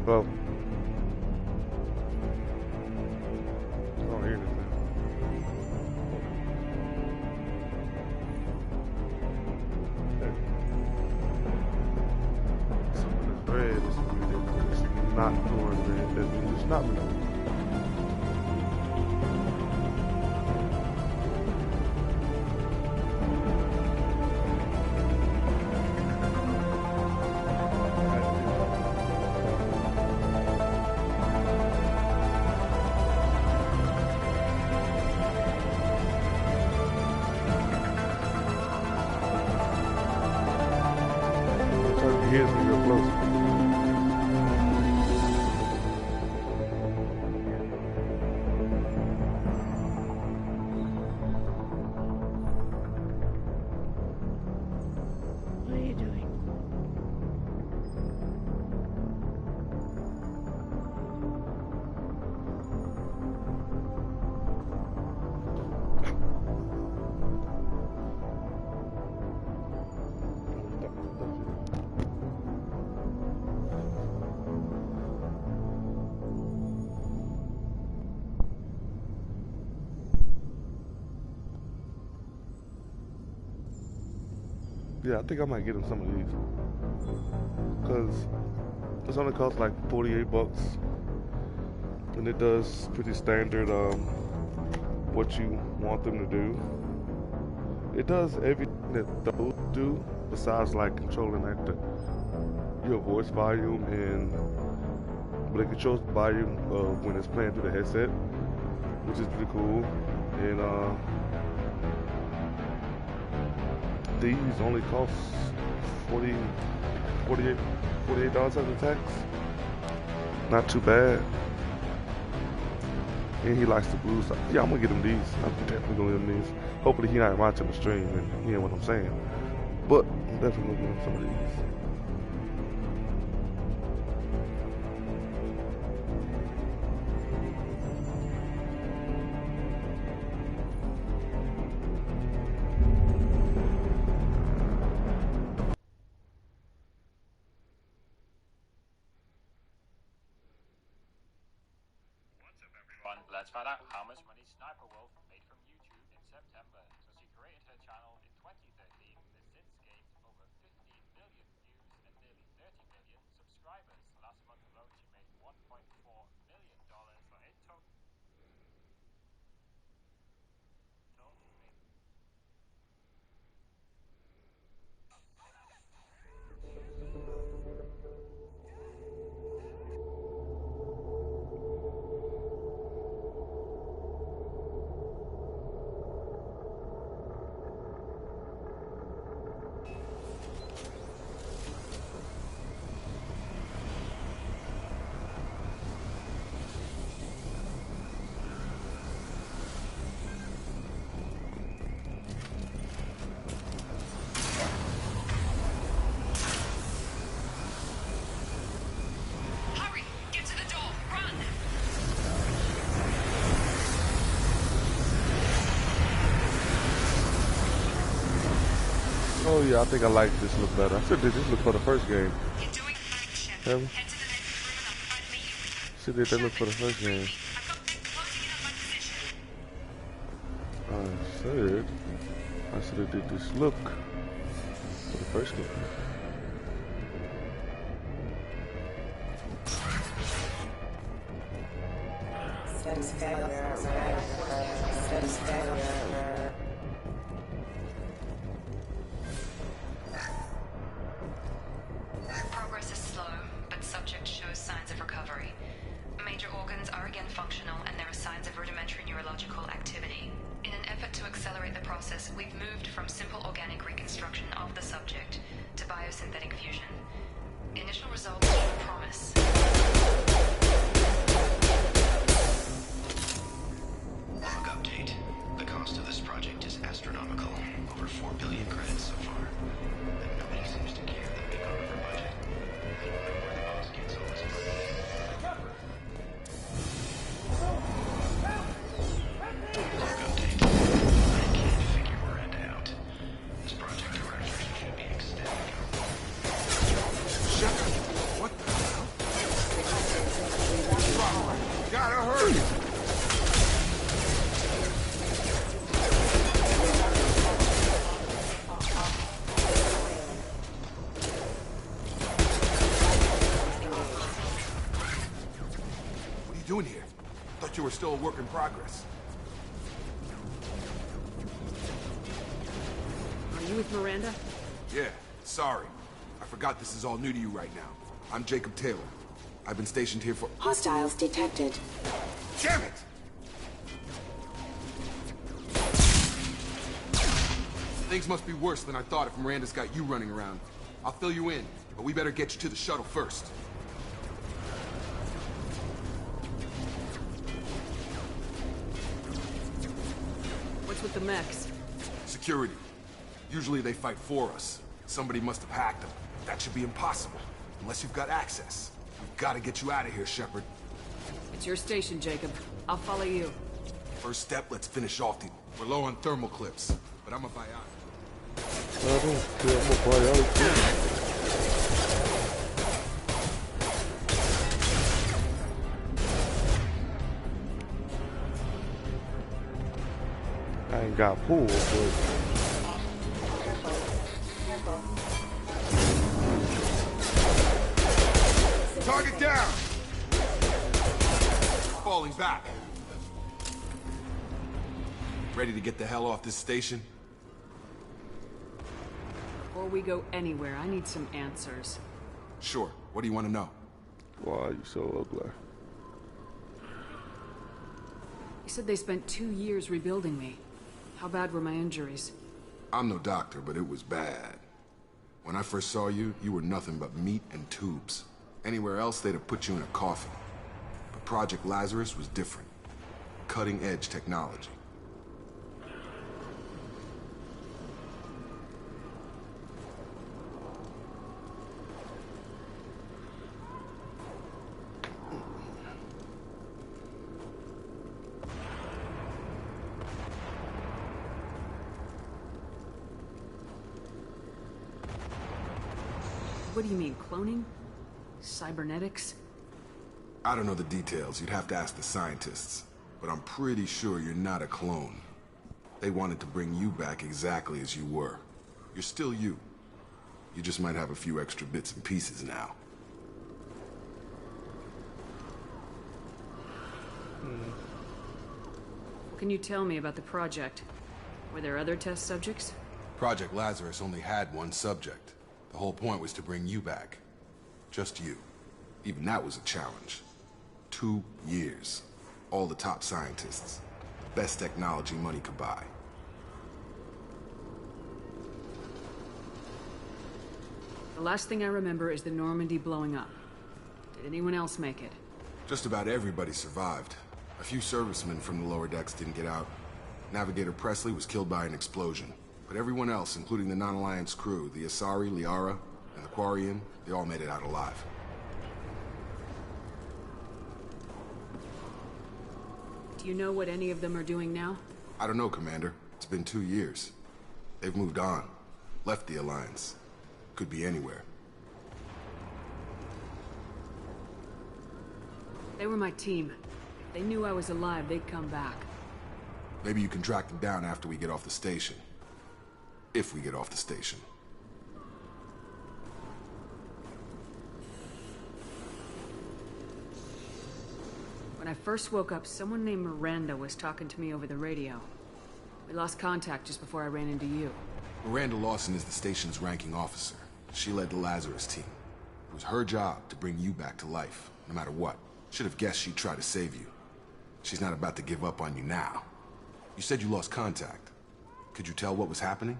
Well, I don't hear anything. So when it's red, it's not doing red. That means it's not red. Here's me real close. What are you doing? Yeah, I think I might get him some of these. Cause it's only cost like 48 bucks. And it does pretty standard what you want them to do. It does everything that those do besides like controlling like your voice volume, and but it controls the volume when it's playing through the headset, which is pretty cool. And these only cost 40 $48 after tax. Not too bad. And he likes the blues. Yeah, I'm gonna get him these. I'm definitely gonna get him these. Hopefully he not watching the stream and hearing what I'm saying. But I'm definitely gonna get him some of these. Let's find out how much money Sniper Wolf made from YouTube in September. So she created her channel in 2013 and has since gained over 15 million views and nearly 30 million subscribers. Last month alone she made $1.4 million for a total. Oh yeah, I think I like this look better. I should did this look for the first game. Have we? Should did that look for the first game. I should have did this look for the first game. Progress is slow, but subject shows signs of recovery. Major organs are again functional, and there are signs of rudimentary neurological activity. In an effort to accelerate the process, we've moved from simple organic reconstruction of the subject to biosynthetic fusion. Initial results show promise. Log update. The cost of this project is astronomical. Over 4 billion credits so far. And nobody seems to care that we gone over budget. I don't know where the boss gets all this money. Log update. I can't figure we're end out. This project director should be extended. Shut up! What the hell? we're still a work in progress. Are you with Miranda? Yeah, sorry. I forgot this is all new to you right now. I'm Jacob Taylor. I've been stationed here for— Hostiles detected. Damn it! Things must be worse than I thought if Miranda's got you running around. I'll fill you in, but we better get you to the shuttle first. What's with the mechs? Security. Usually they fight for us. Somebody must have hacked them. That should be impossible, unless you've got access. We've got to get you out of here, Shepard. It's your station, Jacob. I'll follow you. First step, let's finish off the— We're low on thermal clips, but I'm a biotic. I don't care. I'm a biotic too. I ain't got pulled, but Target down! Falling back. Ready to get the hell off this station? Before we go anywhere, I need some answers. Sure. What do you want to know? why are you so ugly? You said they spent 2 years rebuilding me. How bad were my injuries? I'm no doctor, but it was bad. When I first saw you, you were nothing but meat and tubes. Anywhere else, they'd have put you in a coffin. But Project Lazarus was different. Cutting-edge technology. What do you mean, cloning? Cybernetics? I don't know the details. You'd have to ask the scientists. But I'm pretty sure you're not a clone. They wanted to bring you back exactly as you were. You're still you. You just might have a few extra bits and pieces now. What can you tell me about the project? Were there other test subjects? Project Lazarus only had one subject. The whole point was to bring you back. Just you. Even that was a challenge. 2 years. All the top scientists. Best technology money could buy. The last thing I remember is the Normandy blowing up. Did anyone else make it? Just about everybody survived. A few servicemen from the lower decks didn't get out. Navigator Presley was killed by an explosion. But everyone else, including the non-Alliance crew, the Asari, Liara, and the Quarian, they all made it out alive. Do you know what any of them are doing now? I don't know, Commander. It's been 2 years. They've moved on. Left the Alliance. Could be anywhere. They were my team. If they knew I was alive, they'd come back. Maybe you can track them down after we get off the station. If we get off the station. When I first woke up, someone named Miranda was talking to me over the radio. We lost contact just before I ran into you. Miranda Lawson is the station's ranking officer. She led the Lazarus team. It was her job to bring you back to life, no matter what. Should have guessed she'd try to save you. She's not about to give up on you now. You said you lost contact. Could you tell what was happening?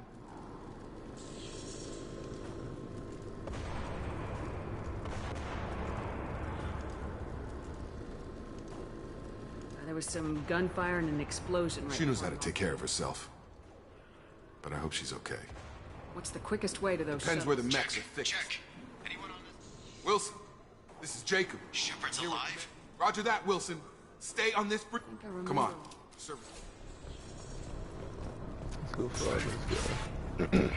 There was some gunfire and an explosion right She knows how before to take care of herself. But I hope she's okay. What's the quickest way to those Depends where the shuttles? mechs are thickest. Check. Anyone on this? Wilson, this is Jacob. Shepard's Here with- alive? Roger that, Wilson. Stay on this bridge. I remember. Come on. Sir. Let's go find this guy.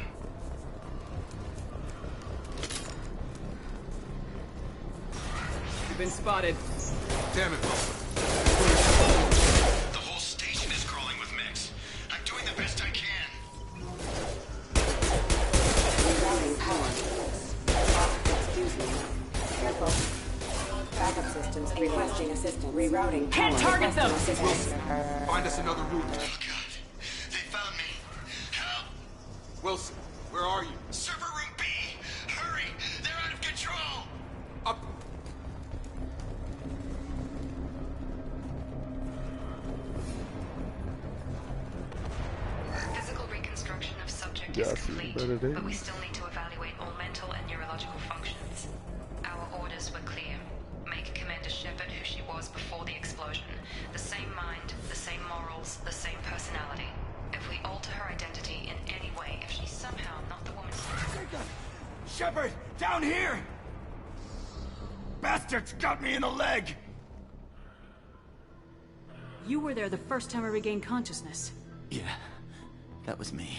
You've been spotted. Damn it, Wilson. The whole station is crawling with mechs. I'm doing the best I can. Rerouting power. Excuse me. Careful. Backup systems request Requesting assistance. Rerouting. Can't power. target them! Requesting assistance. Find us another route. Oh god. They found me. Help! Wilson, where are you? Server room B! Hurry! They're out of control! Up. Physical reconstruction of subject Yeah, I is see. complete, Better days. but we still need to evaluate all mental and neurological functions. Our orders were clear. Make Commander Shepard who she was before the explosion. The same mind, the same morals, the same personality. If we alter her identity in any way, if she's somehow not the woman... Shepard, down here! Bastards got me in the leg! You were there the first time I regained consciousness. Yeah, that was me.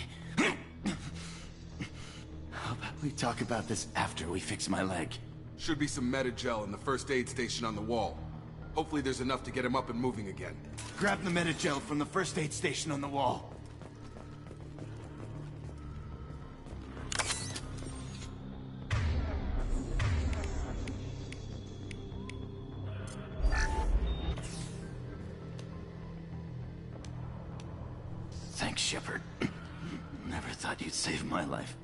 How about we talk about this after we fix my leg? Should be some Medi-gel in the first aid station on the wall. Hopefully there's enough to get him up and moving again. Grab the Medi-gel from the first aid station on the wall. Thanks, Shepard. Never thought you'd save my life.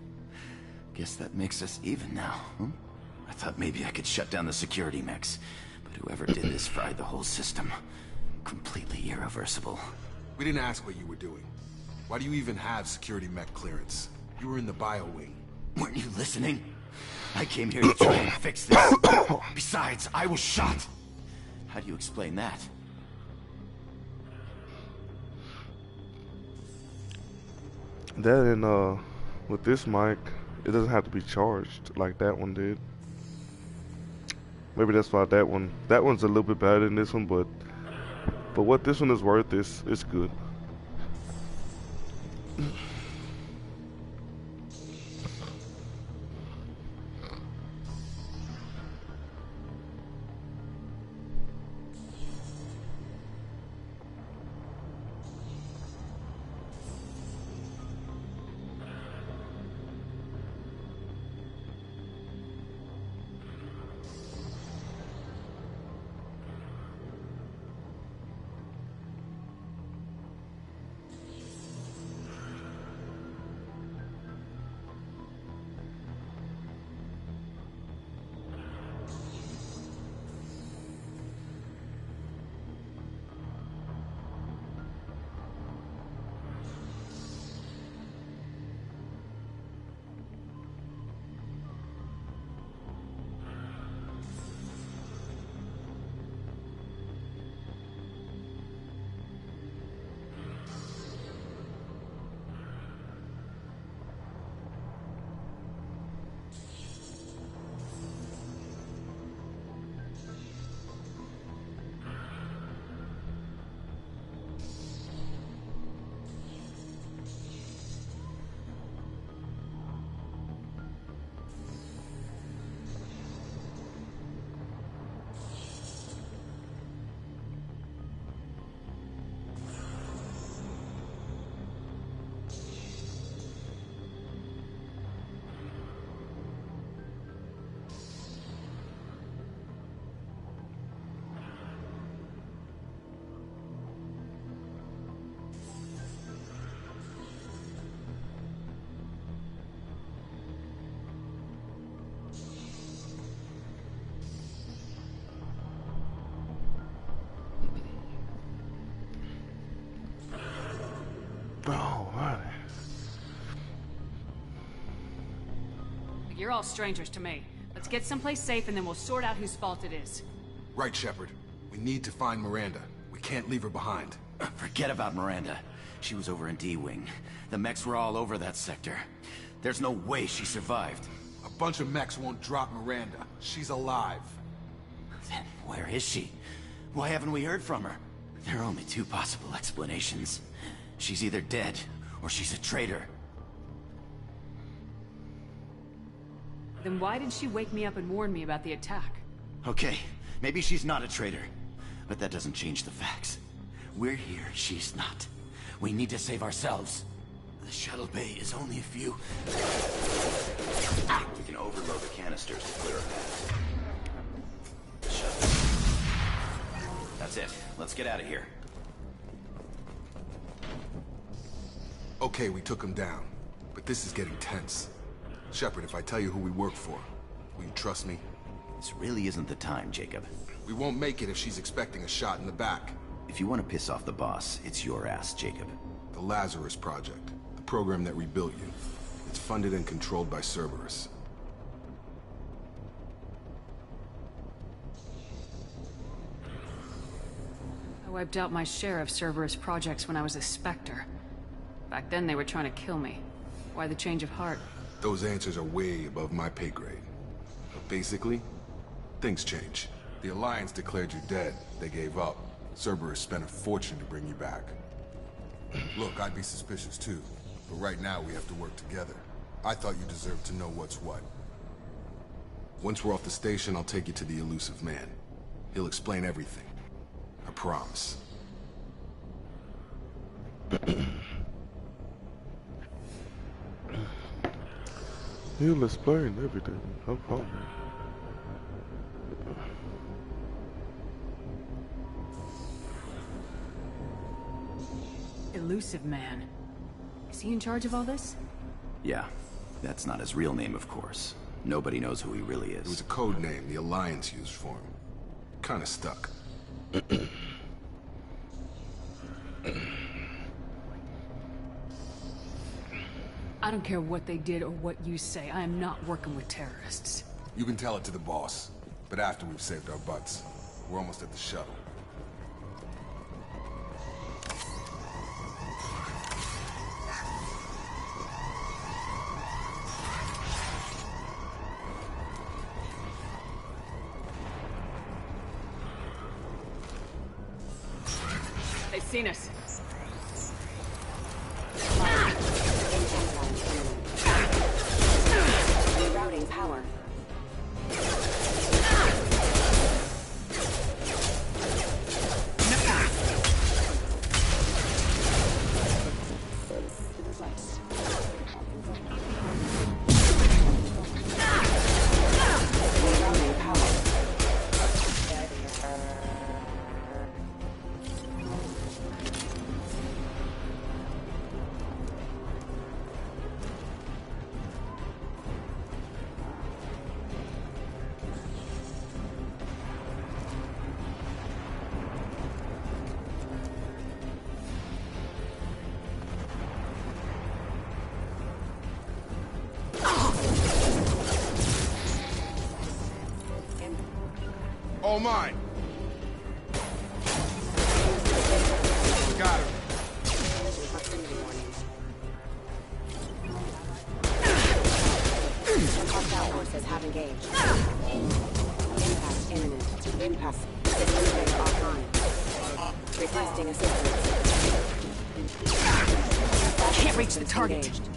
Guess that makes us even now, huh? I thought maybe I could shut down the security mechs, but whoever did this fried the whole system. Completely irreversible. We didn't ask what you were doing. Why do you even have security mech clearance? You were in the bio wing. Weren't you listening? I came here to try and fix this. Besides, I was shot. How do you explain that? That and with this mic, it doesn't have to be charged like that one did. Maybe that's why that one's a little bit better than this one, but what this one is worth is good. Alright. You're all strangers to me. Let's get someplace safe and then we'll sort out whose fault it is. Right, Shepard. We need to find Miranda. We can't leave her behind. Forget about Miranda. She was over in D-Wing. The mechs were all over that sector. There's no way she survived. A bunch of mechs won't drop Miranda. She's alive. Then where is she? Why haven't we heard from her? There are only two possible explanations. She's either dead, or she's a traitor. Then why did she wake me up and warn me about the attack? Okay, maybe she's not a traitor. But that doesn't change the facts. We're here, she's not. We need to save ourselves. The shuttle bay is only a few... We can overload the canisters to clear a path. The shuttle... That's it. Let's get out of here. Okay, we took him down. But this is getting tense. Shepard, if I tell you who we work for, will you trust me? This really isn't the time, Jacob. We won't make it if she's expecting a shot in the back. If you want to piss off the boss, it's your ass, Jacob. The Lazarus Project. The program that rebuilt you. It's funded and controlled by Cerberus. I wiped out my share of Cerberus projects when I was a Spectre. Back then they were trying to kill me. Why the change of heart? Those answers are way above my pay grade. But basically, things change. The Alliance declared you dead. They gave up. Cerberus spent a fortune to bring you back. Look, I'd be suspicious too. But right now we have to work together. I thought you deserved to know what's what. Once we're off the station, I'll take you to the Elusive Man. He'll explain everything. I promise. He'll explain everything. No problem. Elusive Man. Is he in charge of all this? Yeah. That's not his real name, of course. Nobody knows who he really is. It was a code name the Alliance used for him. Kinda stuck. I don't care what they did or what you say. I am not working with terrorists. You can tell it to the boss. But after we've saved our butts. We're almost at the shuttle. They've seen us. Rerouting power. Rerouting power. All mine! Got him. Proximity warning. Hostile forces have engaged. Impact imminent. Impasse. System ready offline. Requesting assistance. Can't reach the target. Engaged.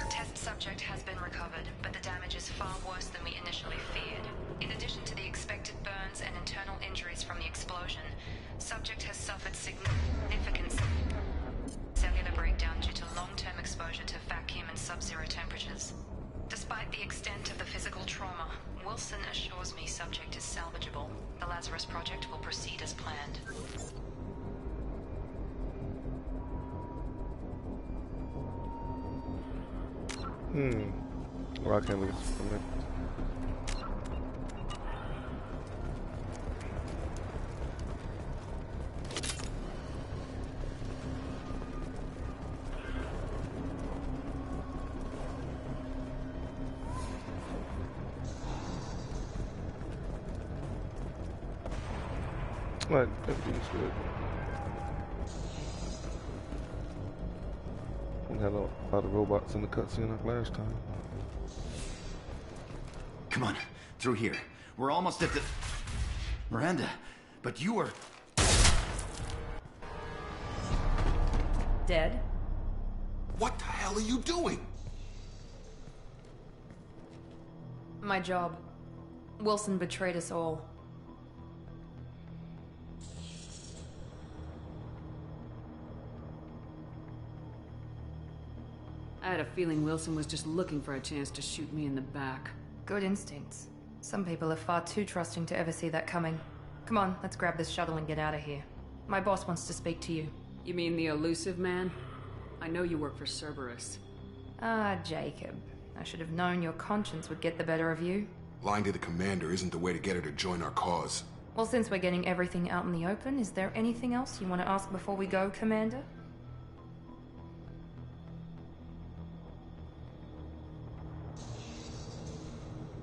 Test subject has been recovered, but the damage is far worse than we initially feared. In addition to the expected burns and internal injuries from the explosion, subject has suffered significant cellular breakdown due to long-term exposure to vacuum and sub-zero temperatures. Despite the extent of the physical trauma, Wilson assures me subject is salvageable. The Lazarus Project will proceed as planned. Well, I can't leave this from there. Right, everything's good. We had a lot of robots in the cutscene like last time. come on. Through here. We're almost at the... Miranda, but you were... Dead? What the hell are you doing? My job. Wilson betrayed us all. I had a feeling Wilson was just looking for a chance to shoot me in the back. Good instincts. Some people are far too trusting to ever see that coming. Come on, let's grab this shuttle and get out of here. My boss wants to speak to you. You mean the elusive man? I know you work for Cerberus. Ah, Jacob. I should have known your conscience would get the better of you. Lying to the commander isn't the way to get her to join our cause. Well, since we're getting everything out in the open, is there anything else you want to ask before we go, Commander?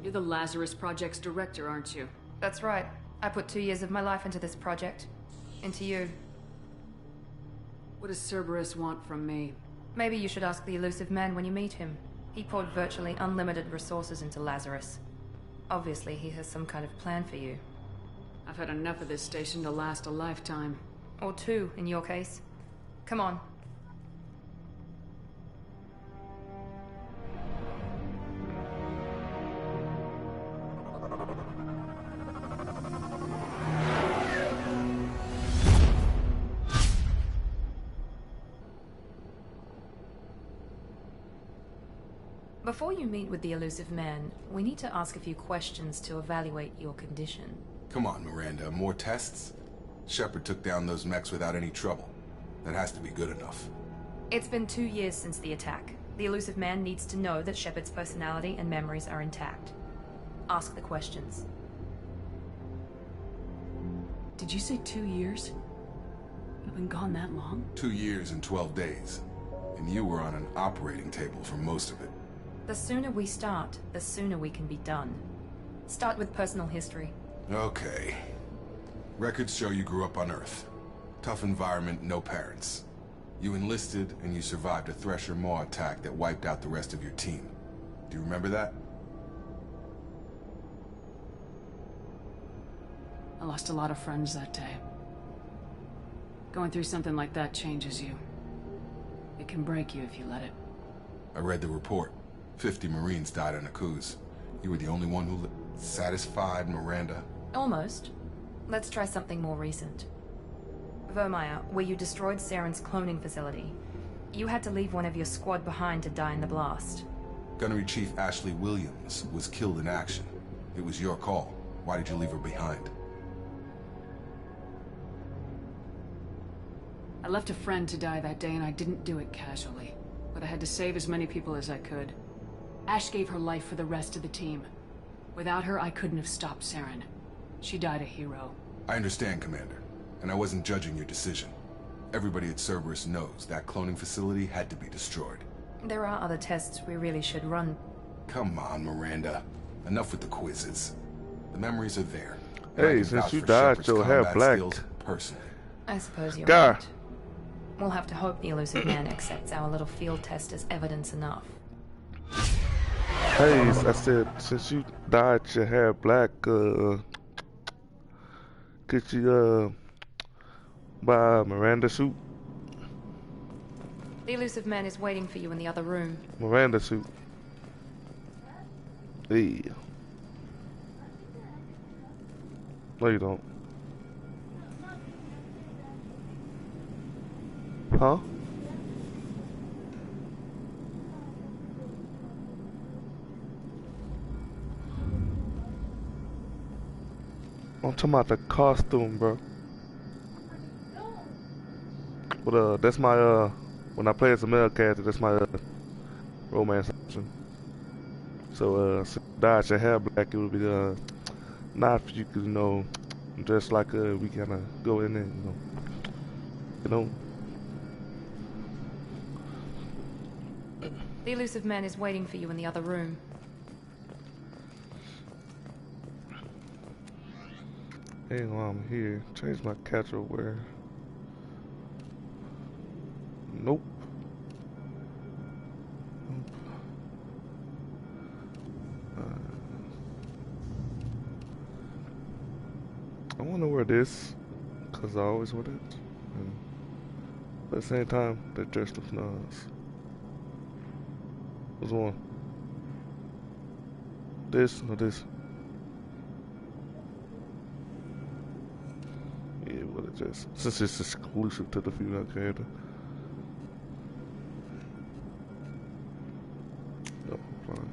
You're the Lazarus Project's director, aren't you? That's right. I put 2 years of my life into this project. Into you. What does Cerberus want from me? Maybe you should ask the elusive man when you meet him. He poured virtually unlimited resources into Lazarus. Obviously, he has some kind of plan for you. I've had enough of this station to last a lifetime. Or 2, in your case. Come on. Before you meet with the elusive man, we need to ask a few questions to evaluate your condition. Come on, Miranda, more tests? Shepard took down those mechs without any trouble. That has to be good enough. It's been 2 years since the attack. The elusive man needs to know that Shepard's personality and memories are intact. Ask the questions. Did you say 2 years? You've been gone that long? 2 years and 12 days. And you were on an operating table for most of it. The sooner we start, the sooner we can be done. Start with personal history. Okay. Records show you grew up on Earth. Tough environment, no parents. You enlisted, and you survived a Thresher Maw attack that wiped out the rest of your team. Do you remember that? I lost a lot of friends that day. Going through something like that changes you. It can break you if you let it. I read the report. 50 Marines died on Akuz. You were the only one who lived. Satisfied, Miranda? Almost. Let's try something more recent. Vermeer, where you destroyed Saren's cloning facility. You had to leave one of your squad behind to die in the blast. Gunnery Chief Ashley Williams was killed in action. It was your call. Why did you leave her behind? I left a friend to die that day and I didn't do it casually. But I had to save as many people as I could. Ash gave her life for the rest of the team. Without her, I couldn't have stopped Saren. She died a hero. I understand, Commander. And I wasn't judging your decision. Everybody at Cerberus knows that cloning facility had to be destroyed. There are other tests we really should run. Come on, Miranda. Enough with the quizzes. The memories are there. Hey, since you died, your hair black. Personally. I suppose you're Gar. right. We'll have to hope the elusive man accepts our little field test as evidence enough. Hey, I said, since you dyed your hair black, could you, buy a Miranda suit? The elusive man is waiting for you in the other room. Miranda suit. Hey. No, you don't. Huh? I'm talking about the costume, bro. But that's my when I play as a male character, that's my romance option. So since you dyed your hair black, it would be nice if you could, dress like we kinda go in there, you know. The elusive man is waiting for you in the other room. Hang on, I'm here. Change my catcher wear. Nope. wear this because I always wear it. And at the same time, that dress looks nice. Which one? This or this? Yeah, what it just, since it's exclusive to the female character. No, fine.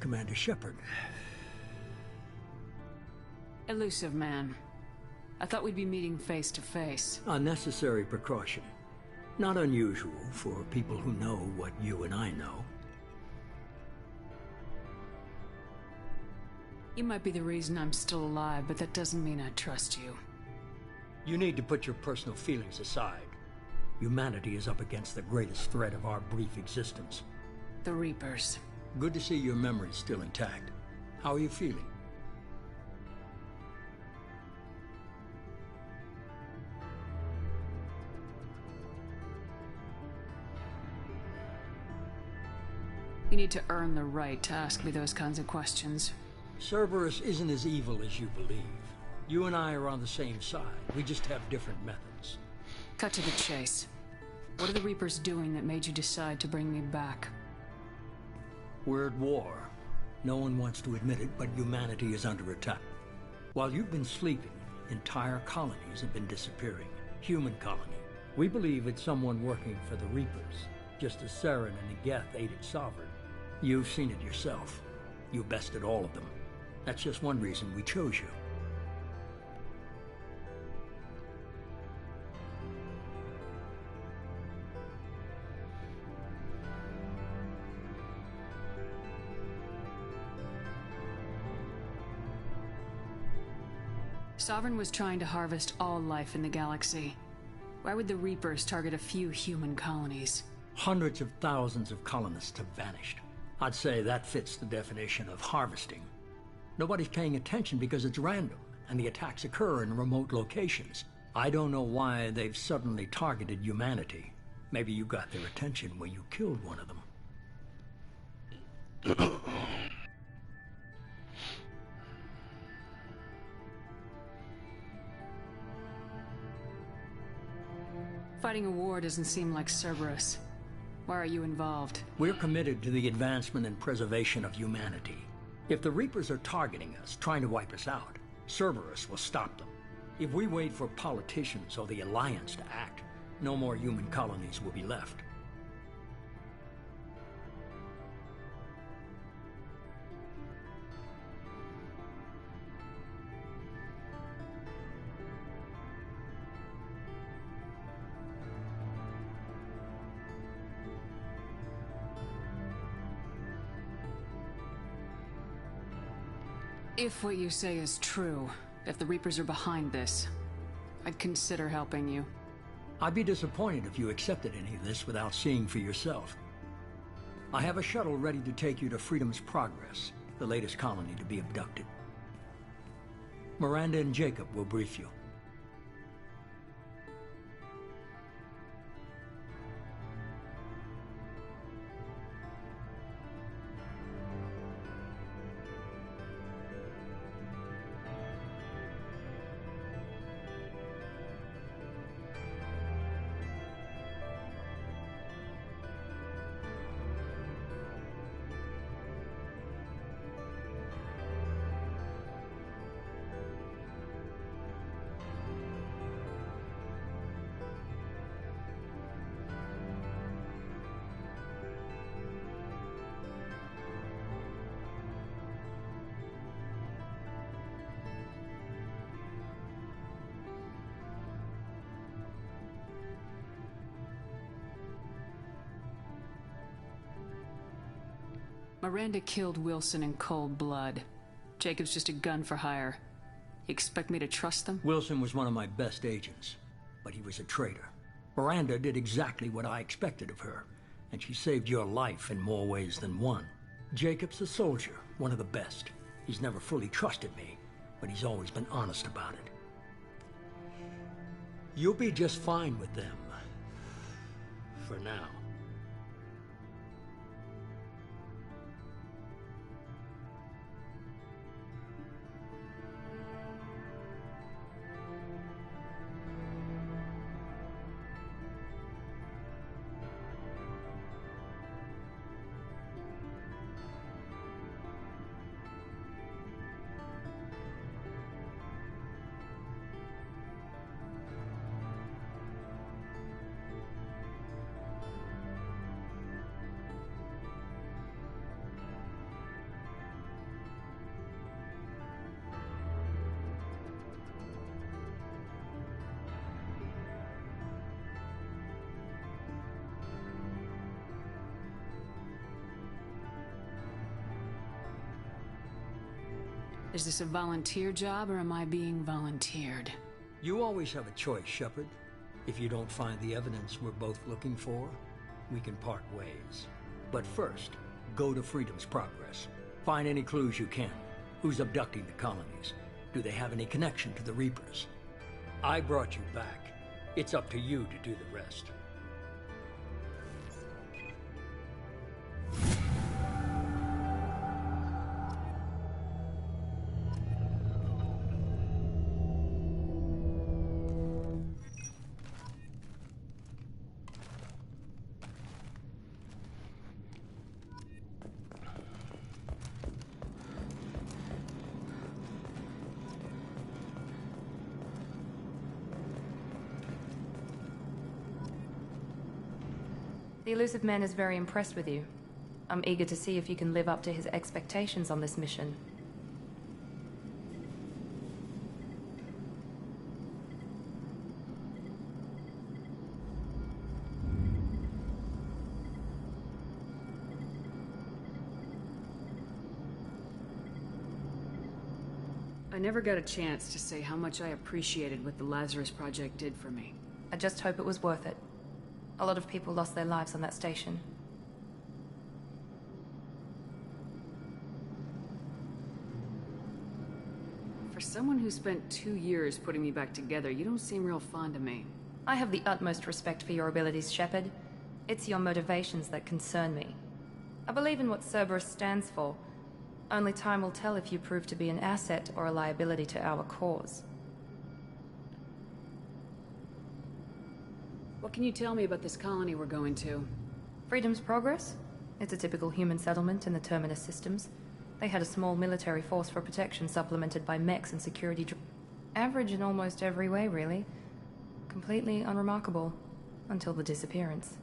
Commander Shepard. Elusive man. I thought we'd be meeting face to face. A necessary precaution. Not unusual for people who know what you and I know. You might be the reason I'm still alive, but that doesn't mean I trust you. You need to put your personal feelings aside. Humanity is up against the greatest threat of our brief existence. The Reapers. Good to see your memory's still intact. How are you feeling? You need to earn the right to ask me those kinds of questions. Cerberus isn't as evil as you believe. You and I are on the same side. We just have different methods. Cut to the chase. What are the Reapers doing that made you decide to bring me back? We're at war. No one wants to admit it, but humanity is under attack. While you've been sleeping, entire colonies have been disappearing. Human colony, We believe it's someone working for the Reapers, just as Saren and Geth aided Sovereign. You've seen it yourself. You bested all of them. That's just one reason we chose you. Sovereign was trying to harvest all life in the galaxy. Why would the Reapers target a few human colonies? Hundreds of thousands of colonists have vanished. I'd say that fits the definition of harvesting. Nobody's paying attention because it's random, and the attacks occur in remote locations. I don't know why they've suddenly targeted humanity. Maybe you got their attention when you killed one of them. Fighting a war doesn't seem like Cerberus. Why are you involved? We're committed to the advancement and preservation of humanity. If the Reapers are targeting us, trying to wipe us out, Cerberus will stop them. If we wait for politicians or the Alliance to act, no more human colonies will be left. If what you say is true, if the Reapers are behind this, I'd consider helping you. I'd be disappointed if you accepted any of this without seeing for yourself. I have a shuttle ready to take you to Freedom's Progress, the latest colony to be abducted. Miranda and Jacob will brief you. Miranda killed Wilson in cold blood. Jacob's just a gun for hire. You expect me to trust them? Wilson was one of my best agents, but he was a traitor. Miranda did exactly what I expected of her, and she saved your life in more ways than one. Jacob's a soldier, one of the best. He's never fully trusted me, but he's always been honest about it. You'll be just fine with them. For now. Is this a volunteer job, or am I being volunteered? You always have a choice, Shepard. If you don't find the evidence we're both looking for, we can part ways. But first, go to Freedom's Progress. Find any clues you can. Who's abducting the colonies? Do they have any connection to the Reapers? I brought you back. It's up to you to do the rest. The Elusive Man is very impressed with you. I'm eager to see if you can live up to his expectations on this mission. I never got a chance to say how much I appreciated what the Lazarus Project did for me. I just hope it was worth it. A lot of people lost their lives on that station. For someone who spent 2 years putting me back together, you don't seem real fond of me. I have the utmost respect for your abilities, Shepard. It's your motivations that concern me. I believe in what Cerberus stands for. Only time will tell if you prove to be an asset or a liability to our cause. What can you tell me about this colony we're going to? Freedom's Progress? It's a typical human settlement in the Terminus systems. They had a small military force for protection supplemented by mechs and security average in almost every way, really. Completely unremarkable. Until the disappearance.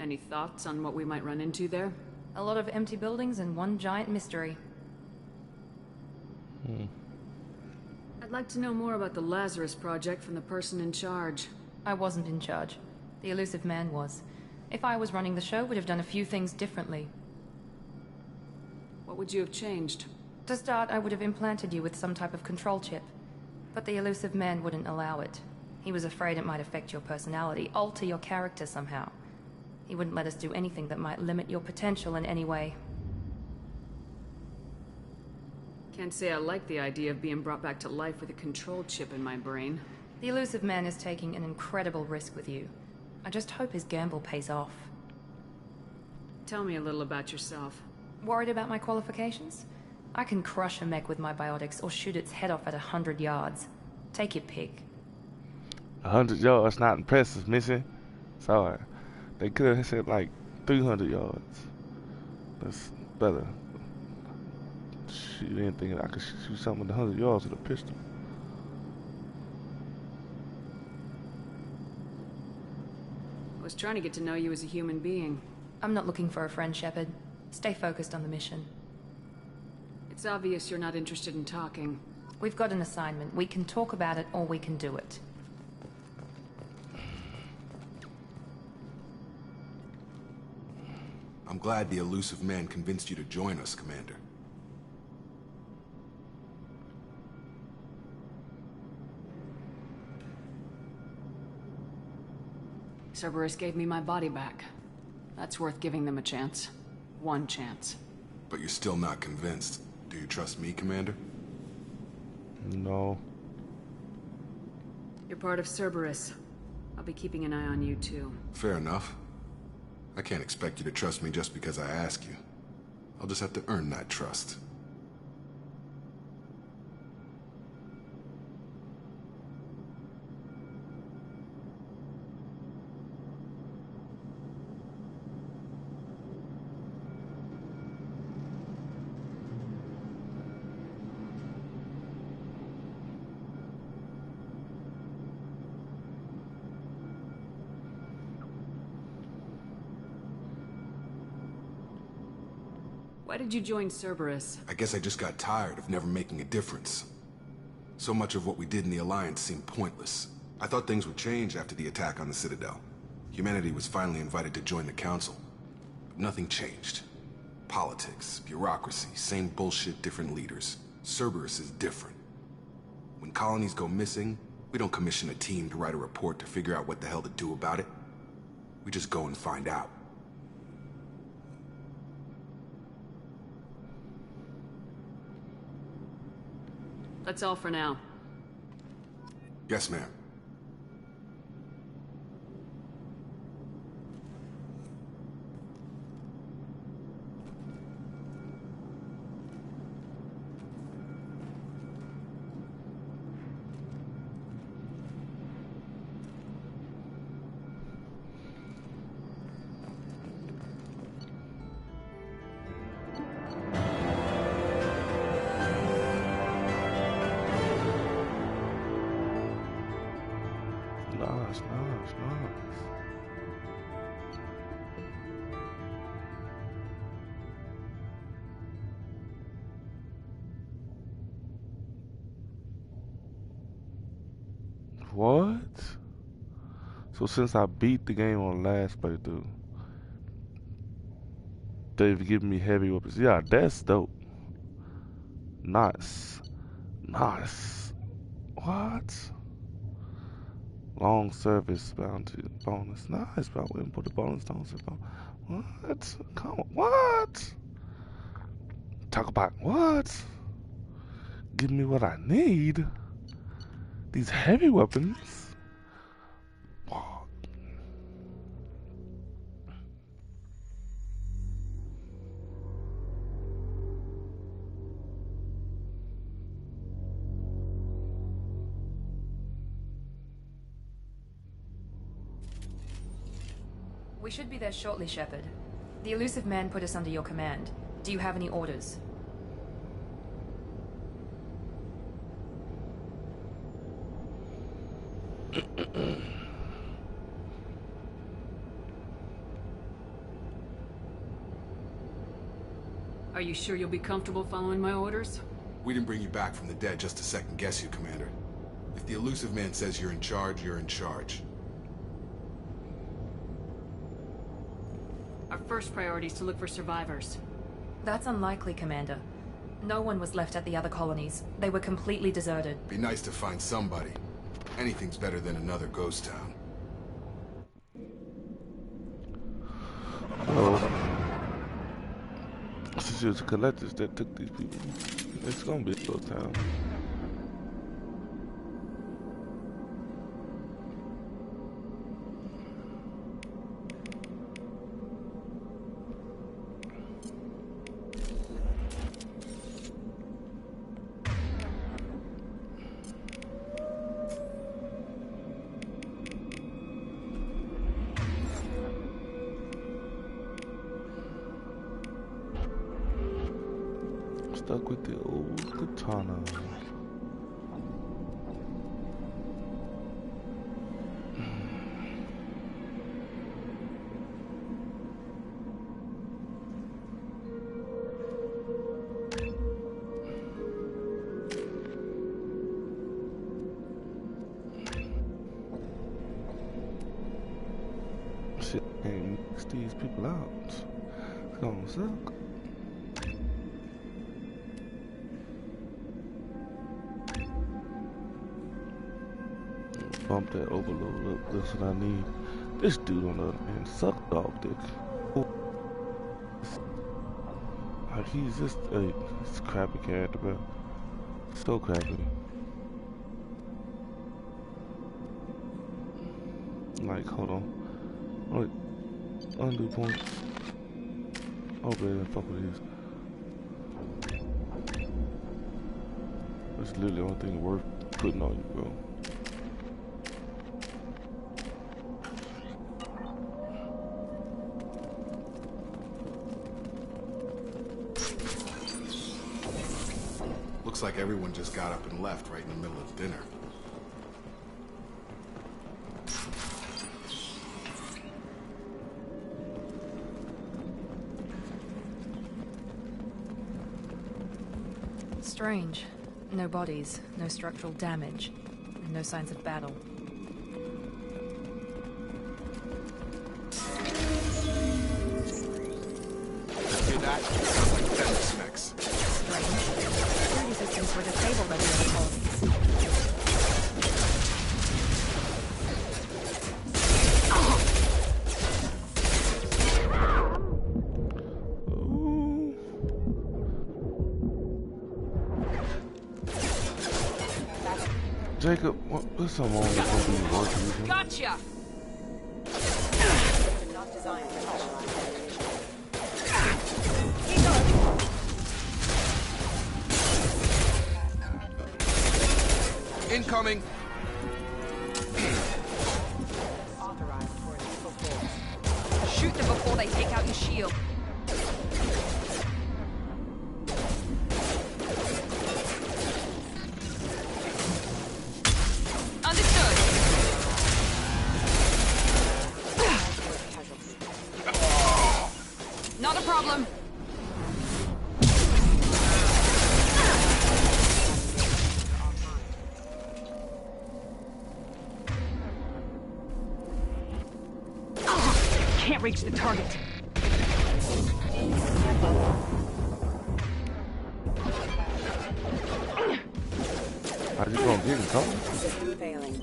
Any thoughts on what we might run into there? A lot of empty buildings and one giant mystery. I'd like to know more about the Lazarus Project from the person in charge. I wasn't in charge. The Elusive Man was. If I was running the show, we'd have done a few things differently. What would you have changed? To start, I would have implanted you with some type of control chip. But the Elusive Man wouldn't allow it. He was afraid it might affect your personality, alter your character somehow. He wouldn't let us do anything that might limit your potential in any way. Can't say I like the idea of being brought back to life with a control chip in my brain. The Elusive Man is taking an incredible risk with you. I just hope his gamble pays off. Tell me a little about yourself. Worried about my qualifications? I can crush a mech with my biotics or shoot its head off at 100 yards. Take your pick. 100 yards, not impressive, Missy. Sorry. They could have said like 300 yards. That's better. Shoot, you didn't think I could shoot something at 100 yards with a pistol. I was trying to get to know you as a human being. I'm not looking for a friend, Shepard. Stay focused on the mission. It's obvious you're not interested in talking. We've got an assignment. We can talk about it or we can do it. I'm glad the Elusive Man convinced you to join us, Commander. Cerberus gave me my body back. That's worth giving them a chance. One chance. But you're still not convinced. Do you trust me, Commander? No. You're part of Cerberus. I'll be keeping an eye on you too. Fair enough. I can't expect you to trust me just because I ask you. I'll just have to earn that trust. Why did you join Cerberus? I guess I just got tired of never making a difference. So much of what we did in the Alliance seemed pointless. I thought things would change after the attack on the Citadel. Humanity was finally invited to join the Council. But nothing changed. Politics, bureaucracy, same bullshit, different leaders. Cerberus is different. When colonies go missing, we don't commission a team to write a report to figure out what the hell to do about it. We just go and find out. That's all for now. Yes, ma'am. Nice. What? So since I beat the game on last playthrough, they've given me heavy weapons. Yeah, that's dope. Nice. Nice. What? Long service bounty bonus. Nice, but I wouldn't put the bonus on. What? Come on. What? Talk about what? Give me what I need. These heavy weapons. Wow. We should be there shortly, Shepard. The Illusive Man put us under your command. Do you have any orders? Are you sure you'll be comfortable following my orders? We didn't bring you back from the dead just to second guess you, Commander. If the Illusive Man says you're in charge, you're in charge. Our first priority is to look for survivors. That's unlikely, Commander. No one was left at the other colonies. They were completely deserted. Be nice to find somebody. Anything's better than another ghost town. Well, since it was the collectors that took these people, it's gonna be a slow town. Stuck with the old katana. Shit, can't mix these people out. It's gonna suck. Bump that overload up. That's what I need. This dude on the other hand sucked dog dick. Like he's just a crappy character, bro. So crappy. Like, hold on. Like, undo points. Oh, baby, fuck with these. That's literally the only thing worth putting on you, bro. Looks like everyone just got up and left right in the middle of dinner. Strange. No bodies, no structural damage, and no signs of battle. Hear that? Sounds like fence mechs. Strange. Security systems were disabled at the other colonies. Jacob, what's some more that's gonna be working? Gotcha! Not designed for specialized. Incoming! Authorized for initial force. Shoot them before they take out your shield. Not a problem. reach the target. I just gonna get it, huh? System failing.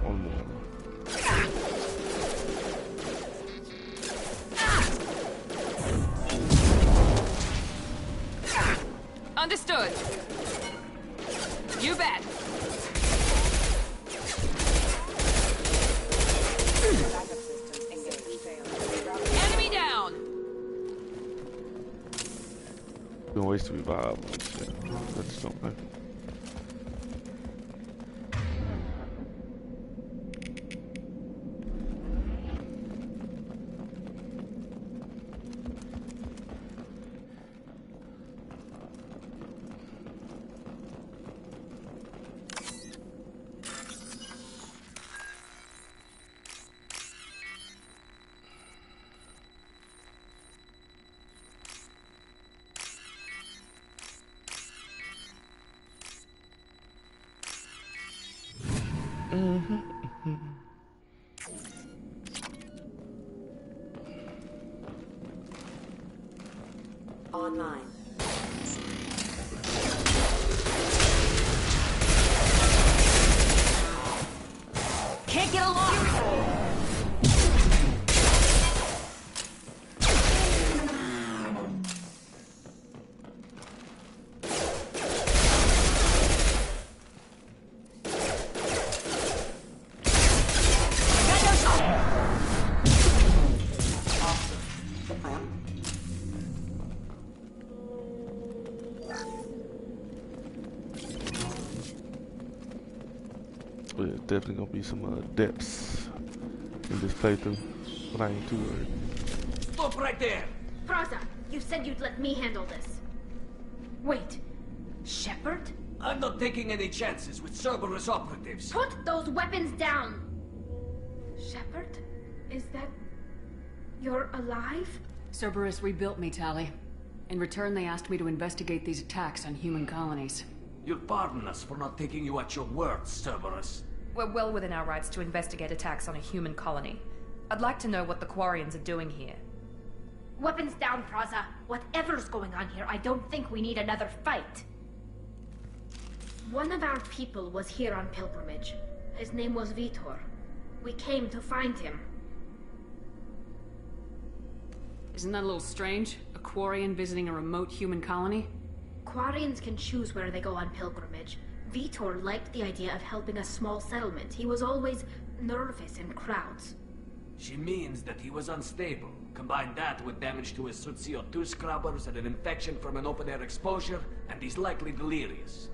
One more. Understood. You bet. Backup systems engaged. Failing. Enemy down. Been wasted me by shit. That's something. Online. Can't get along. But there's definitely gonna be some depths in this playthrough, but I ain't too worried. Stop right there! Praza, you said you'd let me handle this. Wait, Shepard? I'm not taking any chances with Cerberus operatives. Put those weapons down! Shepard? Is that... you're alive? Cerberus rebuilt me, Tali. In return, they asked me to investigate these attacks on human colonies. You'll pardon us for not taking you at your word, Cerberus. We're well within our rights to investigate attacks on a human colony. I'd like to know what the Quarians are doing here. Weapons down, Praza. Whatever's going on here, I don't think we need another fight. One of our people was here on pilgrimage. His name was Vitor. We came to find him. Isn't that a little strange? A Quarian visiting a remote human colony? Quarians can choose where they go on pilgrimage. Vitor liked the idea of helping a small settlement. He was always nervous in crowds. She means that he was unstable. Combine that with damage to his suit CO2 scrubbers and an infection from an open-air exposure, and he's likely delirious.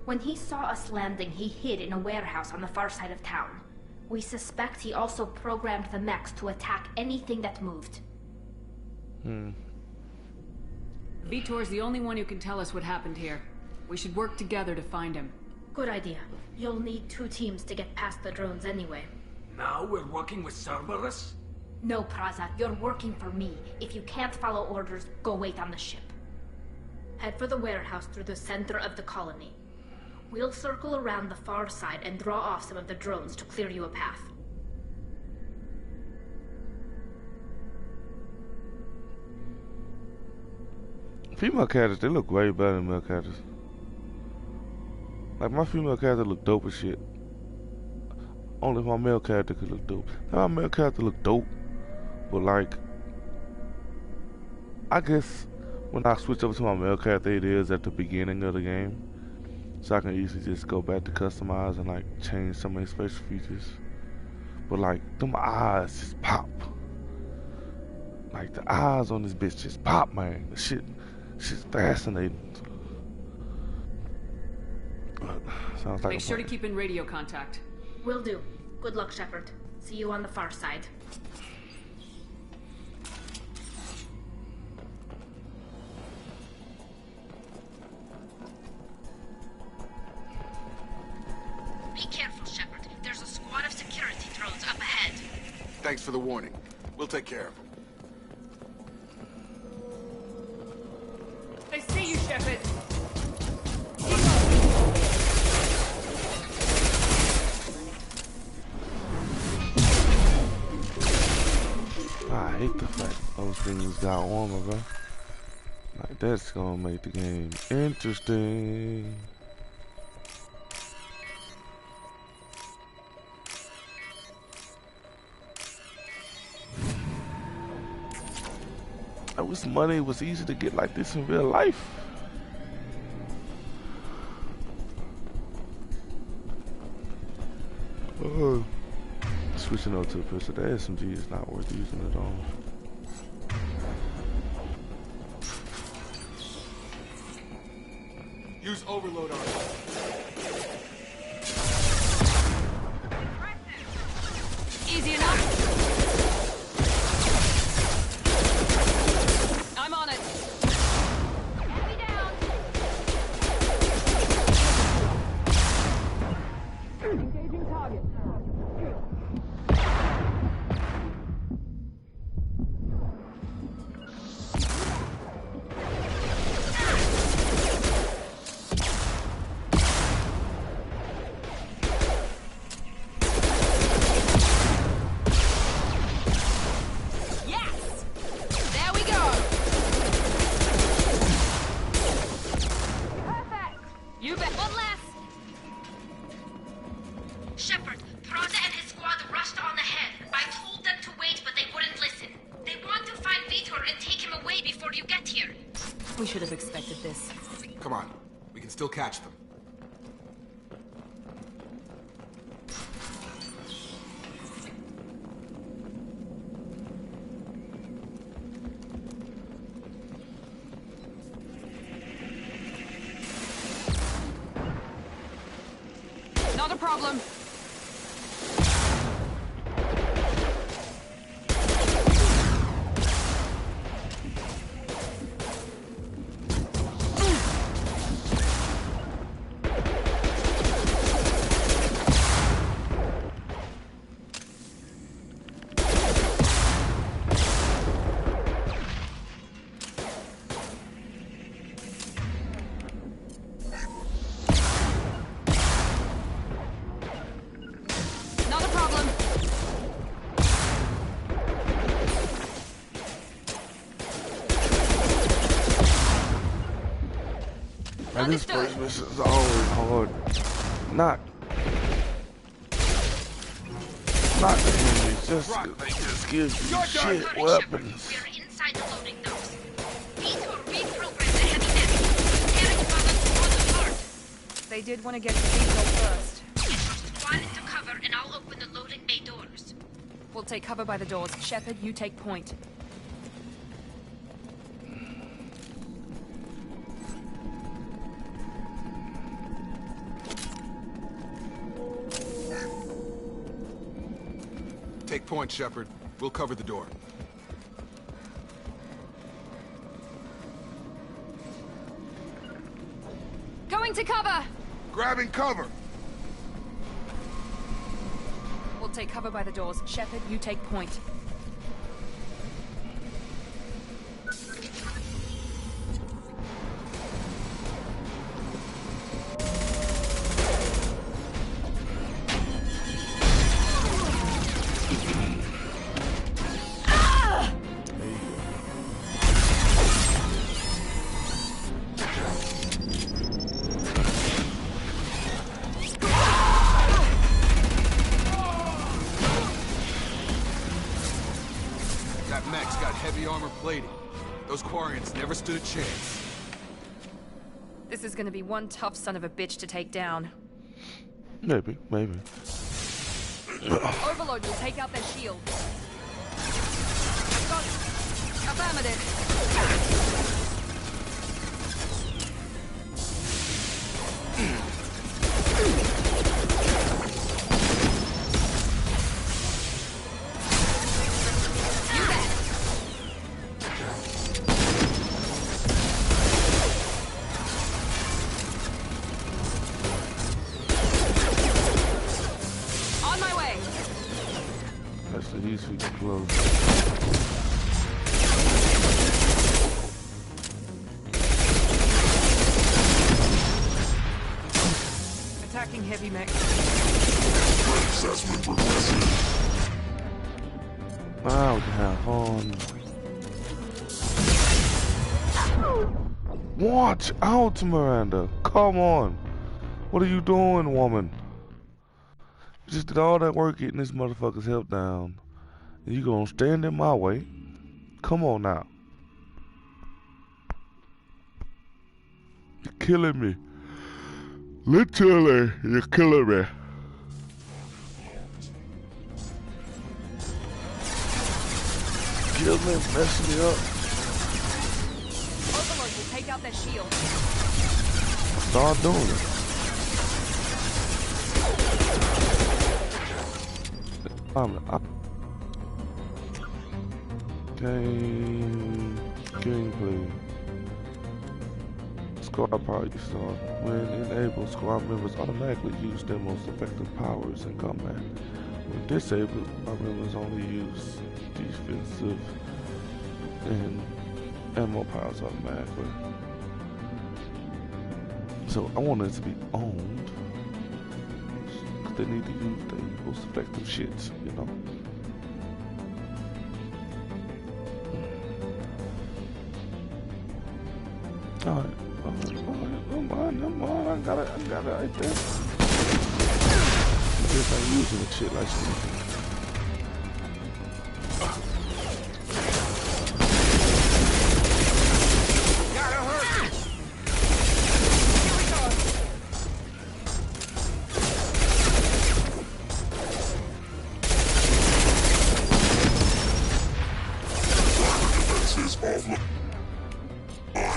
When he saw us landing, he hid in a warehouse on the far side of town. We suspect he also programmed the mechs to attack anything that moved. Vitor's the only one who can tell us what happened here. We should work together to find him. Good idea. You'll need 2 teams to get past the drones anyway. Now we're working with Cerberus? No, Praza, you're working for me. If you can't follow orders, go wait on the ship. Head for the warehouse through the center of the colony. We'll circle around the far side and draw off some of the drones to clear you a path. Female characters, they look way better than male characters. Like, my female character look dope as shit. Only if my male character could look dope. Now, my male character look dope, but like, I guess when I switch over to my male character, it is at the beginning of the game. So I can easily just go back to customize and like change some of the special features. But like, them eyes just pop. Like, the eyes on this bitch just pop, man. The shit's fascinating. Sounds like Make sure to keep in radio contact. Will do. Good luck, Shepard. See you on the far side. Be careful, Shepard. There's a squad of security drones up ahead. Thanks for the warning. We'll take care of him. They see you, Shepard. I hate the fact those things got warmer, bro. Like, that's gonna make the game interesting. I wish money was easy to get like this in real life. Switching over to the pistol, the SMG is not worth using at all. Use overload on it. Easy enough. I'm on it. Enemy down. Engaging target. We should have expected this. Come on. We can still catch them. Not a problem. And this first mission is always hard. Not the enemies, they just give you shit weapons. We're inside the loading docks. Detour reprogram the heavy net. Eric Father to the port. They did want to get to Diesel first. Get your squad into cover and I'll open the loading bay doors. We'll take cover by the doors. Shepard, you take point. Take point, Shepard. We'll cover the door. Going to cover! Grabbing cover! We'll take cover by the doors. Shepard, you take point. Those Quarians never stood a chance. This is gonna be one tough son of a bitch to take down. Maybe. Overload will take out their shield. I've got it. Affirmative. That's the easy close. Watch out, Miranda. Come on. What are you doing, woman? You just did all that work getting this motherfucker's help down. And you gonna stand in my way? Come on now. You're killing me. Literally, you're killing me. Kill me, messing me up. Overlord will take out that shield. Start doing it. Gameplay. Squad power you saw. When enabled, squad members automatically use their most effective powers in combat. When disabled, squad members only use defensive and ammo powers automatically. So I want it to be owned. Cause they need to use their most effective shit, you know. Alright, come on, I got it right there. I guess I'm using the shit like she.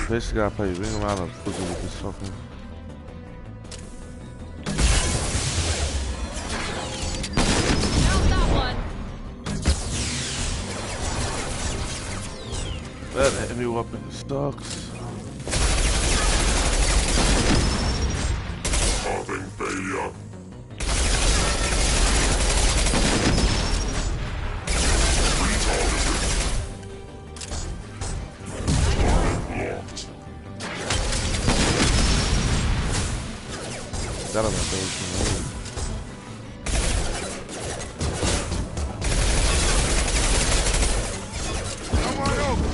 Basically, gotta play ring around and puzzle with this fucking. That one. That enemy weapon sucks. Having failure. Got him at those. Come on over.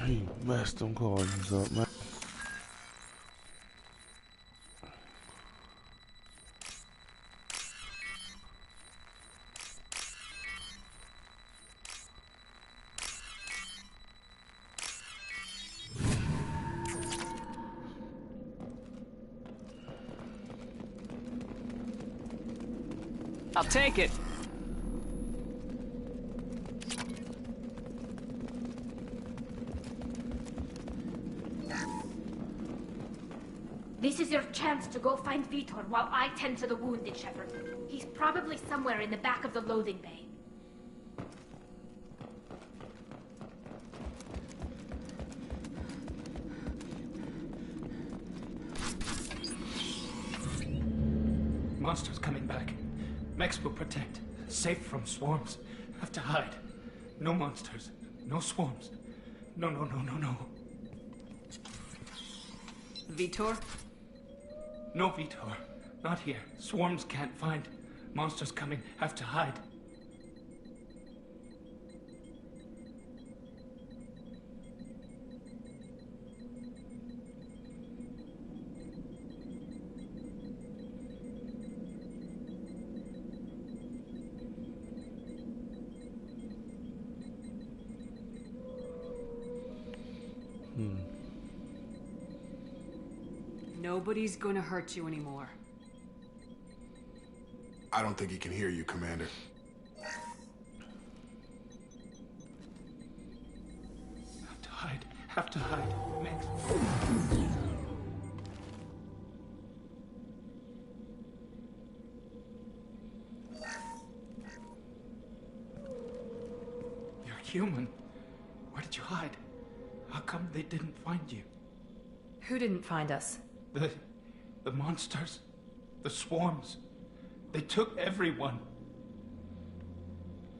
He messed them cards up, man. I'll take it. This is your chance to go find Vitor while I tend to the wounded, Shepard. He's probably somewhere in the back of the loading bay. Monsters coming back. Mex will protect. Safe from swarms. Have to hide. No monsters. No swarms. No. Vitor? No, Vitor. Not here. Swarms can't find. Monsters coming. Have to hide. Nobody's gonna hurt you anymore. I don't think he can hear you, Commander. Have to hide. Mex. You're human. Where did you hide? How come they didn't find you? Who didn't find us? The monsters. The swarms. They took everyone.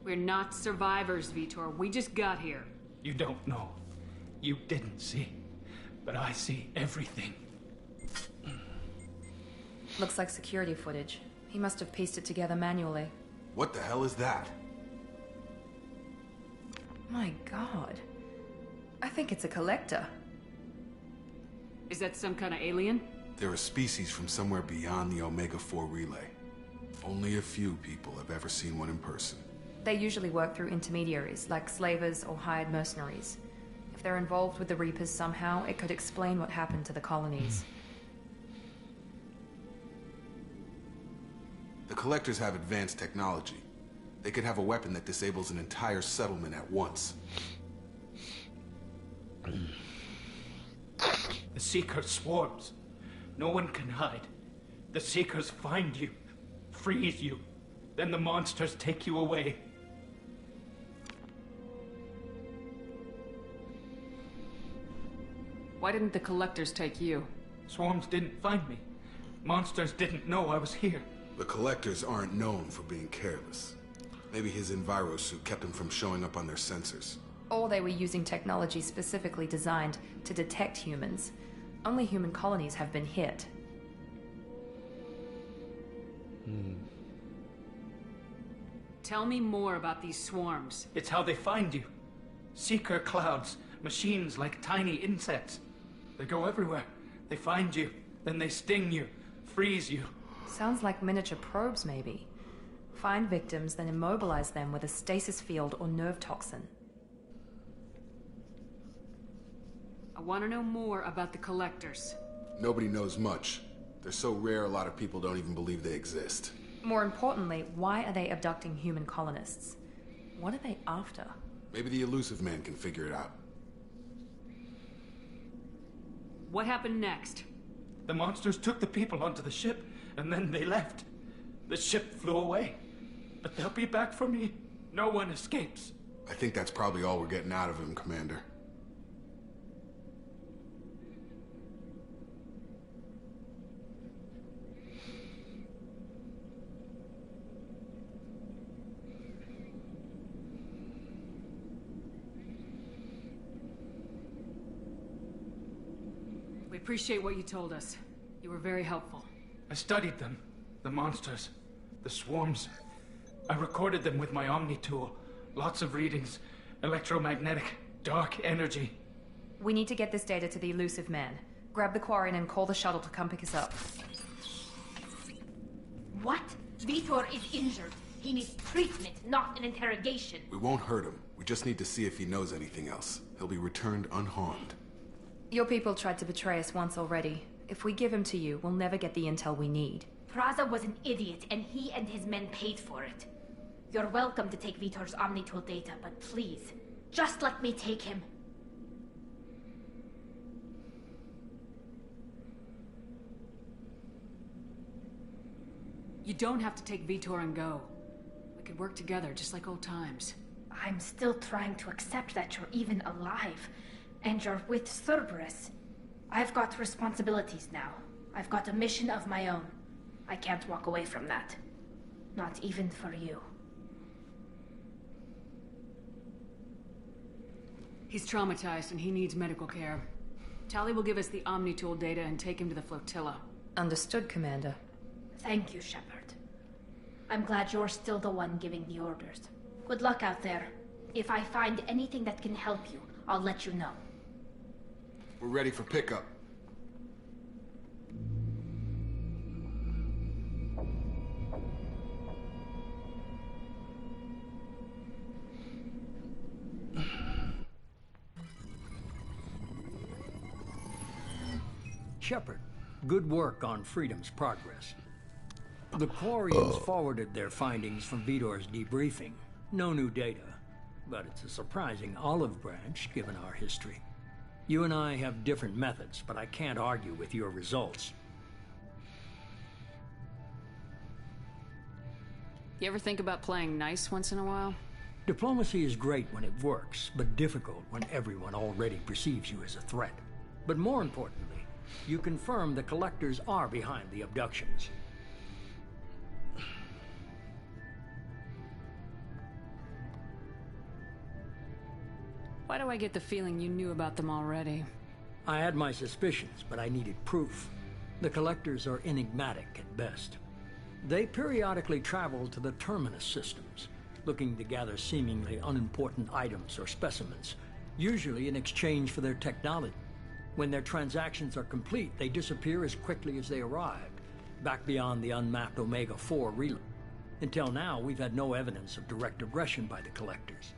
We're not survivors, Vitor. We just got here. You don't know. You didn't see. But I see everything. Looks like security footage. He must have pieced it together manually. What the hell is that? My god. I think it's a collector. Is that some kind of alien? They're a species from somewhere beyond the Omega-4 relay. Only a few people have ever seen one in person. They usually work through intermediaries, like slavers or hired mercenaries. If they're involved with the Reapers somehow, it could explain what happened to the colonies. The Collectors have advanced technology. They could have a weapon that disables an entire settlement at once. The Seeker swarms. No one can hide. The Seekers find you, freeze you, then the monsters take you away. Why didn't the Collectors take you? Swarms didn't find me. Monsters didn't know I was here. The Collectors aren't known for being careless. Maybe his Enviro suit kept him from showing up on their sensors. Or they were using technology specifically designed to detect humans. Only human colonies have been hit. Tell me more about these swarms. It's how they find you. Seeker clouds, machines like tiny insects. They go everywhere. They find you, then they sting you, freeze you. Sounds like miniature probes, maybe. Find victims, then immobilize them with a stasis field or nerve toxin. I want to know more about the Collectors. Nobody knows much. They're so rare a lot of people don't even believe they exist. More importantly, why are they abducting human colonists? What are they after? Maybe the Elusive Man can figure it out. What happened next? The monsters took the people onto the ship, and then they left. The ship flew away. But they'll be back for me. No one escapes. I think that's probably all we're getting out of him, Commander. We appreciate what you told us. You were very helpful. I studied them. The monsters. The swarms. I recorded them with my Omni tool. Lots of readings. Electromagnetic. Dark energy. We need to get this data to the Elusive Man. Grab the Quarian and call the shuttle to come pick us up. What? Vitor is injured. He needs treatment, not an interrogation. We won't hurt him. We just need to see if he knows anything else. He'll be returned unharmed. Your people tried to betray us once already. If we give him to you, we'll never get the intel we need. Praza was an idiot, and he and his men paid for it. You're welcome to take Vitor's Omnitool data, but please, just let me take him. You don't have to take Vitor and go. We could work together, just like old times. I'm still trying to accept that you're even alive, and you're with Cerberus. I've got responsibilities now. I've got a mission of my own. I can't walk away from that. Not even for you. He's traumatized and he needs medical care. Tali will give us the Omnitool data and take him to the flotilla. Understood, Commander. Thank you, Shepard. I'm glad you're still the one giving the orders. Good luck out there. If I find anything that can help you, I'll let you know. We're ready for pickup. Shepard, good work on Freedom's progress. The Quarians forwarded their findings from Vitor's debriefing. No new data, but it's a surprising olive branch given our history. You and I have different methods, but I can't argue with your results. You ever think about playing nice once in a while? Diplomacy is great when it works, but difficult when everyone already perceives you as a threat. But more importantly, you confirm the Collectors are behind the abductions. Why do I get the feeling you knew about them already? I had my suspicions, but I needed proof. The Collectors are enigmatic at best. They periodically travel to the Terminus systems, looking to gather seemingly unimportant items or specimens, usually in exchange for their technology. When their transactions are complete, they disappear as quickly as they arrived, back beyond the unmapped Omega-4 relay. Until now, we've had no evidence of direct aggression by the Collectors.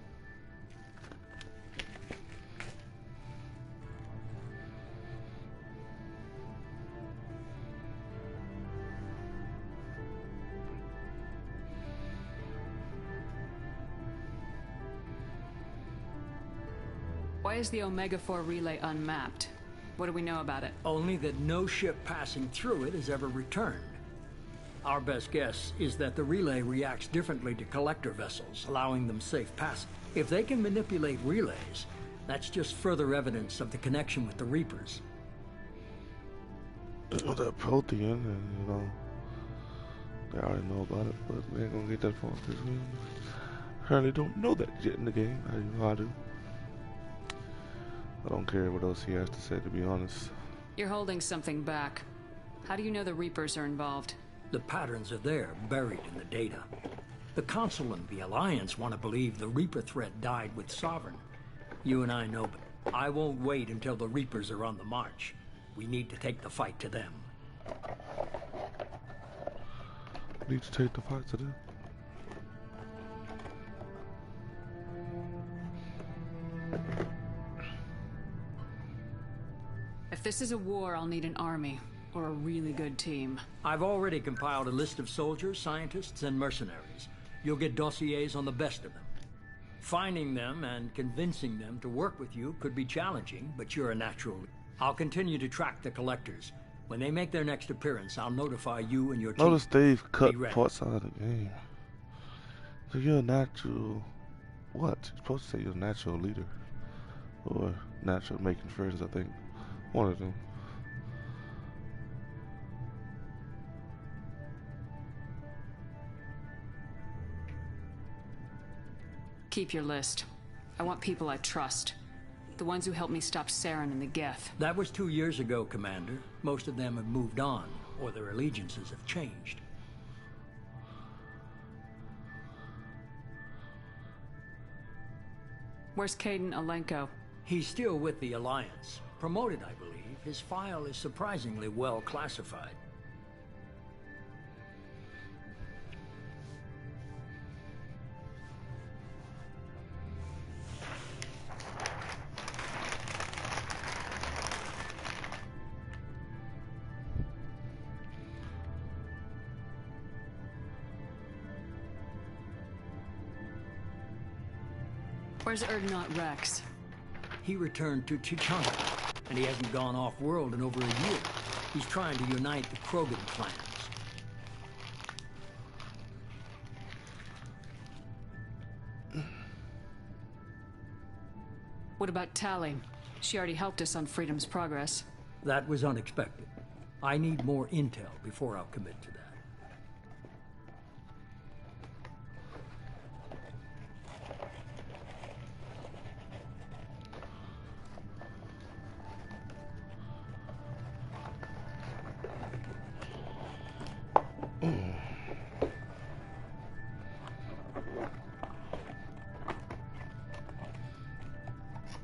Why is the Omega-4 relay unmapped? What do we know about it? Only that no ship passing through it has ever returned. Our best guess is that the relay reacts differently to Collector vessels, allowing them safe passage. If they can manipulate relays, that's just further evidence of the connection with the Reapers. Well, that Prothean, and you know, they already know about it, but we ain't gonna get that far because we apparently don't know that yet in the game. I do. I don't care what else he has to say, to be honest. You're holding something back. How do you know the Reapers are involved? The patterns are there, buried in the data. The Council and the Alliance want to believe the Reaper threat died with Sovereign. You and I know, but I won't wait until the Reapers are on the march. We need to take the fight to them. Need to take the fight to them? If this is a war, I'll need an army, or a really good team. I've already compiled a list of soldiers, scientists, and mercenaries. You'll get dossiers on the best of them. Finding them and convincing them to work with you could be challenging, but you're a natural. I'll continue to track the Collectors. When they make their next appearance, I'll notify you and your team. Notice they've cut parts out of the game. So you're a natural... What? You're supposed to say you're a natural leader. Or natural making friends, I think. One of them. Keep your list. I want people I trust. The ones who helped me stop Saren and the Geth. That was 2 years ago, Commander. Most of them have moved on, or their allegiances have changed. Where's Kaidan Alenko? He's still with the Alliance. Promoted, I believe. His file is surprisingly well classified. Where's Urdnot Rex? He returned to Chichanka, and he hasn't gone off-world in over a year. He's trying to unite the Krogan clans. What about Tali? She already helped us on Freedom's Progress. That was unexpected. I need more intel before I'll commit to that.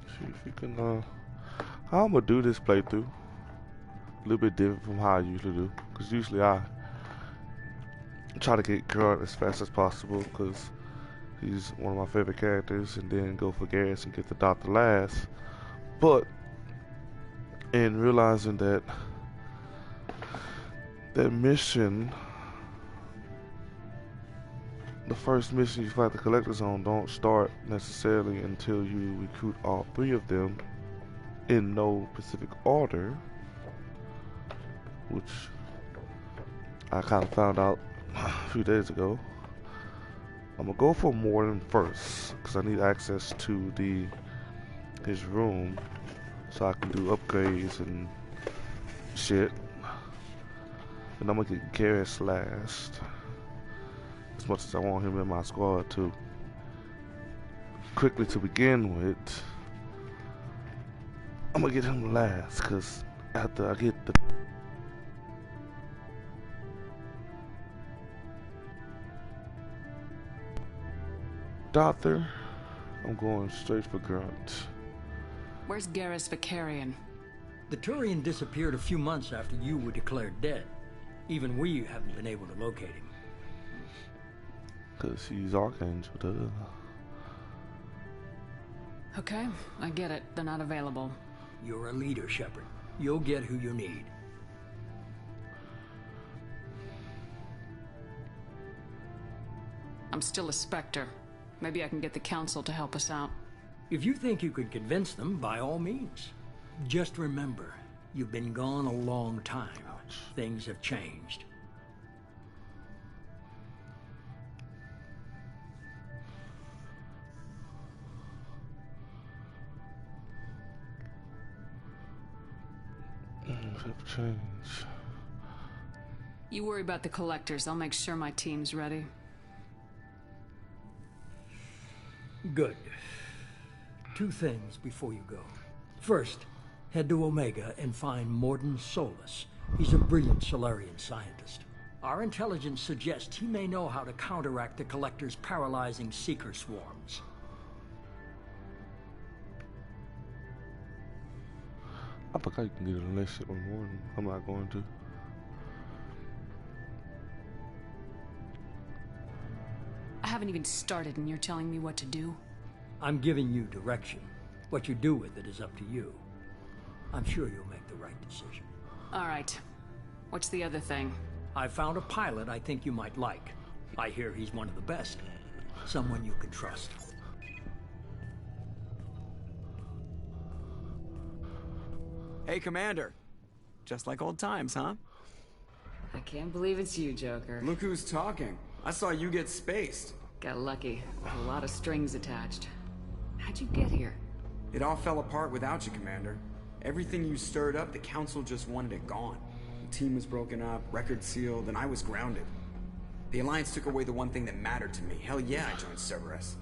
See if we can, how I'm gonna do this playthrough. A little bit different from how I usually do. Because usually I try to get Geralt as fast as possible because he's one of my favorite characters, and then go for Garrus and get the Dr. last. But in realizing that mission, the first mission you fight the Collectors on, don't start necessarily until you recruit all three of them in no specific order, which I kind of found out a few days ago. I'm gonna go for Mordin first because I need access to his room so I can do upgrades and shit. And I'm gonna get Garrus last, as much as I want him in my squad too. Quickly to begin with, I'm gonna get him last because after I get doctor, I'm going straight for Grunt. Where's Garrus Vakarian? The Turian disappeared a few months after you were declared dead. Even we haven't been able to locate him. Cause he's Archangel, duh. Okay, I get it. They're not available. You're a leader, Shepard. You'll get who you need. I'm still a Spectre. Maybe I can get the Council to help us out. If you think you could convince them, by all means. Just remember, you've been gone a long time. Things have changed. Have changed. You worry about the Collectors. I'll make sure my team's ready. Good. 2 things before you go. First, head to Omega and find Mordin Solus. He's a brilliant Solarian scientist. Our intelligence suggests he may know how to counteract the Collector's paralyzing Seeker swarms. I forgot you can get a relationship with Mordin. I'm not going to. I haven't even started and you're telling me what to do? I'm giving you direction. What you do with it is up to you. I'm sure you'll make the right decision. All right. What's the other thing? I found a pilot I think you might like. I hear he's one of the best. Someone you can trust. Hey, Commander. Just like old times, huh? I can't believe it's you, Joker. Look who's talking. I saw you get spaced. Got lucky. A lot of strings attached. How'd you get here? It all fell apart without you, Commander. Everything you stirred up, the Council just wanted it gone. The team was broken up, record sealed, and I was grounded. The Alliance took away the one thing that mattered to me. Hell yeah, I joined Cerberus.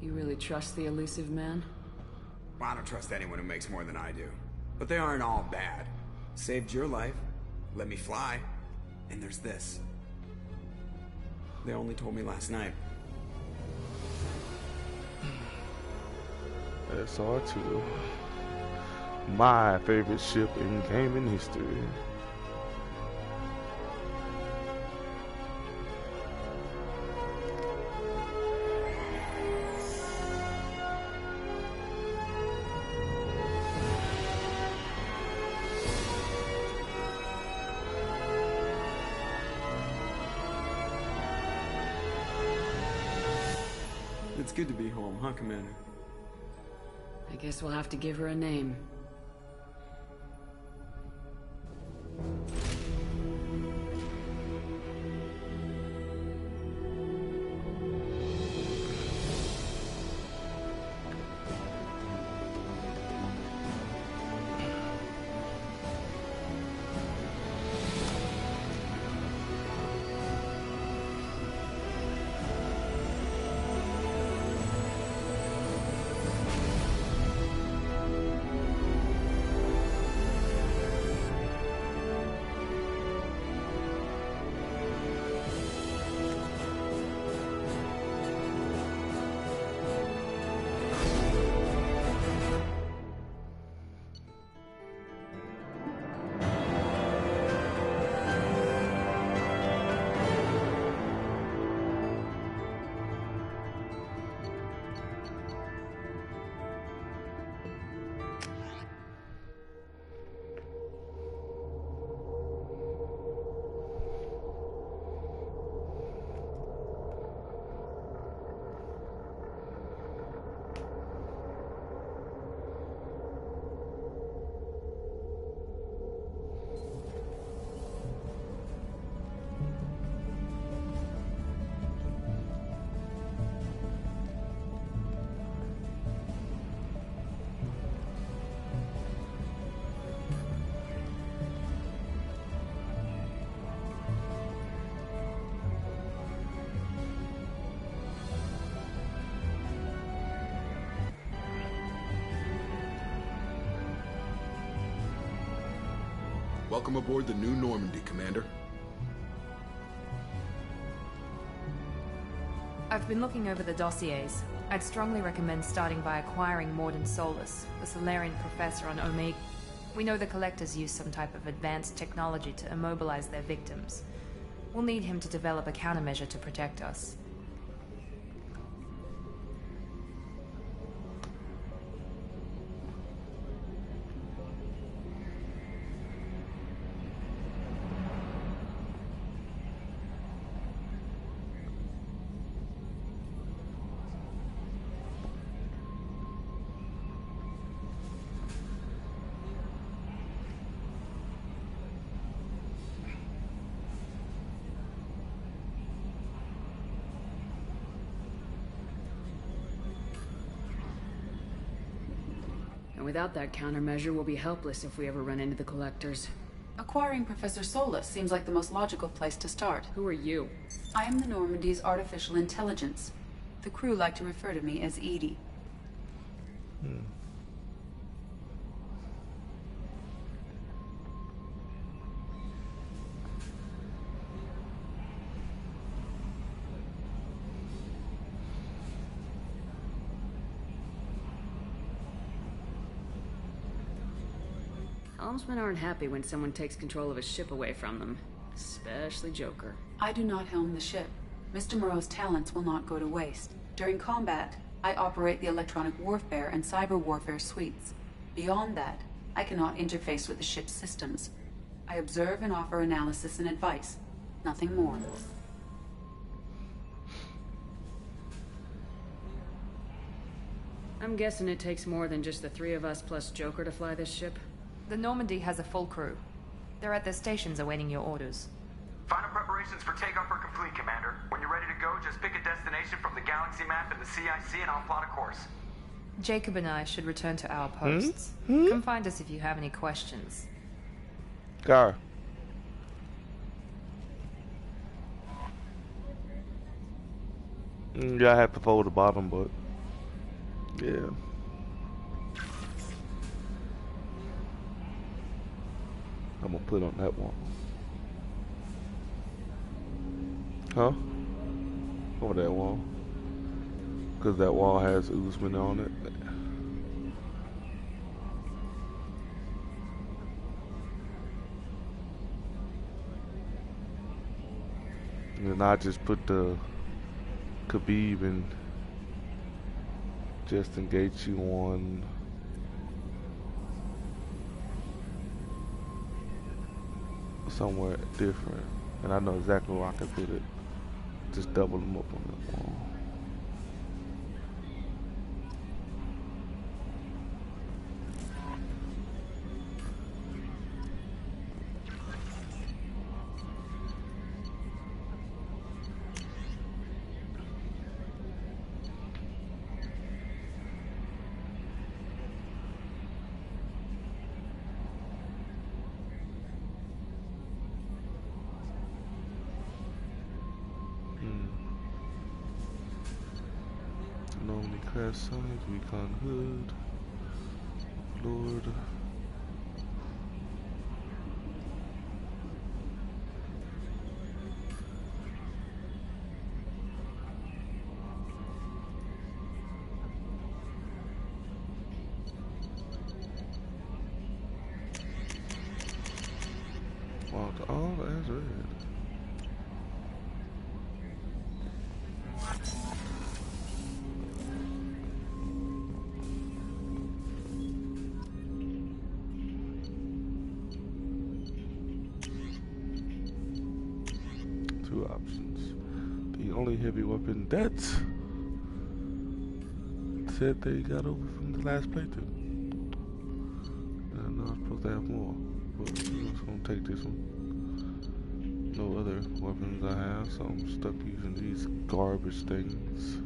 You really trust the elusive man? Well, I don't trust anyone who makes more than I do. But they aren't all bad. Saved your life, let me fly, and there's this. They only told me last night. SR2. My favorite ship in gaming history. It's good to be home, huh, Commander? I guess we'll have to give her a name. Welcome aboard the New Normandy, Commander. I've been looking over the dossiers. I'd strongly recommend starting by acquiring Mordin Solus, the Solarian professor on Omega. We know the Collectors use some type of advanced technology to immobilize their victims. We'll need him to develop a countermeasure to protect us. And without that countermeasure, we'll be helpless if we ever run into the Collectors. Acquiring Professor Solus seems like the most logical place to start. Who are you? I am the Normandy's artificial intelligence. The crew like to refer to me as EDI. Helmsmen aren't happy when someone takes control of a ship away from them. Especially Joker. I do not helm the ship. Mr. Moreau's talents will not go to waste. During combat, I operate the electronic warfare and cyber warfare suites. Beyond that, I cannot interface with the ship's systems. I observe and offer analysis and advice. Nothing more. I'm guessing it takes more than just the three of us plus Joker to fly this ship. The Normandy has a full crew. They're at their stations awaiting your orders. Final preparations for takeoff are complete, Commander. When you're ready to go, just pick a destination from the galaxy map in the CIC and I'll plot a course. Jacob and I should return to our posts. Come find us if you have any questions. Gar. Yeah, I have to fold the bottom, but yeah. I'm gonna put on that wall. Huh? Over that wall. Because that wall has Usman on it. And then I just put the Khabib and Justin Gaethje on somewhere different, and I know exactly where I can put it. Just double them up on that wall. Crash Science, Recon Hood, Lord. Wow, all as red. Options. The only heavy weapon that said they got over from the last playthrough. And I was supposed to have more, but I'm just gonna take this one. No other weapons I have, so I'm stuck using these garbage things.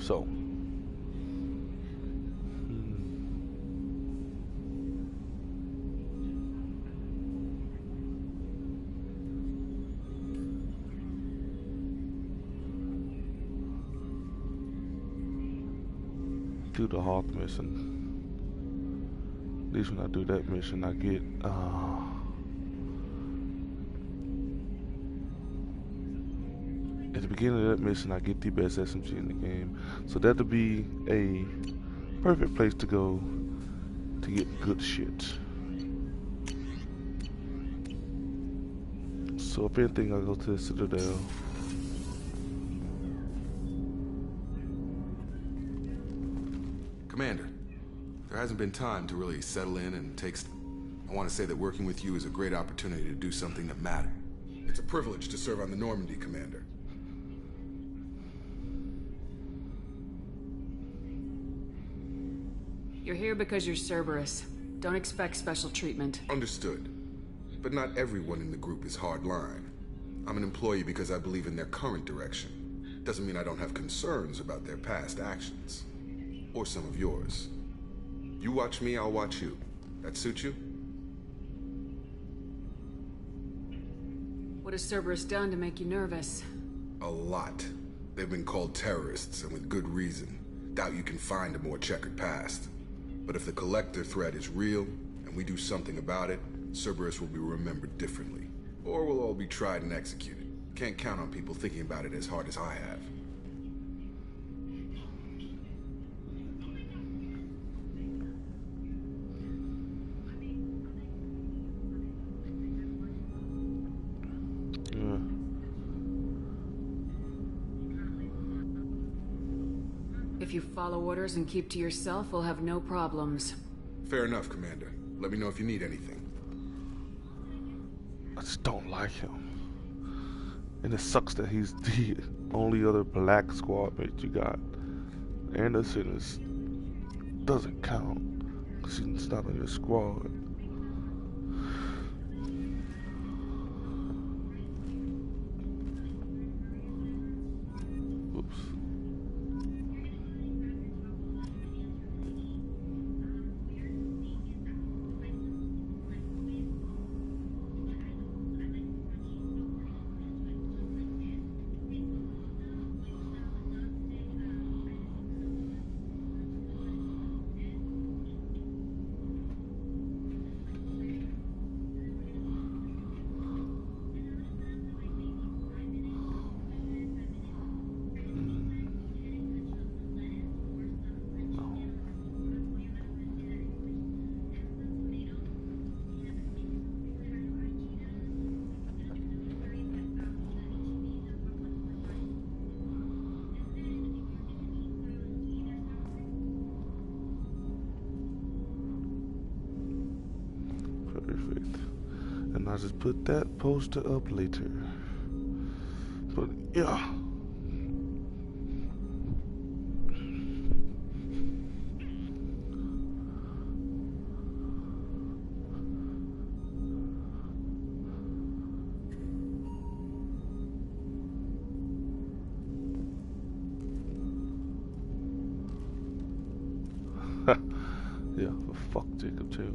So. Do the Hoth mission. least when I do that mission, I get at the beginning of that mission, I get the best SMG in the game. So that'll be a perfect place to go to get good shit. So if anything, I'll go to the Citadel. Commander, there hasn't been time to really settle in and take I want to say that working with you is a great opportunity to do something that matters. It's a privilege to serve on the Normandy, Commander. You're here because you're Cerberus. Don't expect special treatment. Understood. But not everyone in the group is hardline. I'm an employee because I believe in their current direction. Doesn't mean I don't have concerns about their past actions. Or some of yours. You watch me, I'll watch you. That suit you? What has Cerberus done to make you nervous? A lot. They've been called terrorists, and with good reason. Doubt you can find a more checkered past. But if the Collector threat is real, and we do something about it, Cerberus will be remembered differently. Or we'll all be tried and executed. Can't count on people thinking about it as hard as I have. If you follow orders and keep to yourself, we'll have no problems. Fair enough, Commander. Let me know if you need anything. I just don't like him. And it sucks that he's the only other black squad mate you got. Anderson doesn't count because he's not on your squad. Oops. Perfect. And I'll just put that poster up later. But yeah. Yeah, fuck Jacob Taylor.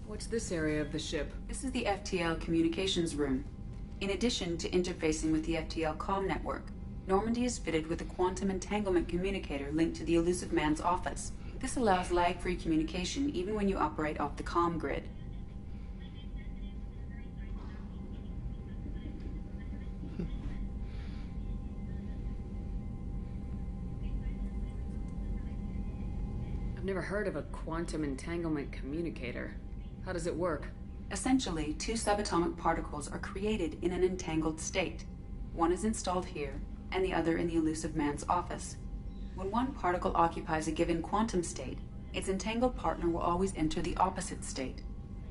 What's this area of the ship? This is the FTL communications room. In addition to interfacing with the FTL comm network, Normandy is fitted with a quantum entanglement communicator linked to the Elusive Man's office. This allows lag-free communication even when you operate off the comm grid. I've never heard of a quantum entanglement communicator. How does it work? Essentially, two subatomic particles are created in an entangled state. One is installed here, and the other in the Elusive Man's office. When one particle occupies a given quantum state, its entangled partner will always enter the opposite state,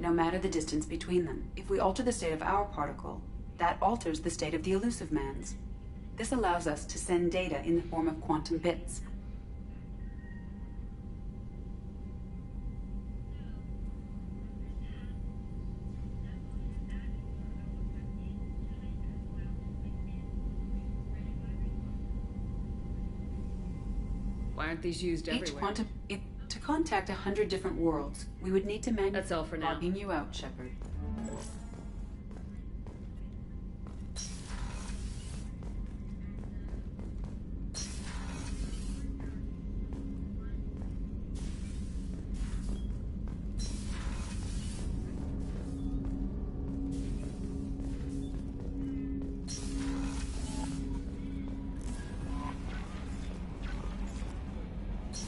no matter the distance between them. If we alter the state of our particle, that alters the state of the Elusive Man's. This allows us to send data in the form of quantum bits. Why aren't these used Each everywhere? quantum... To contact 100 different worlds, we would need to That's all for now. logging you out, Shepard.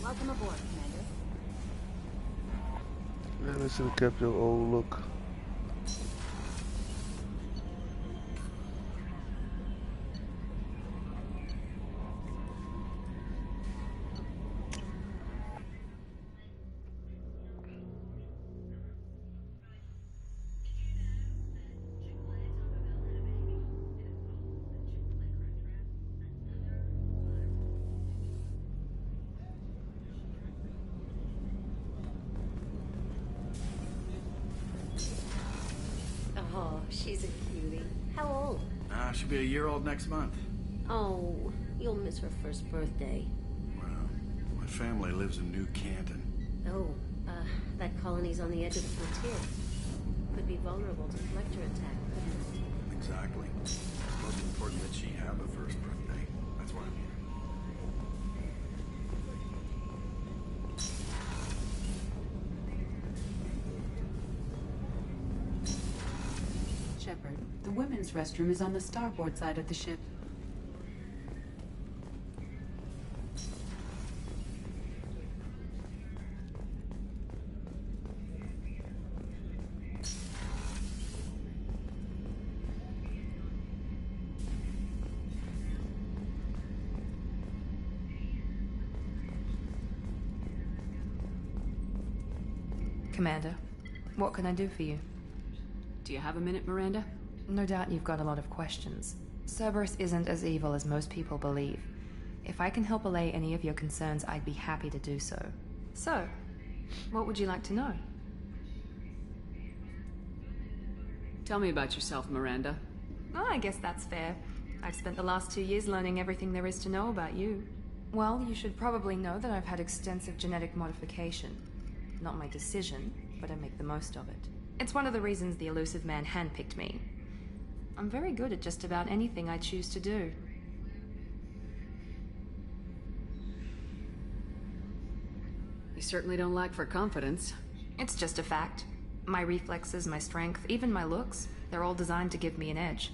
Welcome aboard, Commander. Man, they should have kept your old look. Oh, she's a cutie. How old? She'll be a year old next month. Oh, you'll miss her first birthday. Well, my family lives in New Canton. Oh, that colony's on the edge of the frontier. Could be vulnerable to collector attack, couldn't it? Exactly. It's most important that she have a first birthday. That's why I'm here. Shepard, the women's restroom is on the starboard side of the ship. Commander, what can I do for you? Do you have a minute, Miranda? No doubt you've got a lot of questions. Cerberus isn't as evil as most people believe. If I can help allay any of your concerns, I'd be happy to do so. So, what would you like to know? Tell me about yourself, Miranda. Oh, I guess that's fair. I've spent the last 2 years learning everything there is to know about you. Well, you should probably know that I've had extensive genetic modification. Not my decision, but I make the most of it. It's one of the reasons the Elusive Man handpicked me. I'm very good at just about anything I choose to do. You certainly don't lack for confidence. It's just a fact. My reflexes, my strength, even my looks, they're all designed to give me an edge.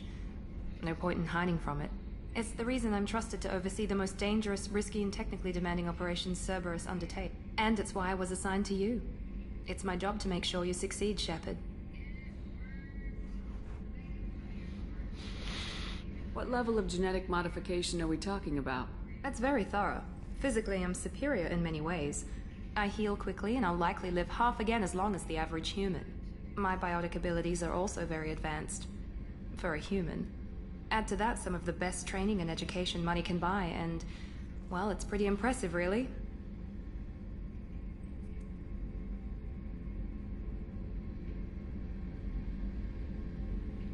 No point in hiding from it. It's the reason I'm trusted to oversee the most dangerous, risky, and technically demanding operations Cerberus undertakes. And it's why I was assigned to you. It's my job to make sure you succeed, Shepard. What level of genetic modification are we talking about? That's very thorough. Physically, I'm superior in many ways. I heal quickly, and I'll likely live half again as long as the average human. My biotic abilities are also very advanced. For a human. Add to that some of the best training and education money can buy, and, well, it's pretty impressive, really.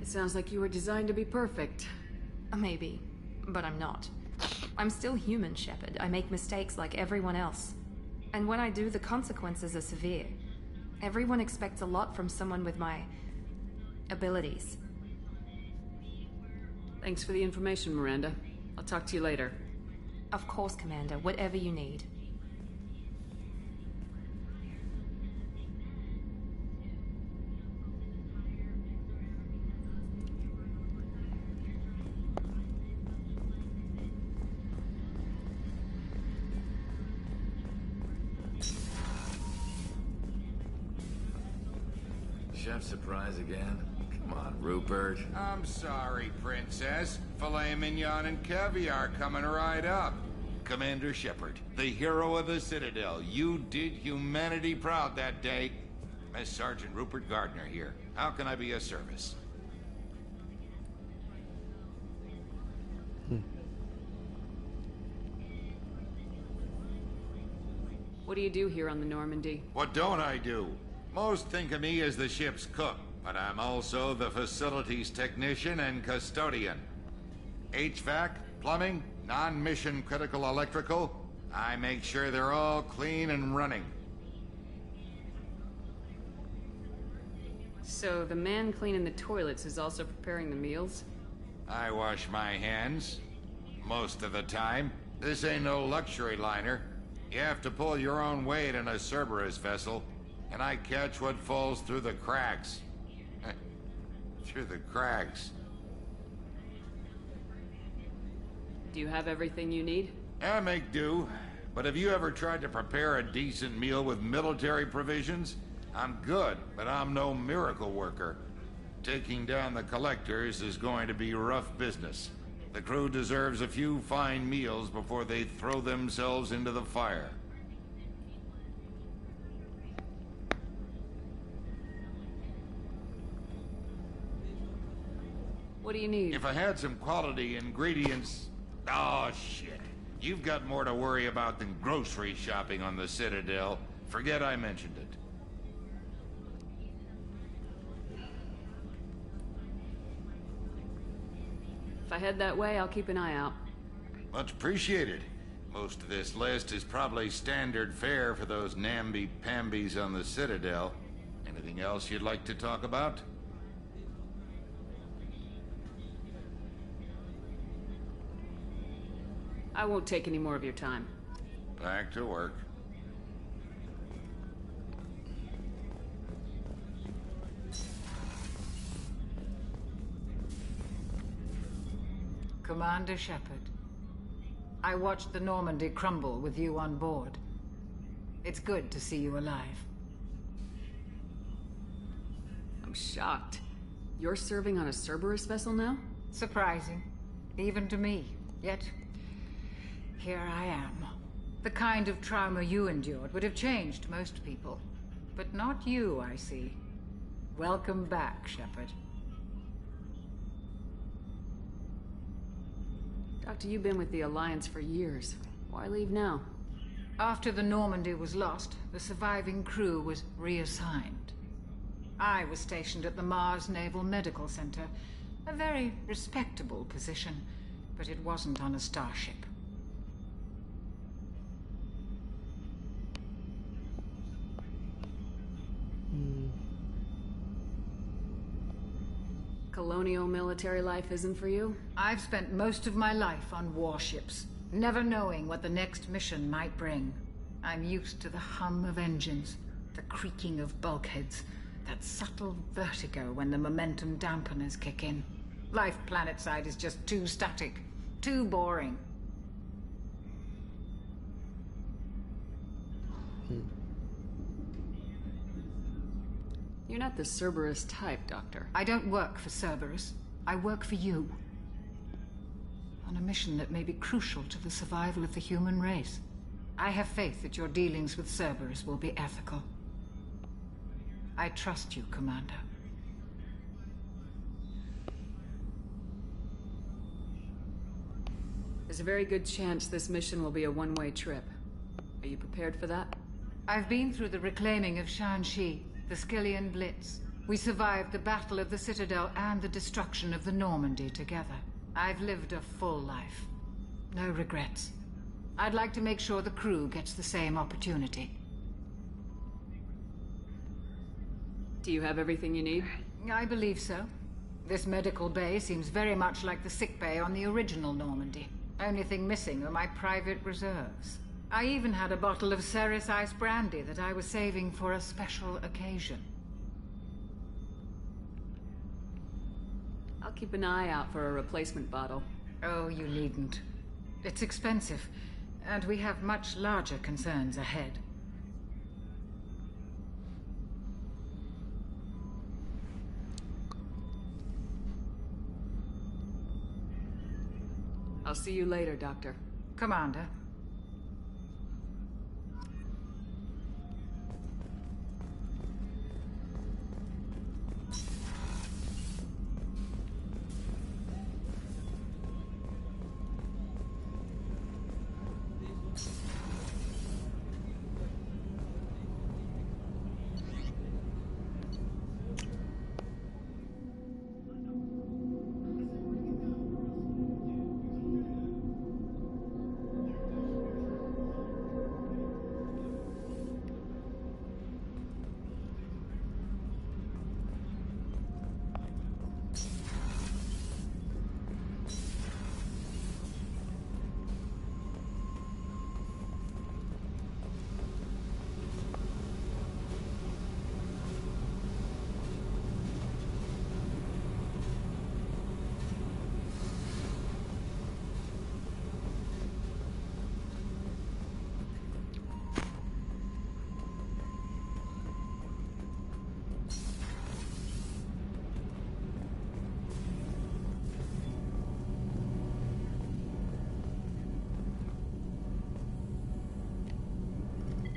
It sounds like you were designed to be perfect. Maybe, but I'm not. I'm still human, Shepard. I make mistakes like everyone else. And when I do, the consequences are severe. Everyone expects a lot from someone with my abilities. Thanks for the information, Miranda. I'll talk to you later. Of course, Commander. Whatever you need. Chef surprise again? Come on, Rupert. I'm sorry, Princess. Filet mignon and caviar coming right up. Commander Shepard, the hero of the Citadel. You did humanity proud that day. As Sergeant Rupert Gardner here. How can I be of service? What do you do here on the Normandy? What don't I do? Most think of me as the ship's cook, but I'm also the facilities technician and custodian. HVAC, plumbing, non-mission critical electrical, I make sure they're all clean and running. So the man cleaning the toilets is also preparing the meals? I wash my hands. Most of the time. This ain't no luxury liner. You have to pull your own weight in a Cerberus vessel, and I catch what falls through the cracks. Through the cracks. Do you have everything you need? I make do. But have you ever tried to prepare a decent meal with military provisions? I'm good, but I'm no miracle worker. Taking down the collectors is going to be rough business. The crew deserves a few fine meals before they throw themselves into the fire. What do you need? If I had some quality ingredients... Oh, shit. You've got more to worry about than grocery shopping on the Citadel. Forget I mentioned it. If I head that way, I'll keep an eye out. Much appreciated. Most of this list is probably standard fare for those namby-pambies on the Citadel. Anything else you'd like to talk about? I won't take any more of your time. Back to work. Commander Shepard, I watched the Normandy crumble with you on board. It's good to see you alive. I'm shocked. You're serving on a Cerberus vessel now? Surprising, even to me. Yet, here I am. The kind of trauma you endured would have changed most people. But not you, I see. Welcome back, Shepard. Doctor, you've been with the Alliance for years. Why leave now? After the Normandy was lost, the surviving crew was reassigned. I was stationed at the Mars Naval Medical Center. A very respectable position, but it wasn't on a starship. Colonial military life isn't for you? I've spent most of my life on warships, never knowing what the next mission might bring. I'm used to the hum of engines, the creaking of bulkheads, that subtle vertigo when the momentum dampeners kick in. Life planetside is just too static, too boring. You're not the Cerberus type, Doctor. I don't work for Cerberus. I work for you. On a mission that may be crucial to the survival of the human race. I have faith that your dealings with Cerberus will be ethical. I trust you, Commander. There's a very good chance this mission will be a one-way trip. Are you prepared for that? I've been through the reclaiming of Shanxi, the Skillian Blitz. We survived the Battle of the Citadel and the destruction of the Normandy together. I've lived a full life. No regrets. I'd like to make sure the crew gets the same opportunity. Do you have everything you need? I believe so. This medical bay seems very much like the sick bay on the original Normandy. Only thing missing are my private reserves. I even had a bottle of Ceres Ice brandy that I was saving for a special occasion. I'll keep an eye out for a replacement bottle. Oh, you needn't. It's expensive, and we have much larger concerns ahead. I'll see you later, Doctor. Commander.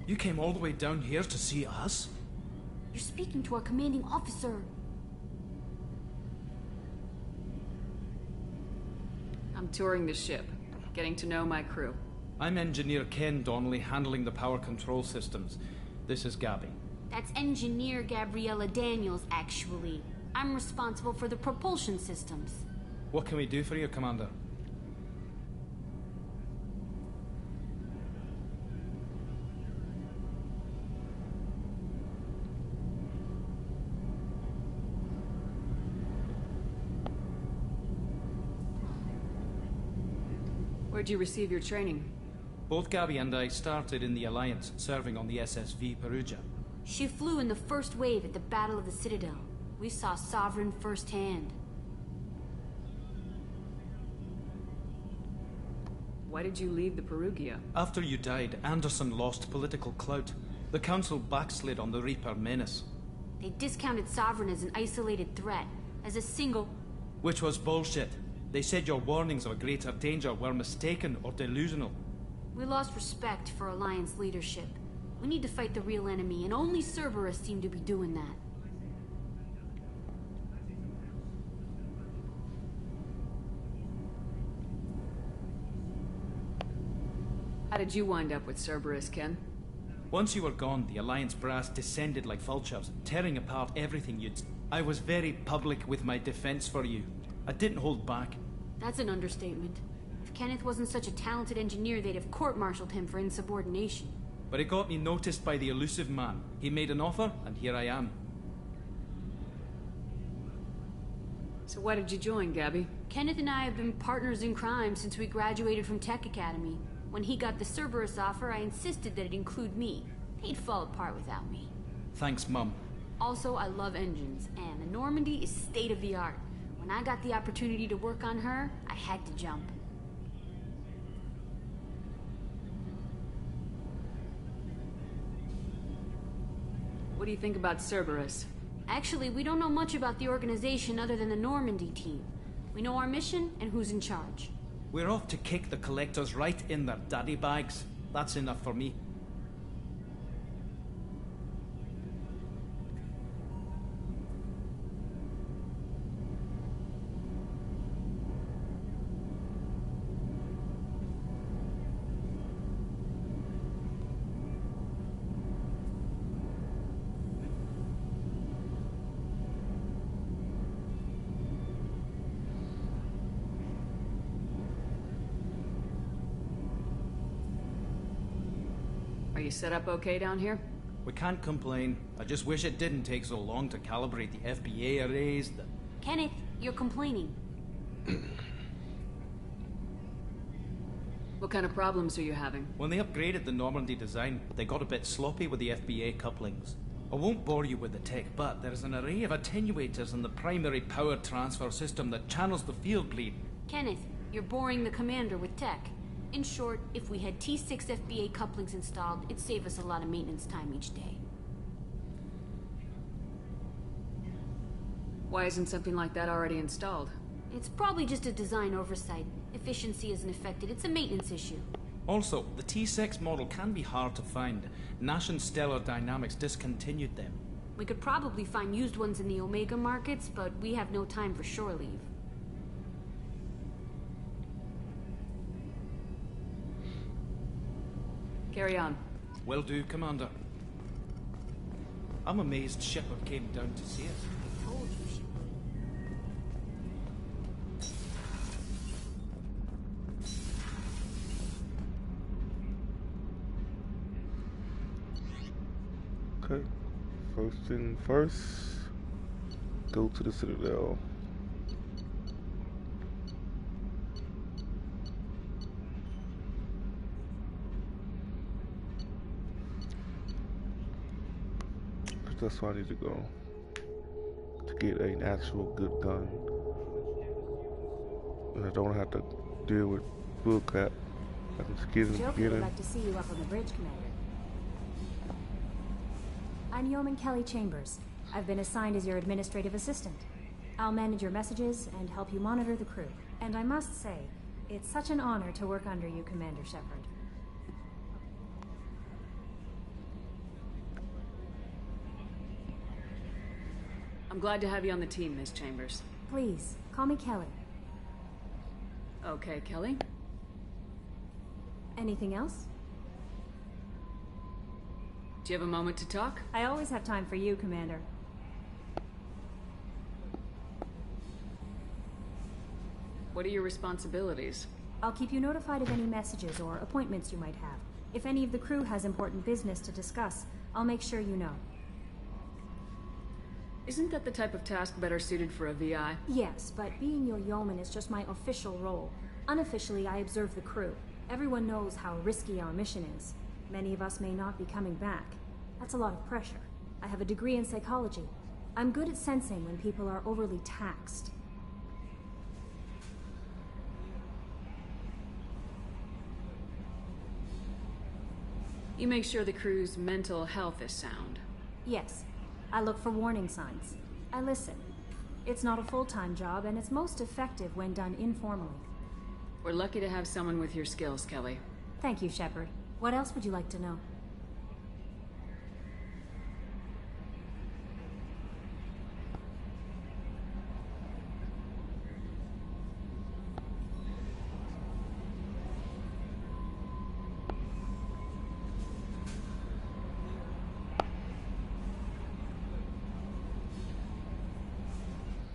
You came all the way down here to see us? You're speaking to our commanding officer. I'm touring the ship, getting to know my crew. I'm Engineer Ken Donnelly, handling the power control systems. This is Gabby. That's Engineer Gabriella Daniels, actually. I'm responsible for the propulsion systems. What can we do for you, Commander? Where'd you receive your training? Both Gabby and I started in the Alliance, serving on the SSV Perugia. She flew in the first wave at the Battle of the Citadel. We saw Sovereign firsthand. Why did you leave the Perugia? After you died, Anderson lost political clout. The Council backslid on the Reaper menace. They discounted Sovereign as an isolated threat, as a single... Which was bullshit. They said your warnings of a greater danger were mistaken or delusional. We lost respect for Alliance leadership. We need to fight the real enemy, and only Cerberus seem to be doing that. How did you wind up with Cerberus, Ken? Once you were gone, the Alliance brass descended like vultures, tearing apart everything you'd... I was very public with my defense for you. I didn't hold back. That's an understatement. If Kenneth wasn't such a talented engineer, they'd have court-martialed him for insubordination. But it got me noticed by the elusive man. He made an offer, and here I am. So why did you join, Gabby? Kenneth and I have been partners in crime since we graduated from Tech Academy. When he got the Cerberus offer, I insisted that it include me. He'd fall apart without me. Thanks, Mum. Also, I love engines, and the Normandy is state-of-the-art. When I got the opportunity to work on her, I had to jump. What do you think about Cerberus? Actually, we don't know much about the organization other than the Normandy team. We know our mission and who's in charge. We're off to kick the Collectors right in their daddy bags. That's enough for me. Are you set up okay down here? We can't complain. I just wish it didn't take so long to calibrate the FBA arrays. Kenneth, you're complaining. What kind of problems are you having? When they upgraded the Normandy design, they got a bit sloppy with the FBA couplings. I won't bore you with the tech, but there's an array of attenuators in the primary power transfer system that channels the field bleed. Kenneth, you're boring the commander with tech. In short, if we had T6 FBA couplings installed, it'd save us a lot of maintenance time each day. Why isn't something like that already installed? It's probably just a design oversight. Efficiency isn't affected, it's a maintenance issue. Also, the T6 model can be hard to find. Nash and Stellar Dynamics discontinued them. We could probably find used ones in the Omega markets, but we have no time for shore leave. Carry on. Will do, Commander. I'm amazed Shepard came down to see us. I told you, Shepard. Okay. First thing first, go to the Citadel. That's where I need to go to get an actual good gun, and I don't have to deal with bullcrap. I can just get Joker would in. like to see you up on the bridge, Commander. I'm Yeoman Kelly Chambers. I've been assigned as your administrative assistant. I'll manage your messages and help you monitor the crew. And I must say, it's such an honor to work under you, Commander Shepard. I'm glad to have you on the team, Ms. Chambers. Please, call me Kelly. Okay, Kelly. Anything else? Do you have a moment to talk? I always have time for you, Commander. What are your responsibilities? I'll keep you notified of any messages or appointments you might have. If any of the crew has important business to discuss, I'll make sure you know. Isn't that the type of task better suited for a VI? Yes, but being your yeoman is just my official role. Unofficially, I observe the crew. Everyone knows how risky our mission is. Many of us may not be coming back. That's a lot of pressure. I have a degree in psychology. I'm good at sensing when people are overly taxed. You make sure the crew's mental health is sound. Yes. I look for warning signs. I listen. It's not a full-time job, and it's most effective when done informally. We're lucky to have someone with your skills, Kelly. Thank you, Shepard. What else would you like to know?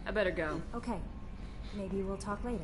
I better go. Okay. Maybe we'll talk later.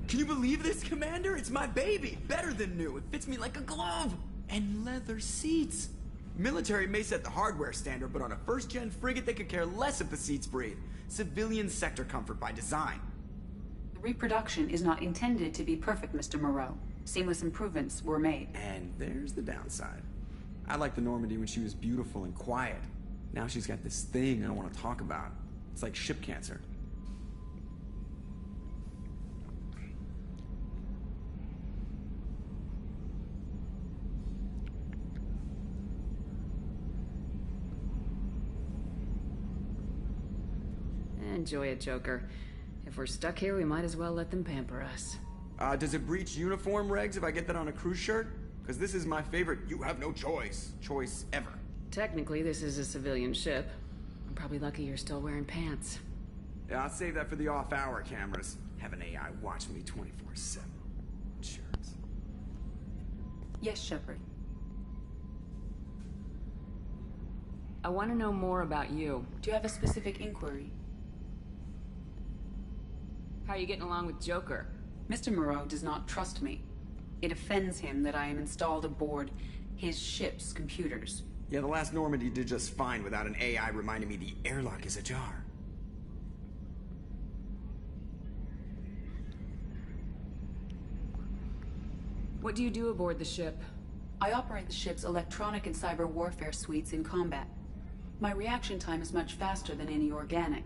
Can you believe this, Commander? It's my baby! Better than new. It fits me like a glove! And leather seats! Military may set the hardware standard, but on a first-gen frigate, they could care less if the seats breathe. Civilian sector comfort by design. The reproduction is not intended to be perfect, Mr. Moreau. Seamless improvements were made. And there's the downside. I liked the Normandy when she was beautiful and quiet. Now she's got this thing I don't want to talk about. It's like ship cancer. Enjoy it, Joker. If we're stuck here, we might as well let them pamper us. Does it breach uniform regs if I get that on a cruise shirt? Because this is my favorite you have no choice ever. Technically, this is a civilian ship. I'm probably lucky you're still wearing pants. Yeah, I'll save that for the off-hour cameras. Have an AI watch me 24/7. Jerks. Yes, Shepard. I want to know more about you. Do you have a specific inquiry? How are you getting along with Joker? Mr. Moreau does not trust me. It offends him that I am installed aboard his ship's computers. Yeah, the last Normandy did just fine without an AI reminding me the airlock is ajar. What do you do aboard the ship? I operate the ship's electronic and cyber warfare suites in combat. My reaction time is much faster than any organic.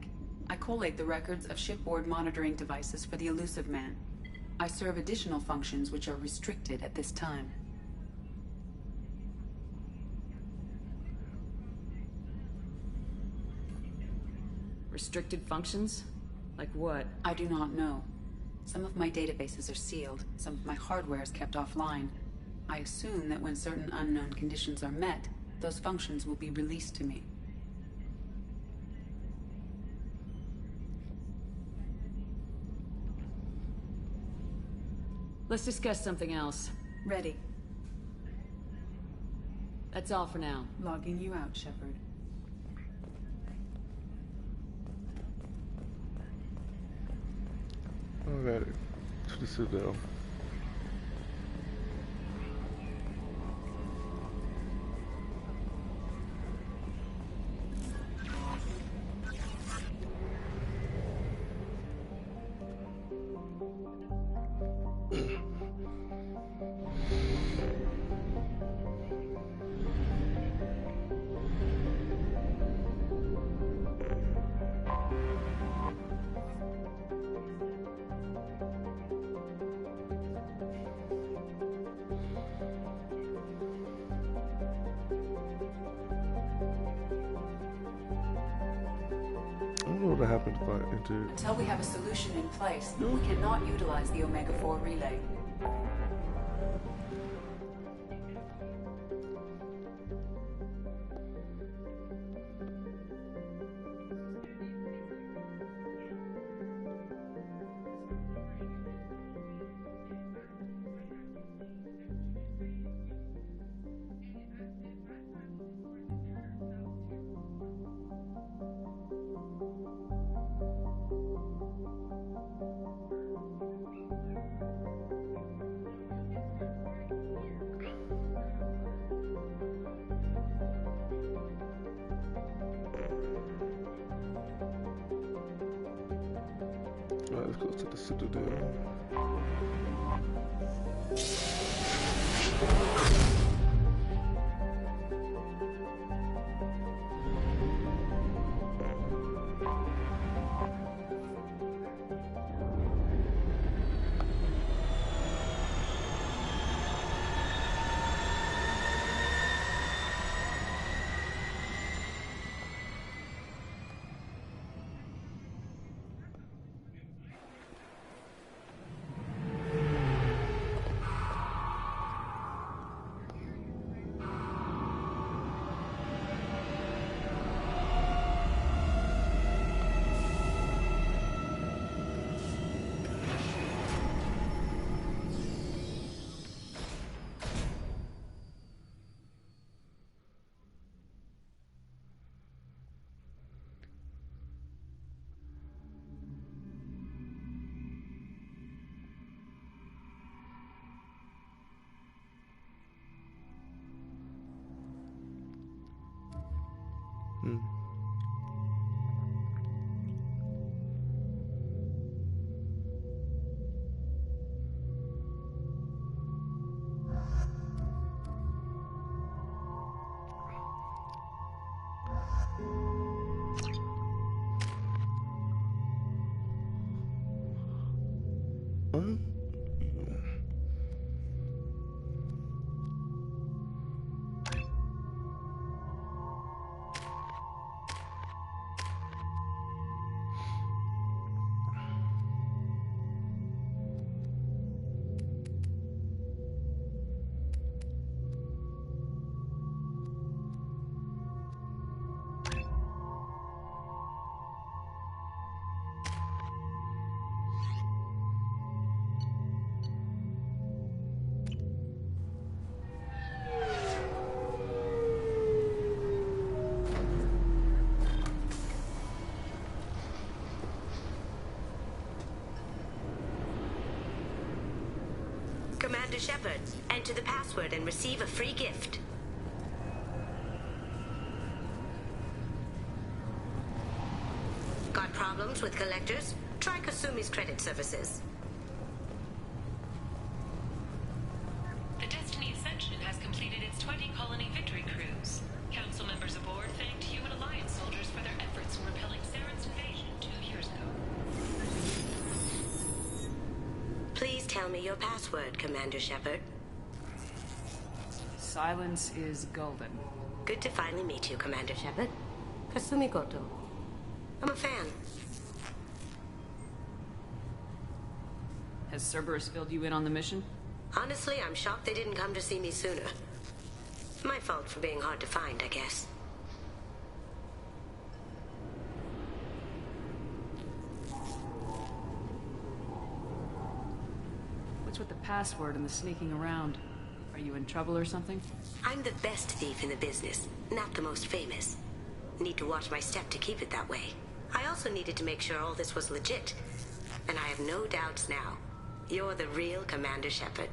I collate the records of shipboard monitoring devices for the Elusive Man. I serve additional functions which are restricted at this time. Restricted functions? Like what? I do not know. Some of my databases are sealed, some of my hardware is kept offline. I assume that when certain unknown conditions are met, those functions will be released to me. Let's discuss something else. Ready. That's all for now. Logging you out, Shepard. Alrighty, to the Citadel. if I enter it. Until we have a solution in place, we cannot utilize the Omega-4 relay. Alright, let's go to the Citadel. Commander Shepard, enter the password and receive a free gift. Got problems with collectors? Try Kasumi's credit services. The Destiny Ascension has completed its 20-colony victory cruise. Council members aboard thanked Human Alliance soldiers for their efforts in repelling Saren's invasion 2 years ago. Please tell me your password, Commander Shepard. Silence is golden. Good to finally meet you, Commander Shepard. Kasumi Goto. I'm a fan. Has Cerberus filled you in on the mission? Honestly, I'm shocked they didn't come to see me sooner. My fault for being hard to find, I guess. What's with the password and the sneaking around? Are you in trouble or something? I'm the best thief in the business, not the most famous. Need to watch my step to keep it that way. I also needed to make sure all this was legit. And I have no doubts now. You're the real Commander Shepard.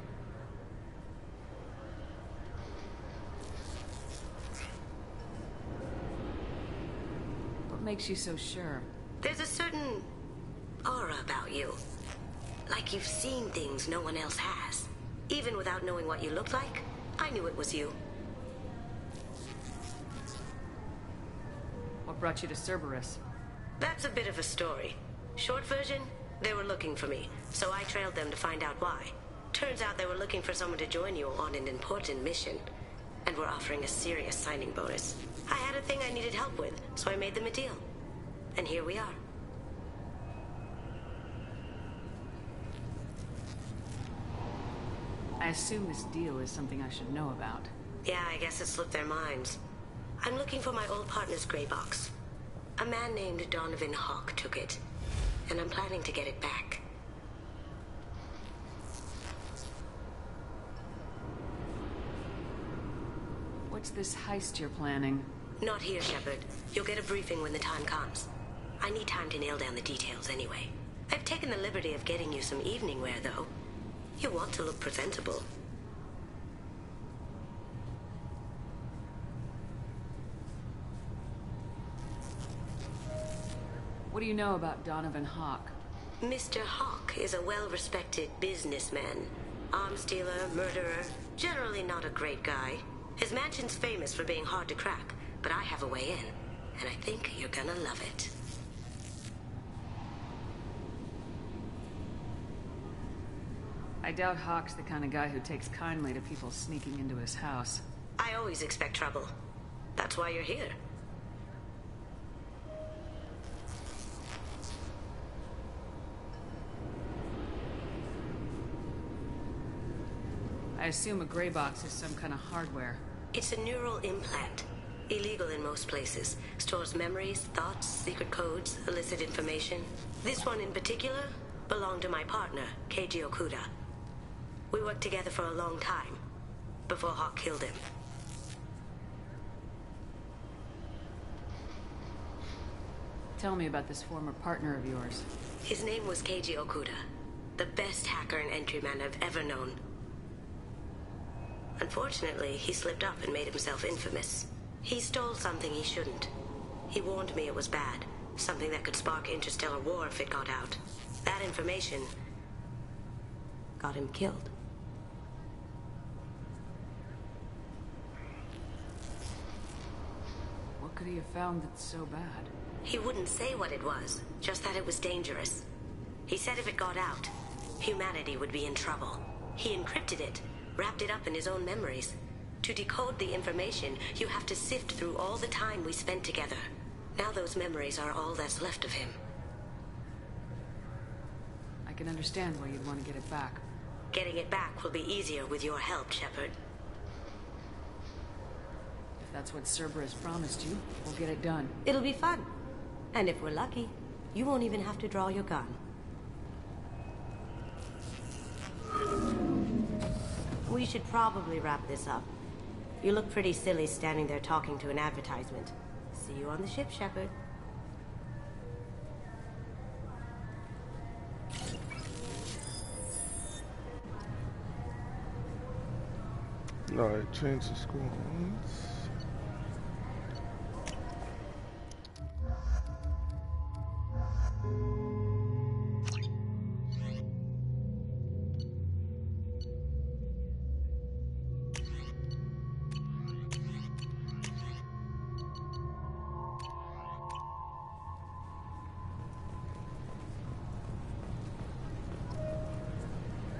What makes you so sure? There's a certain aura about you. Like you've seen things no one else has. Even without knowing what you looked like, I knew it was you. What brought you to Cerberus? That's a bit of a story. Short version, they were looking for me, so I trailed them to find out why. Turns out they were looking for someone to join you on an important mission, and were offering a serious signing bonus. I had a thing I needed help with, so I made them a deal. And here we are. I assume this deal is something I should know about. Yeah, I guess it slipped their minds. I'm looking for my old partner's gray box. A man named Donovan Hawk took it, and I'm planning to get it back. What's this heist you're planning? Not here, Shepard. You'll get a briefing when the time comes. I need time to nail down the details anyway. I've taken the liberty of getting you some evening wear, though. You want to look presentable. What do you know about Donovan Hawk? Mr. Hawk is a well-respected businessman. Arms dealer, murderer, generally not a great guy. His mansion's famous for being hard to crack, but I have a way in, and I think you're gonna love it. I doubt Hawk's the kind of guy who takes kindly to people sneaking into his house. I always expect trouble. That's why you're here. I assume a gray box is some kind of hardware. It's a neural implant. Illegal in most places. Stores memories, thoughts, secret codes, illicit information. This one in particular belonged to my partner, Keiji Okuda. We worked together for a long time, before Hawk killed him. Tell me about this former partner of yours. His name was Keiji Okuda, the best hacker and entryman I've ever known. Unfortunately, he slipped up and made himself infamous. He stole something he shouldn't. He warned me it was bad, something that could spark interstellar war if it got out. That information got him killed. What could he have found that's so bad? He wouldn't say what it was, just that it was dangerous. He said if it got out, humanity would be in trouble. He encrypted it, wrapped it up in his own memories. To decode the information, you have to sift through all the time we spent together. Now those memories are all that's left of him. I can understand why you'd want to get it back. Getting it back will be easier with your help, Shepard. If that's what Cerberus promised you, we'll get it done. It'll be fun. And if we're lucky, you won't even have to draw your gun. We should probably wrap this up. You look pretty silly standing there talking to an advertisement. See you on the ship, Shepard. Alright, change the screens.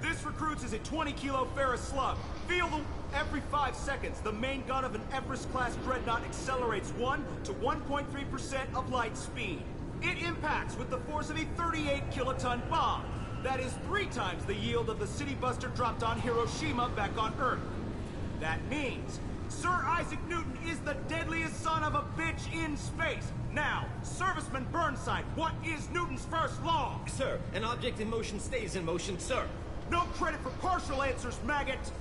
This recruits is a 20-kilo ferrous slug. Feel the... Every 5 seconds, the main gun of an Everest-class dreadnought accelerates 1 to 1.3% of light speed. It impacts with the force of a 38-kiloton bomb. That is 3 times the yield of the city buster dropped on Hiroshima back on Earth. That means Sir Isaac Newton is the deadliest son of a bitch in space. Now, Serviceman Burnside, what is Newton's first law? Sir, an object in motion stays in motion, sir. No credit for partial answers, maggot!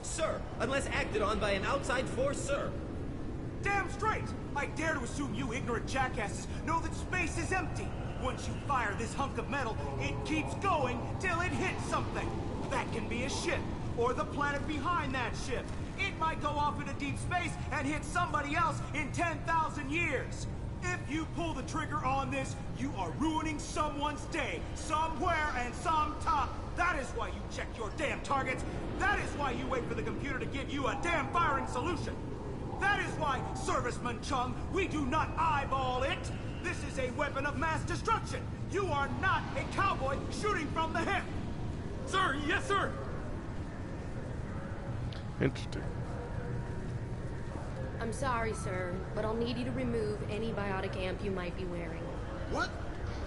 Sir, unless acted on by an outside force, sir. Damn straight! I dare to assume you ignorant jackasses know that space is empty. Once you fire this hunk of metal, it keeps going till it hits something. That can be a ship, or the planet behind that ship. It might go off into deep space and hit somebody else in 10,000 years. If you pull the trigger on this, you are ruining someone's day, somewhere and sometime. That is why you check your damn targets. That is why you wait for the computer to give you a damn firing solution. That is why, Serviceman Chung, we do not eyeball it. This is a weapon of mass destruction. You are not a cowboy shooting from the hip. Sir, yes, sir. Interesting. I'm sorry, sir, but I'll need you to remove any biotic amp you might be wearing. What?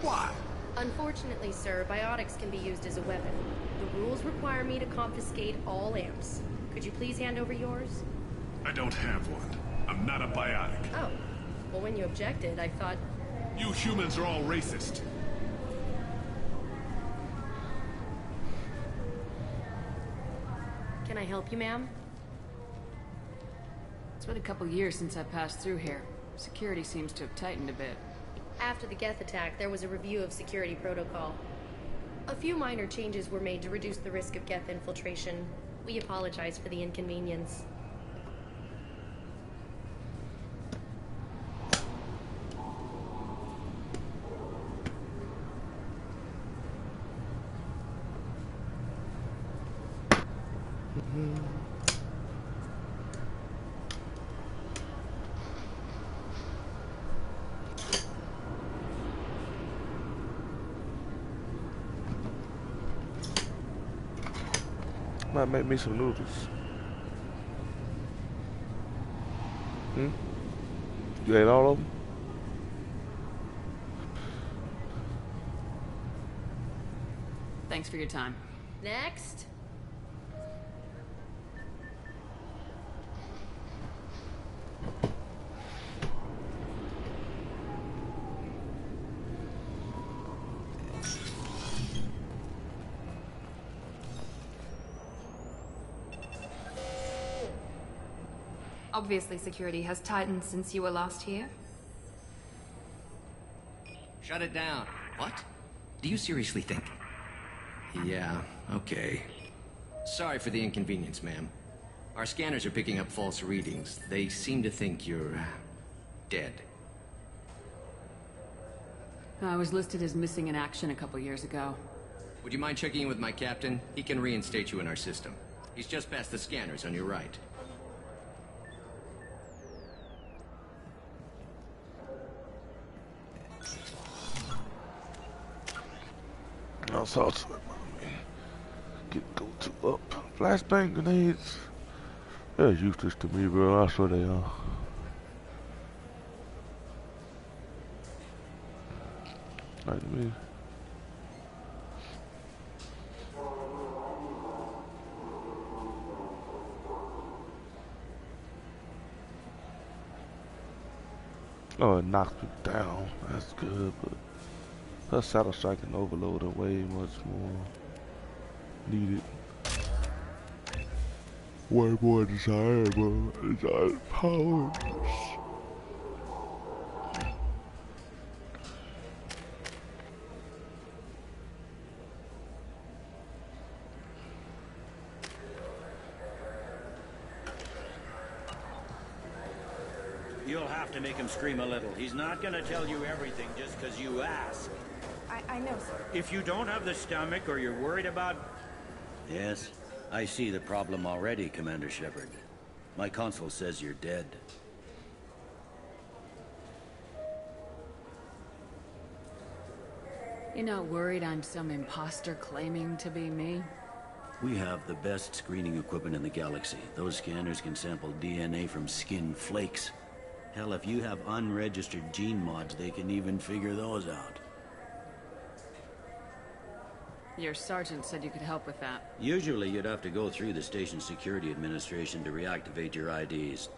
Why? Unfortunately, sir, biotics can be used as a weapon. The rules require me to confiscate all amps. Could you please hand over yours? I don't have one. I'm not a biotic. Oh. Well, when you objected, I thought... You humans are all racist. Can I help you, ma'am? It's been a couple years since I passed through here. Security seems to have tightened a bit. After the Geth attack, there was a review of security protocol. A few minor changes were made to reduce the risk of Geth infiltration. We apologize for the inconvenience. Might make me some noodles. You ate all of them? Thanks for your time. Next. Obviously, security has tightened since you were last here. Shut it down. What? Do you seriously think? Yeah, okay. Sorry for the inconvenience, ma'am. Our scanners are picking up false readings. They seem to think you're... dead. I was listed as missing in action a couple years ago. Would you mind checking in with my captain? He can reinstate you in our system. He's just past the scanners on your right. No salt. Go to up. Flashbang grenades. They're useless to me, bro. I swear they are. Like me. Oh, it knocks me down. That's good, but her saddle strike and overload are way much more needed. Way more desirable. Desired powers. You'll have to make him scream a little. He's not gonna tell you everything just because you ask. I know, sir. If you don't have the stomach or you're worried about... Yes, I see the problem already, Commander Shepard. My console says you're dead. You're not worried I'm some imposter claiming to be me? We have the best screening equipment in the galaxy. Those scanners can sample DNA from skin flakes. Hell, if you have unregistered gene mods, they can even figure those out. Your sergeant said you could help with that. Usually you'd have to go through the station security administration to reactivate your IDs.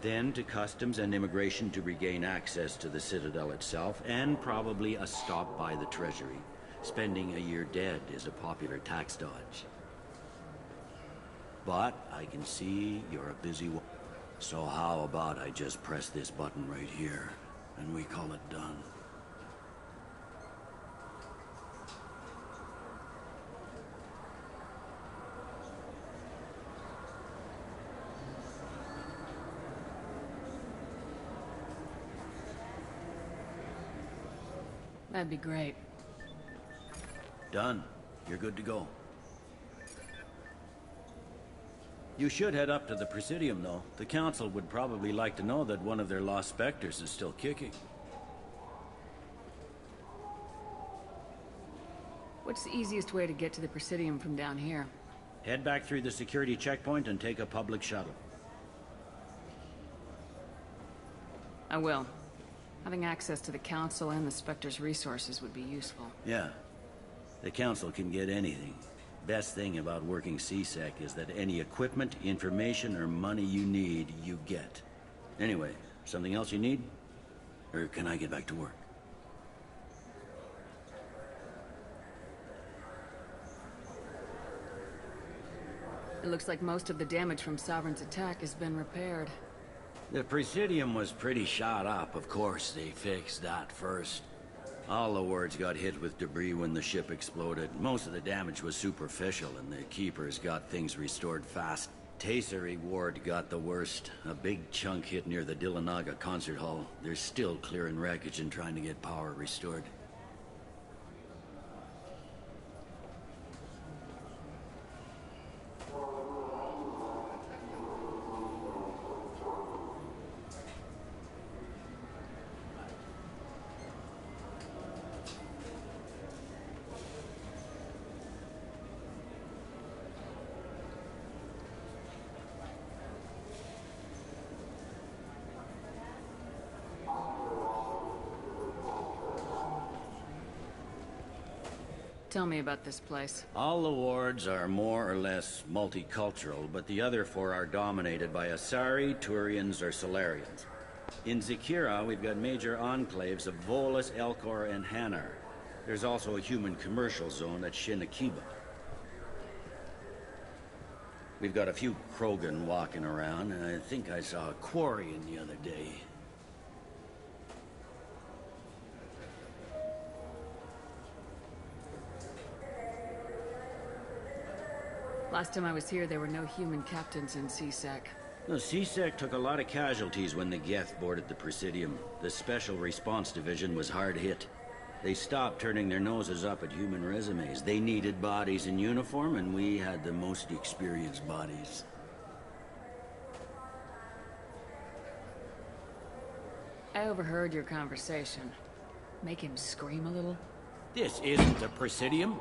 Then to customs and immigration to regain access to the Citadel itself, and probably a stop by the Treasury. Spending a year dead is a popular tax dodge. But I can see you're a busy one. So how about I just press this button right here, and we call it done. That'd be great. Done. You're good to go. You should head up to the Presidium, though. The Council would probably like to know that one of their lost Spectres is still kicking. What's the easiest way to get to the Presidium from down here? Head back through the security checkpoint and take a public shuttle. I will. Having access to the Council and the Spectre's resources would be useful. Yeah. The Council can get anything. Best thing about working C-Sec is that any equipment, information, or money you need, you get. Anyway, something else you need? Or can I get back to work? It looks like most of the damage from Sovereign's attack has been repaired. The Presidium was pretty shot up. Of course, they fixed that first. All the wards got hit with debris when the ship exploded. Most of the damage was superficial, and the Keepers got things restored fast. Tasery Ward got the worst. A big chunk hit near the Dillanaga concert hall. They're still clearing wreckage and trying to get power restored. Tell me about this place. All the wards are more or less multicultural, but the other four are dominated by Asari, Turians, or Solarians. In Zakira, we've got major enclaves of Volus, Elcor, and Hanar. There's also a human commercial zone at Shinakiba. We've got a few Krogan walking around, and I think I saw a Quarian the other day. Last time I was here, there were no human captains in C-Sec. The C-Sec took a lot of casualties when the Geth boarded the Presidium. The Special Response Division was hard hit. They stopped turning their noses up at human resumes. They needed bodies in uniform, and we had the most experienced bodies. I overheard your conversation. Make him scream a little? This isn't the Presidium.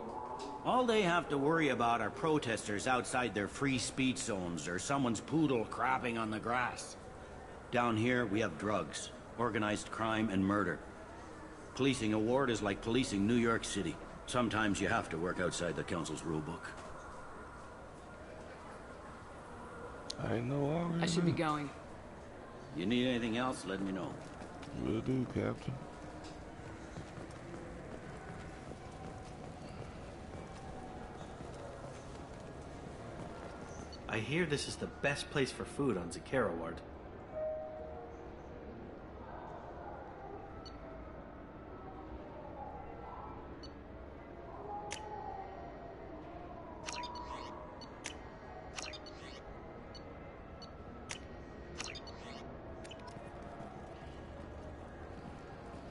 All they have to worry about are protesters outside their free speech zones or someone's poodle crapping on the grass. Down here, we have drugs, organized crime, and murder. Policing a ward is like policing New York City. Sometimes you have to work outside the Council's rulebook. I know already. I should be going. You need anything else, let me know. Will do, Captain. I hear this is the best place for food on Zakira Ward.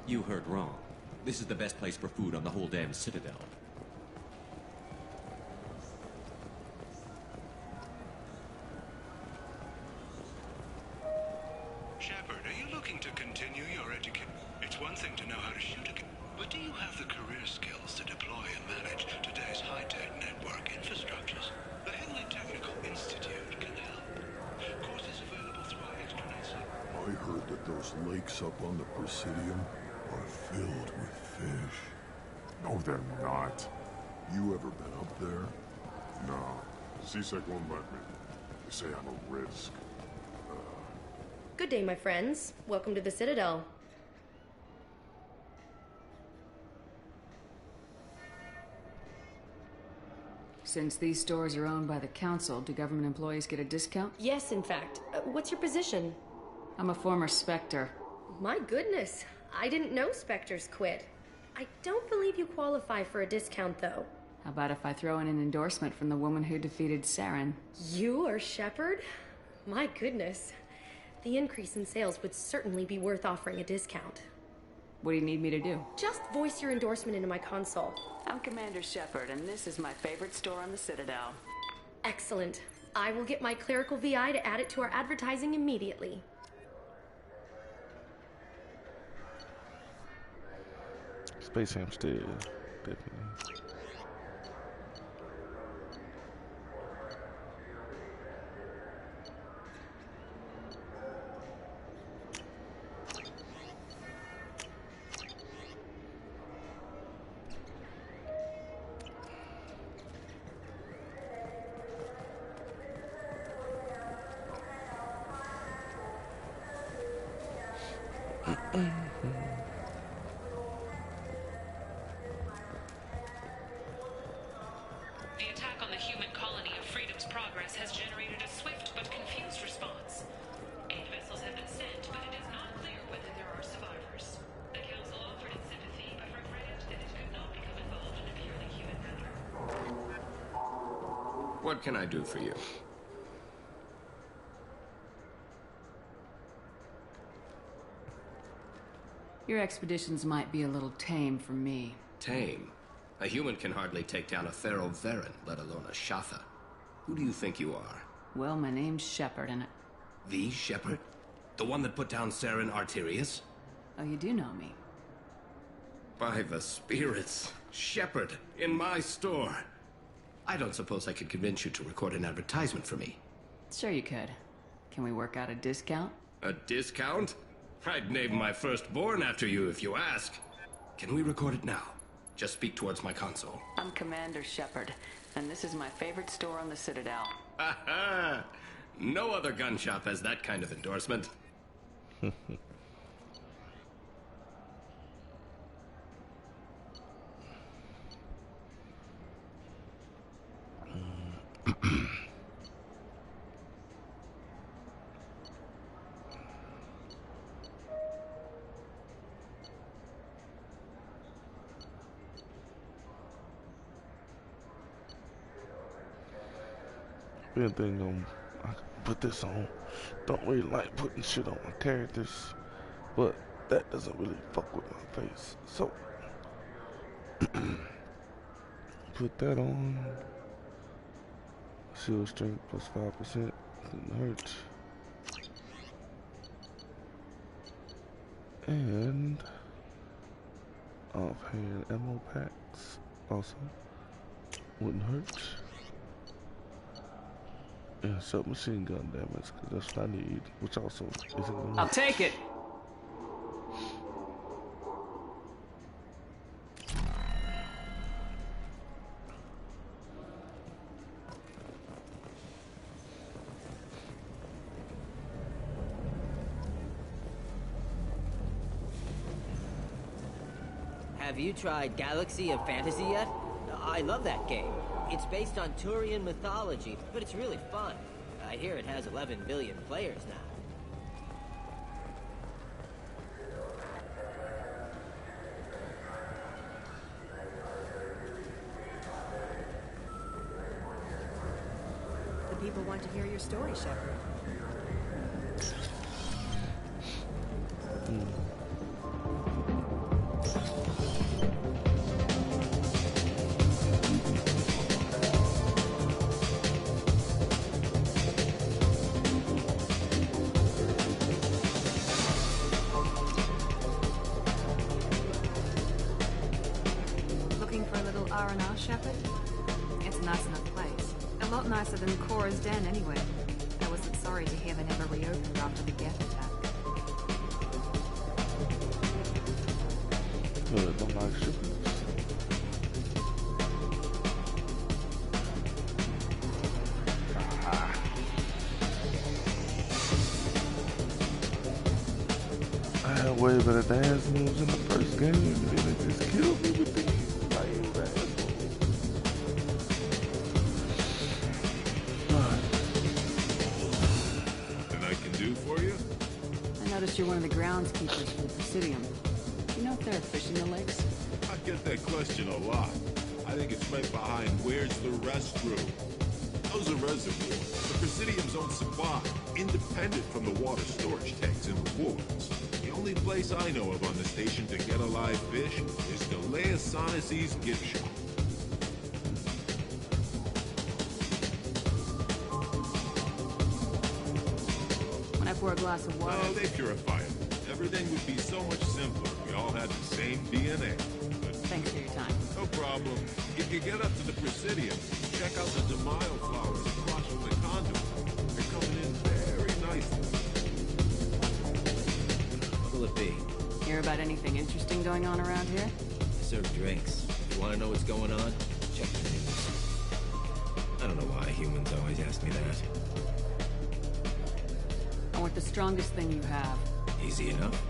You heard wrong. This is the best place for food on the whole damn Citadel. Shepard, are you looking to continue your education? It's one thing to know how to shoot a gun, but do you have the career skills to deploy and manage today's high-tech network infrastructures? The Henley Technical Institute can help. Courses available through our extranet site. I heard that those lakes up on the Presidium are filled with fish. No, they're not. You ever been up there? No. C-Sec won't let me. They say I'm a risk. Good day, my friends. Welcome to the Citadel. Since these stores are owned by the Council, do government employees get a discount? Yes, in fact. What's your position? I'm a former Spectre. My goodness. I didn't know Spectres quit. I don't believe you qualify for a discount, though. How about if I throw in an endorsement from the woman who defeated Saren? You are Shepard? My goodness. The increase in sales would certainly be worth offering a discount. What do you need me to do? Just voice your endorsement into my console. I'm Commander Shepard, and this is my favorite store on the Citadel. Excellent. I will get my clerical VI to add it to our advertising immediately. Space Hamster, definitely. The attack on the human colony of Freedom's Progress has generated a swift but confused response. 8 vessels have been sent, but it is not clear whether there are survivors. The Council offered its sympathy, but regretted that it could not become involved in a purely human matter. What can I do for you? Your expeditions might be a little tame for me. Tame? A human can hardly take down a Pharaoh Varen, let alone a Shatha. Who do you think you are? Well, my name's Shepard, and The Shepard? The one that put down Saren Arterius? oh, you do know me. By the spirits. Shepard, in my store. I don't suppose I could convince you to record an advertisement for me. Sure you could. Can we work out a discount? A discount? I'd name my firstborn after you if you ask. Can we record it now? Just speak towards my console. I'm Commander Shepard, and this is my favorite store on the Citadel. Ha ha! No other gun shop has that kind of endorsement. Been thing I can put this on. Don't really like putting shit on my characters, but that doesn't really fuck with my face. So put that on. Shield strength plus 5%. Couldn't hurt. And offhand ammo packs also wouldn't hurt. And submachine gun damage, because that's what I need, which also isn't gonna I'll take it. Have you tried Galaxy of Fantasy yet? I love that game. It's based on Turian mythology, but it's really fun. I hear it has 11 billion players now. The people want to hear your story, Shepard. R&R, Shepard? It's a nice enough place. A lot nicer than Cora's Den, anyway. I wasn't sorry to hear they never reopened after the Geth attack. Don't like shipping. I had way better dance moves in the first game, and then it just killed me with these lame dance Nothing I can do for you? I noticed you're one of the groundskeepers for the Presidium. Do you know if there are fish in the lakes? I get that question a lot. I think it's right behind where's the restroom. Those are reservoirs. The Presidium's own supply, independent from the water storage tanks in the wards. The only place I know of on the station to get a live fish is Galea Sonasy's gift shop. When I pour a glass of water... Oh, they purify it. Everything would be so much simpler if we all had the same DNA. But thanks for your time. No problem. If you get up to the Presidium, check out the DeMaio flowers across from the conduit. They're coming in very nicely. What will it be? Hear about anything interesting going on around here? I serve drinks. You want to know what's going on? Check the news. I don't know why humans always ask me that. I want the strongest thing you have. Easy enough.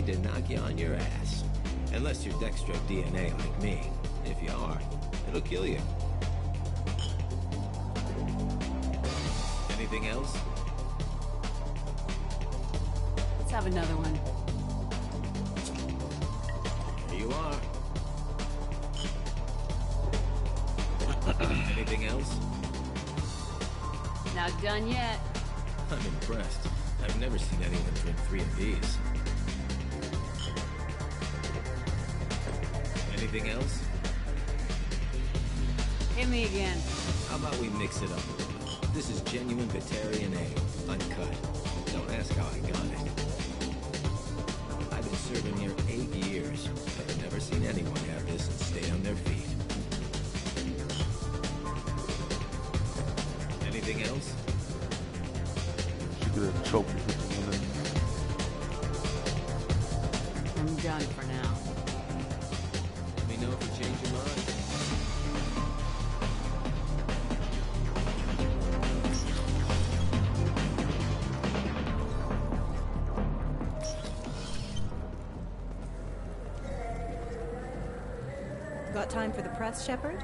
need to knock you on your ass. Unless you're Dextro DNA like me. If you are, it'll kill you. Anything else? Let's have another one. Here you are. Anything else? Not done yet. I'm impressed. I've never seen anyone drink 3 of these. Anything else? Hit me again. How about we mix it up a little? This is genuine Batarian ale, uncut. Don't ask how I got it. I've been serving here 8 years. I've never seen anyone have this and stay on their feet. Anything else? She could have choked me with the one. I'm done for now. Let me know if you change your mind. Got time for the press, Shepard?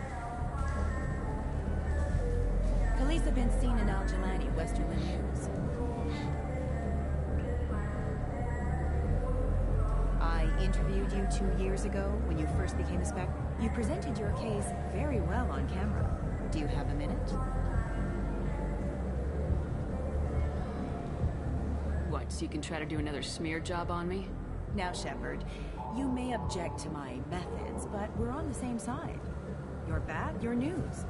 Police have been seen in Al-Jalani, Westerland News. I interviewed you 2 years ago when you first became a spec. You presented your case very well on camera. Do you have a minute? What, so you can try to do another smear job on me? Now, Shepard, you may object to my methods, but we're on the same side. You're bad, you're news.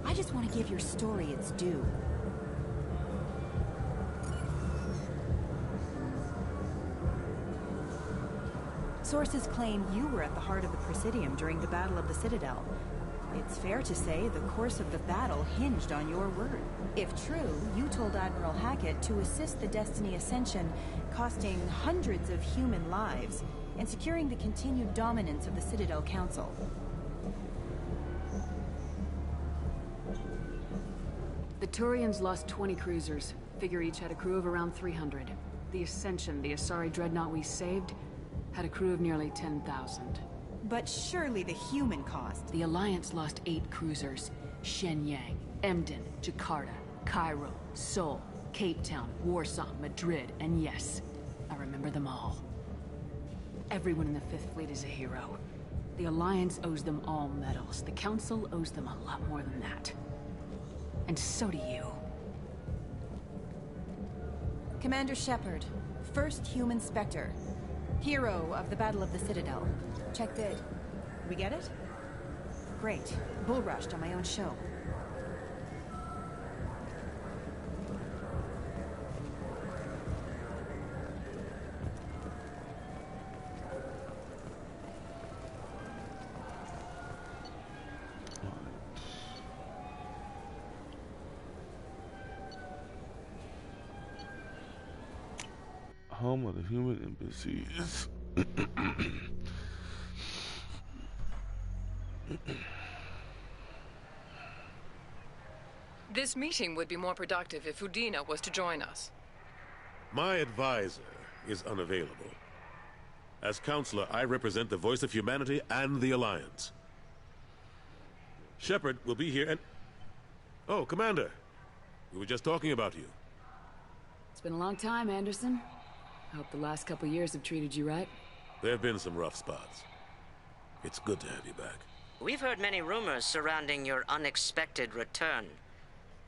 I just want to give your story its due. Sources claim you were at the heart of the Presidium during the Battle of the Citadel. It's fair to say the course of the battle hinged on your word. If true, you told Admiral Hackett to assist the Destiny Ascension, costing hundreds of human lives, and securing the continued dominance of the Citadel Council. The Turians lost 20 cruisers. Figure each had a crew of around 300. The Ascension, the Asari dreadnought we saved, had a crew of nearly 10,000. But surely the human cost. The Alliance lost 8 cruisers. Shenyang, Emden, Jakarta, Cairo, Seoul, Cape Town, Warsaw, Madrid, and yes, I remember them all. Everyone in the Fifth Fleet is a hero. The Alliance owes them all medals. The Council owes them a lot more than that. And so do you. Commander Shepard, first human Spectre. Hero of the Battle of the Citadel. Check that. We get it? Great. Bull rushed on my own show. Home of the human embassies. This meeting would be more productive if Udina was to join us. My advisor is unavailable. As counselor, I represent the voice of humanity and the Alliance. Shepard will be here and... Oh, Commander. We were just talking about you. It's been a long time, Anderson. I hope the last couple years have treated you right. There have been some rough spots. It's good to have you back. We've heard many rumors surrounding your unexpected return.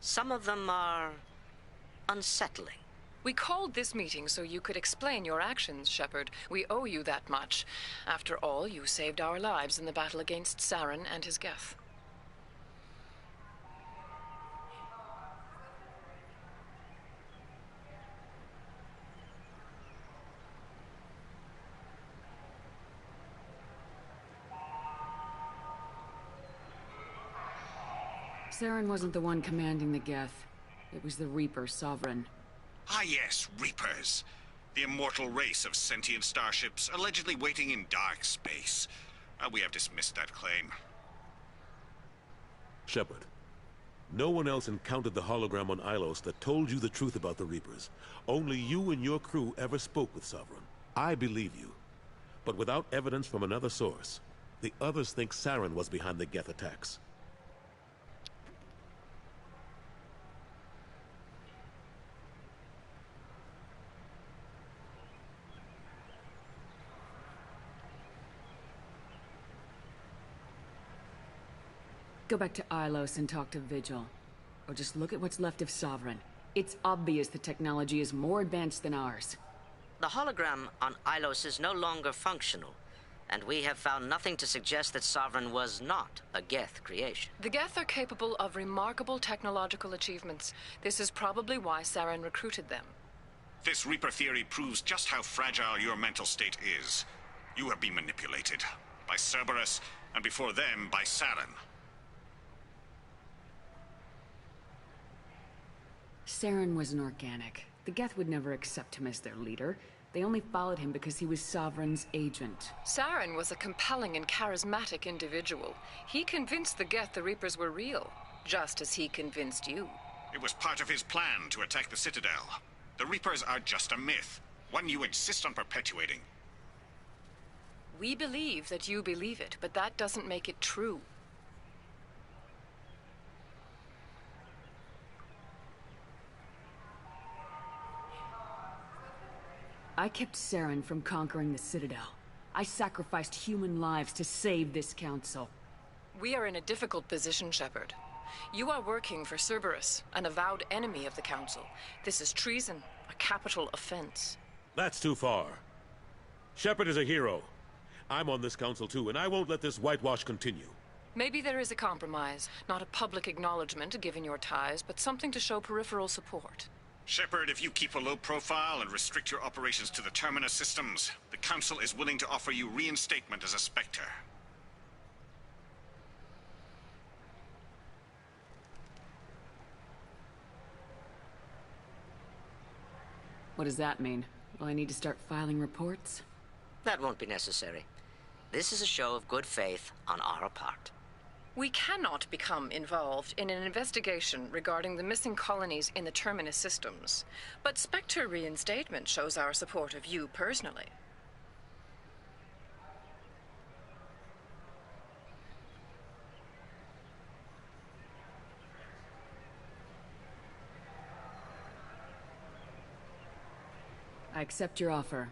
Some of them are unsettling. We called this meeting so you could explain your actions, Shepard. We owe you that much. After all, you saved our lives in the battle against Saren and his Geth. Saren wasn't the one commanding the Geth. It was the Reaper Sovereign. Ah yes, Reapers. The immortal race of sentient starships allegedly waiting in dark space. We have dismissed that claim. Shepard, no one else encountered the hologram on Ilos that told you the truth about the Reapers. Only you and your crew ever spoke with Sovereign. I believe you. But without evidence from another source, the others think Saren was behind the Geth attacks. Go back to Ilos and talk to Vigil. Or just look at what's left of Sovereign. It's obvious the technology is more advanced than ours. The hologram on Ilos is no longer functional, and we have found nothing to suggest that Sovereign was not a Geth creation. The Geth are capable of remarkable technological achievements. This is probably why Saren recruited them. This Reaper theory proves just how fragile your mental state is. You have been manipulated. By Cerberus, and before them, by Saren. Saren was an organic. The Geth would never accept him as their leader. They only followed him because he was Sovereign's agent. Saren was a compelling and charismatic individual. He convinced the Geth the Reapers were real, just as he convinced you. It was part of his plan to attack the Citadel. The Reapers are just a myth, one you insist on perpetuating. We believe that you believe it, but that doesn't make it true. I kept Saren from conquering the Citadel. I sacrificed human lives to save this council. We are in a difficult position, Shepard. You are working for Cerberus, an avowed enemy of the Council. This is treason, a capital offense. That's too far. Shepard is a hero. I'm on this council too, and I won't let this whitewash continue. Maybe there is a compromise. Not a public acknowledgement given your ties, but something to show peripheral support. Shepard, if you keep a low profile and restrict your operations to the Terminus systems, the Council is willing to offer you reinstatement as a Spectre. What does that mean? Will I need to start filing reports? That won't be necessary. This is a show of good faith on our part. We cannot become involved in an investigation regarding the missing colonies in the Terminus systems, but Spectre reinstatement shows our support of you personally. I accept your offer.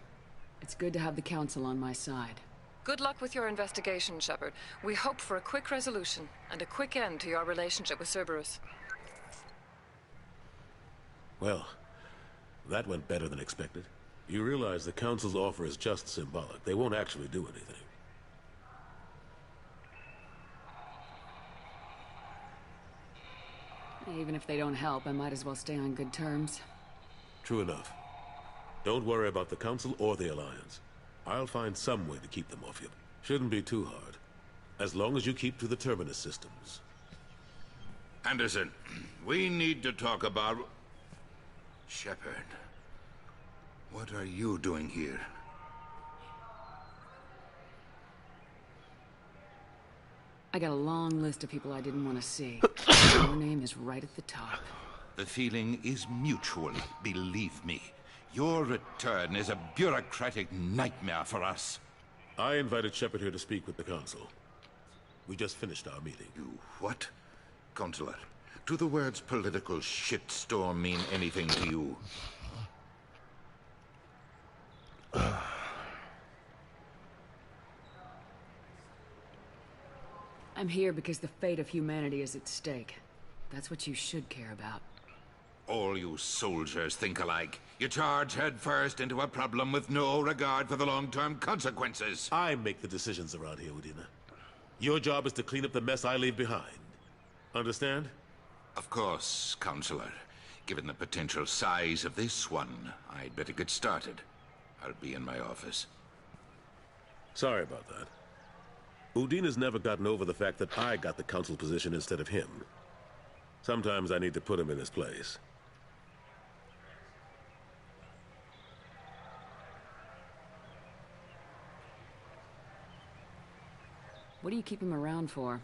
It's good to have the Council on my side. Good luck with your investigation, Shepard. We hope for a quick resolution and a quick end to your relationship with Cerberus. Well, that went better than expected. You realize the Council's offer is just symbolic. They won't actually do anything. Even if they don't help, I might as well stay on good terms. True enough. Don't worry about the Council or the Alliance. I'll find some way to keep them off you. Shouldn't be too hard. As long as you keep to the Terminus systems. Anderson, we need to talk about... Shepard. What are you doing here? I got a long list of people I didn't want to see. Your name is right at the top. The feeling is mutual, believe me. Your return is a bureaucratic nightmare for us. I invited Shepard here to speak with the Council. We just finished our meeting. You what? Counselor, do the words political shitstorm mean anything to you? I'm here because the fate of humanity is at stake. That's what you should care about. All you soldiers think alike. You charge headfirst into a problem with no regard for the long-term consequences. I make the decisions around here, Udina. Your job is to clean up the mess I leave behind. Understand? Of course, Counselor. Given the potential size of this one, I'd better get started. I'll be in my office. Sorry about that. Udina's never gotten over the fact that I got the Council position instead of him. Sometimes I need to put him in his place. What do you keep him around for?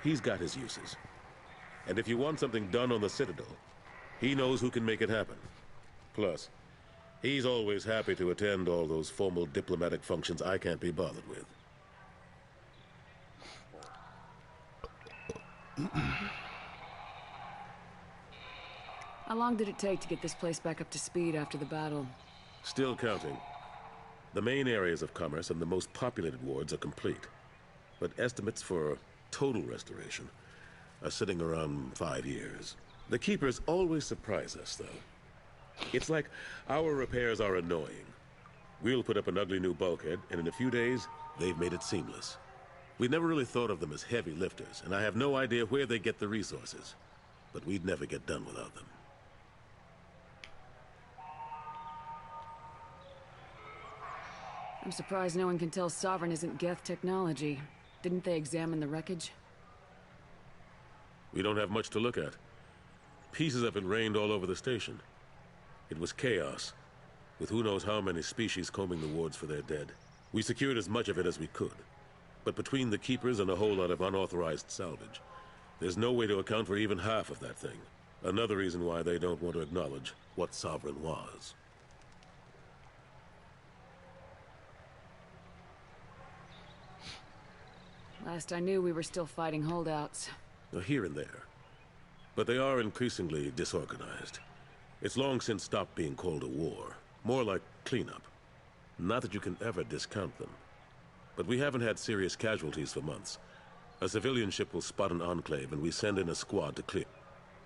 He's got his uses. And if you want something done on the Citadel, he knows who can make it happen. Plus, He's always happy to attend all those formal diplomatic functions I can't be bothered with. How long did it take to get this place back up to speed after the battle? Still counting. The main areas of commerce and the most populated wards are complete. But estimates for total restoration are sitting around 5 years. The Keepers always surprise us, though. It's like our repairs are annoying. We'll put up an ugly new bulkhead, and in a few days, they've made it seamless. We never really thought of them as heavy lifters, and I have no idea where they get the resources. But we'd never get done without them. I'm surprised no one can tell Sovereign isn't Geth technology. Didn't they examine the wreckage? We don't have much to look at. Pieces of it rained all over the station. It was chaos, with who knows how many species combing the wards for their dead. We secured as much of it as we could. But between the Keepers and a whole lot of unauthorized salvage, there's no way to account for even half of that thing. Another reason why they don't want to acknowledge what Sovereign was. Last I knew, we were still fighting holdouts. Here and there. But they are increasingly disorganized. It's long since stopped being called a war. More like cleanup. Not that you can ever discount them. But we haven't had serious casualties for months. A civilian ship will spot an enclave and we send in a squad to clear.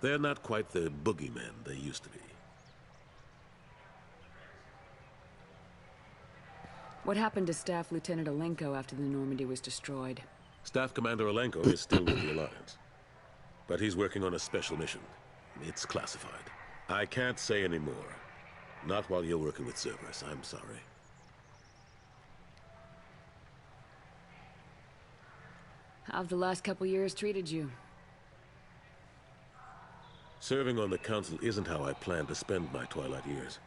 They're not quite the boogeymen they used to be. What happened to Staff Lieutenant Alenko after the Normandy was destroyed? Staff Commander Alenko is still with the Alliance. But he's working on a special mission. It's classified. I can't say any more. Not while you're working with Cerberus, I'm sorry. How have the last couple years treated you? Serving on the Council isn't how I plan to spend my twilight years.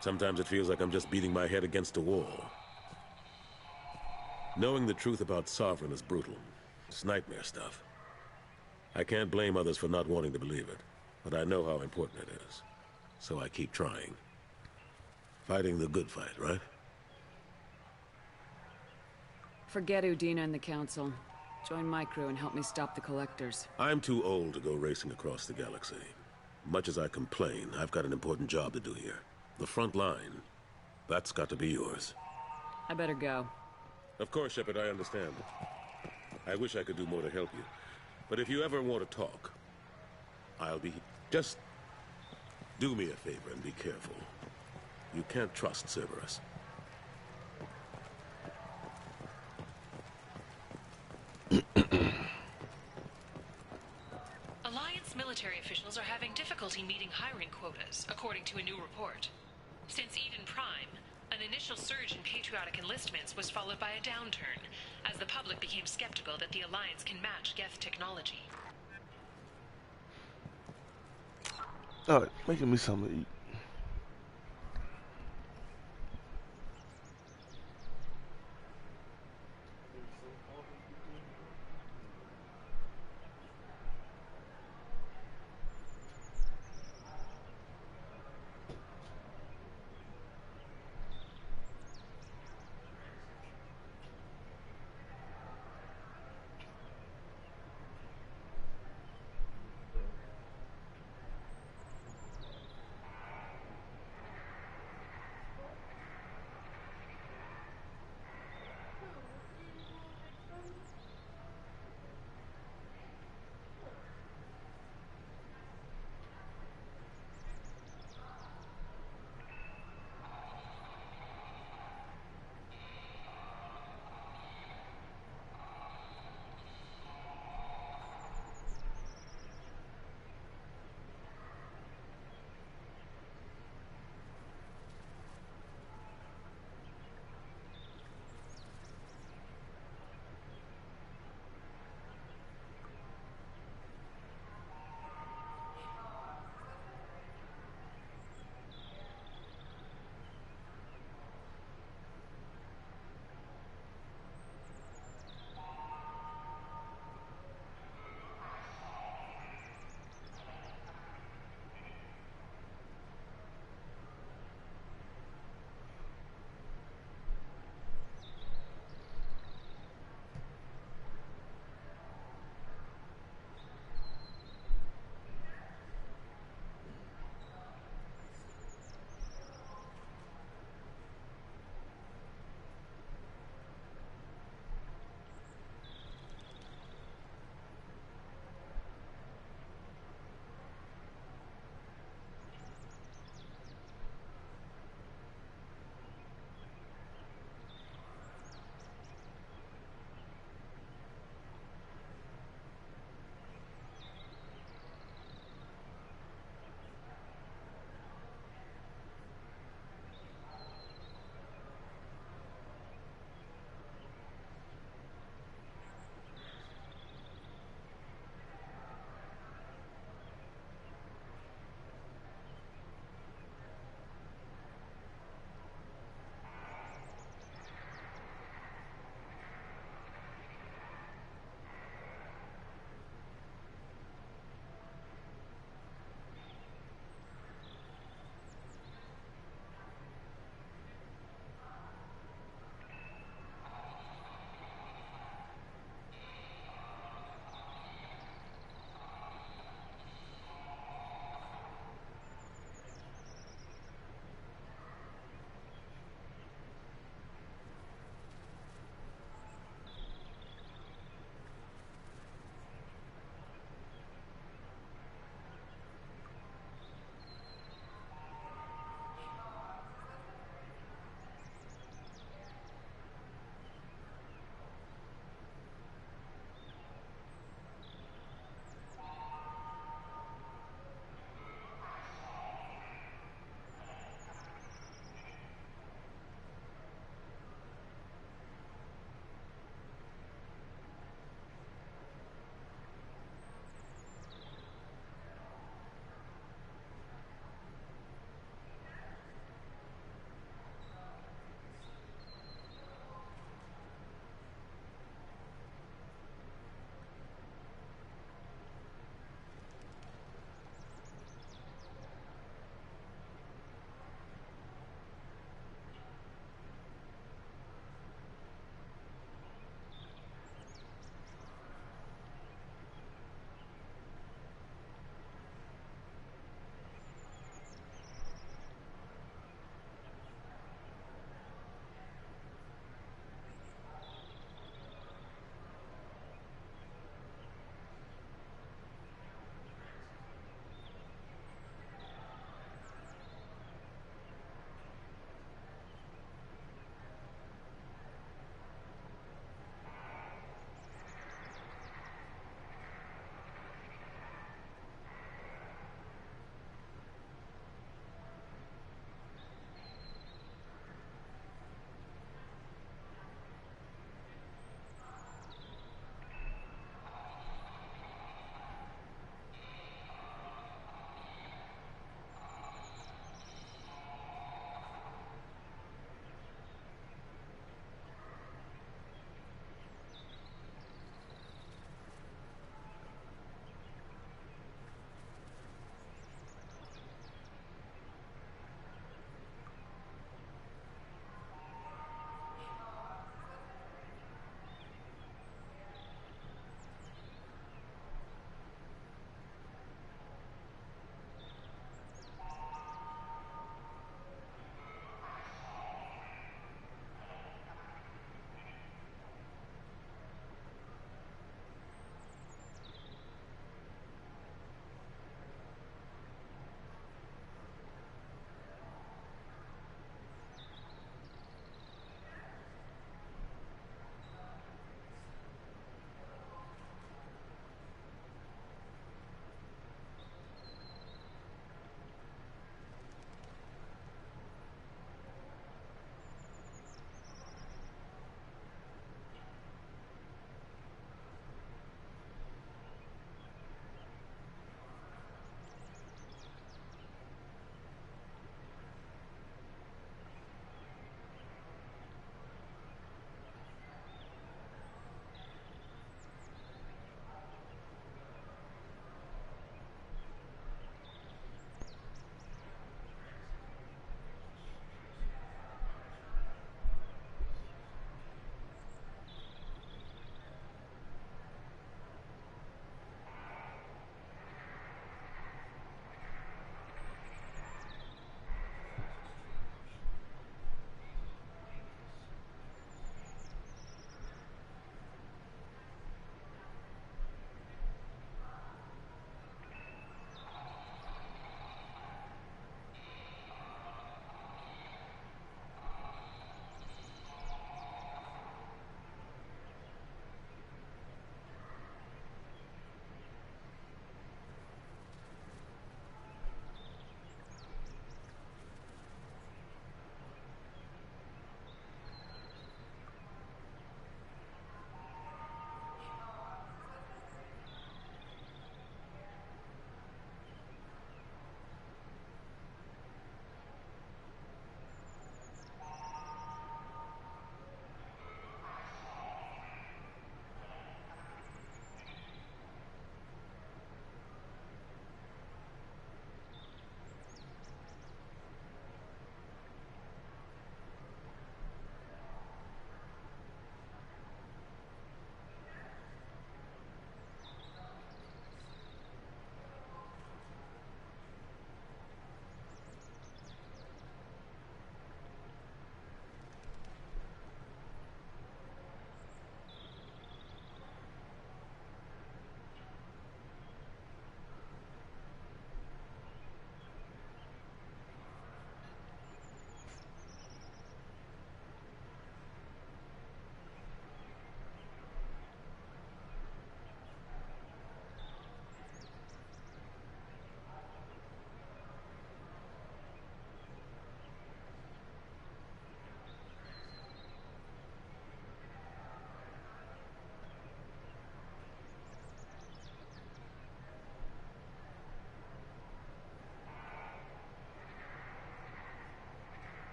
Sometimes it feels like I'm just beating my head against a wall. Knowing the truth about Sovereign is brutal. It's nightmare stuff. I can't blame others for not wanting to believe it, but I know how important it is. So I keep trying. Fighting the good fight, right? Forget Udina and the Council. Join my crew and help me stop the Collectors. I'm too old to go racing across the galaxy. Much as I complain, I've got an important job to do here. The front line. That's got to be yours. I better go. Of course, Shepard, I understand. I wish I could do more to help you. But if you ever want to talk, I'll be... Just do me a favor and be careful. You can't trust Cerberus. Alliance military officials are having difficulty meeting hiring quotas, according to a new report. Since Eden Prime, an initial surge in patriotic enlistments was followed by a downturn, as the public became skeptical that the Alliance can match Geth technology. Alright, making me something to eat.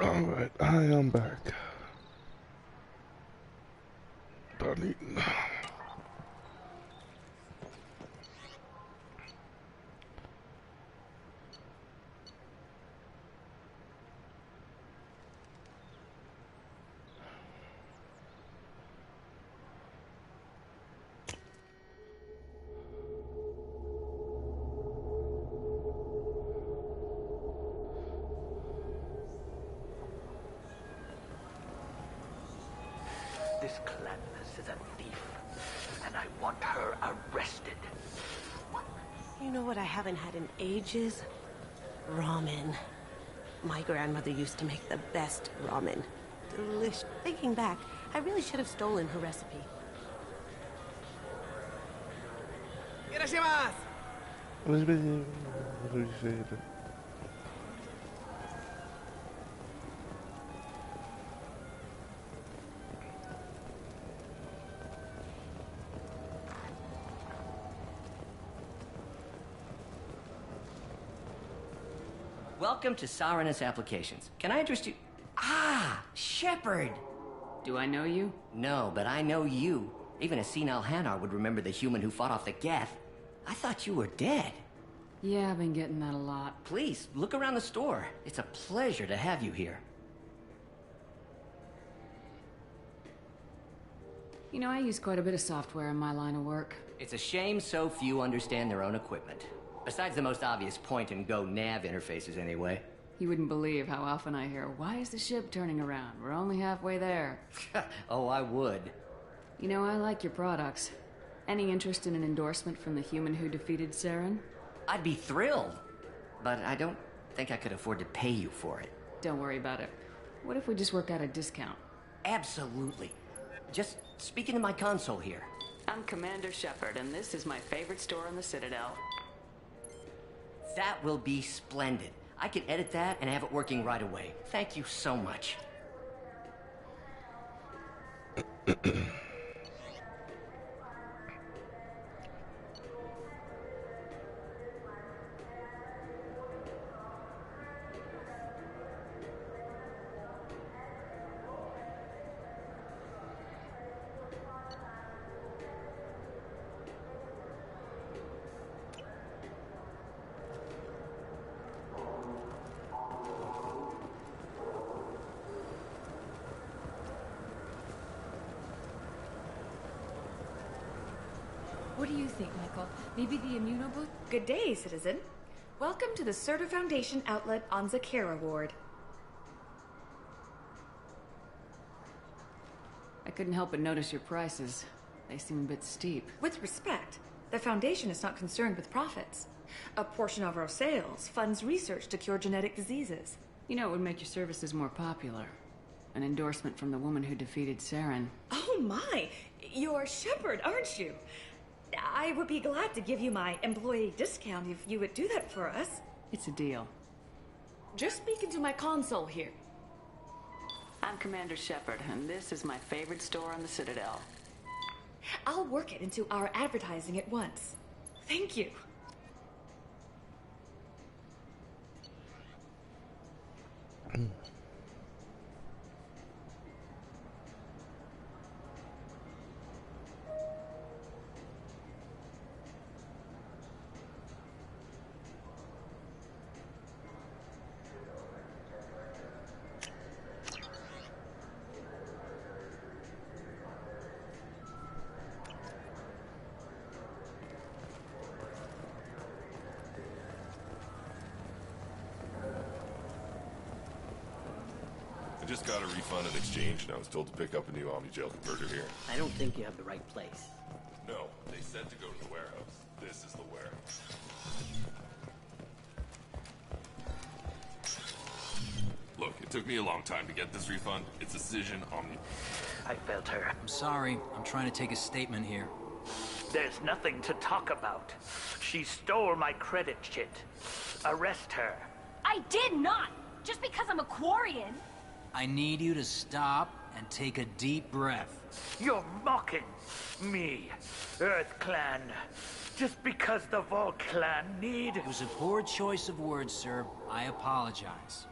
Alright, I am back. Done eating. This Clannis is a thief, and I want her arrested. You know what I haven't had in ages? Ramen. My grandmother used to make the best ramen. Delicious. Thinking back, I really should have stolen her recipe. What did you say? Welcome to Sarenus Applications. Can I interest you? Ah, Shepard! Do I know you? No, but I know you. Even a senile Hanar would remember the human who fought off the Geth. I thought you were dead. Yeah, I've been getting that a lot. Please, look around the store. It's a pleasure to have you here. You know, I use quite a bit of software in my line of work. It's a shame so few understand their own equipment. Besides the most obvious point-and-go nav interfaces, anyway. You wouldn't believe how often I hear, "Why is the ship turning around? We're only halfway there." Oh, I would. You know, I like your products. Any interest in an endorsement from the human who defeated Saren? I'd be thrilled. But I don't think I could afford to pay you for it. Don't worry about it. What if we just work out a discount? Absolutely. Just speak into my console here. I'm Commander Shepard, and this is my favorite store on the Citadel. That will be splendid. I can edit that and have it working right away. Thank you so much. What do you think, Michael? Maybe the immunobook? Good day, citizen. Welcome to the Surtur Foundation outlet on Zakera Ward. I couldn't help but notice your prices. They seem a bit steep. With respect, the Foundation is not concerned with profits. A portion of our sales funds research to cure genetic diseases. You know, it would make your services more popular. An endorsement from the woman who defeated Saren. Oh my! You're Shepard, aren't you? I would be glad to give you my employee discount if you would do that for us. It's a deal. Just speak into my console here. I'm Commander Shepard, and this is my favorite store on the Citadel. I'll work it into our advertising at once. Thank you. I just got a refund at exchange, and I was told to pick up a new Omni-Gel converter here. I don't think you have the right place. No, they said to go to the warehouse. This is the warehouse. Look, it took me a long time to get this refund. It's Cision Omni. I felt her. I'm sorry. I'm trying to take a statement here. There's nothing to talk about. She stole my credit chit. Arrest her. I did not! Just because I'm a Quarian! I need you to stop and take a deep breath. You're mocking me, Earth Clan. Just because the Vol Clan need... It was a poor choice of words, sir. I apologize.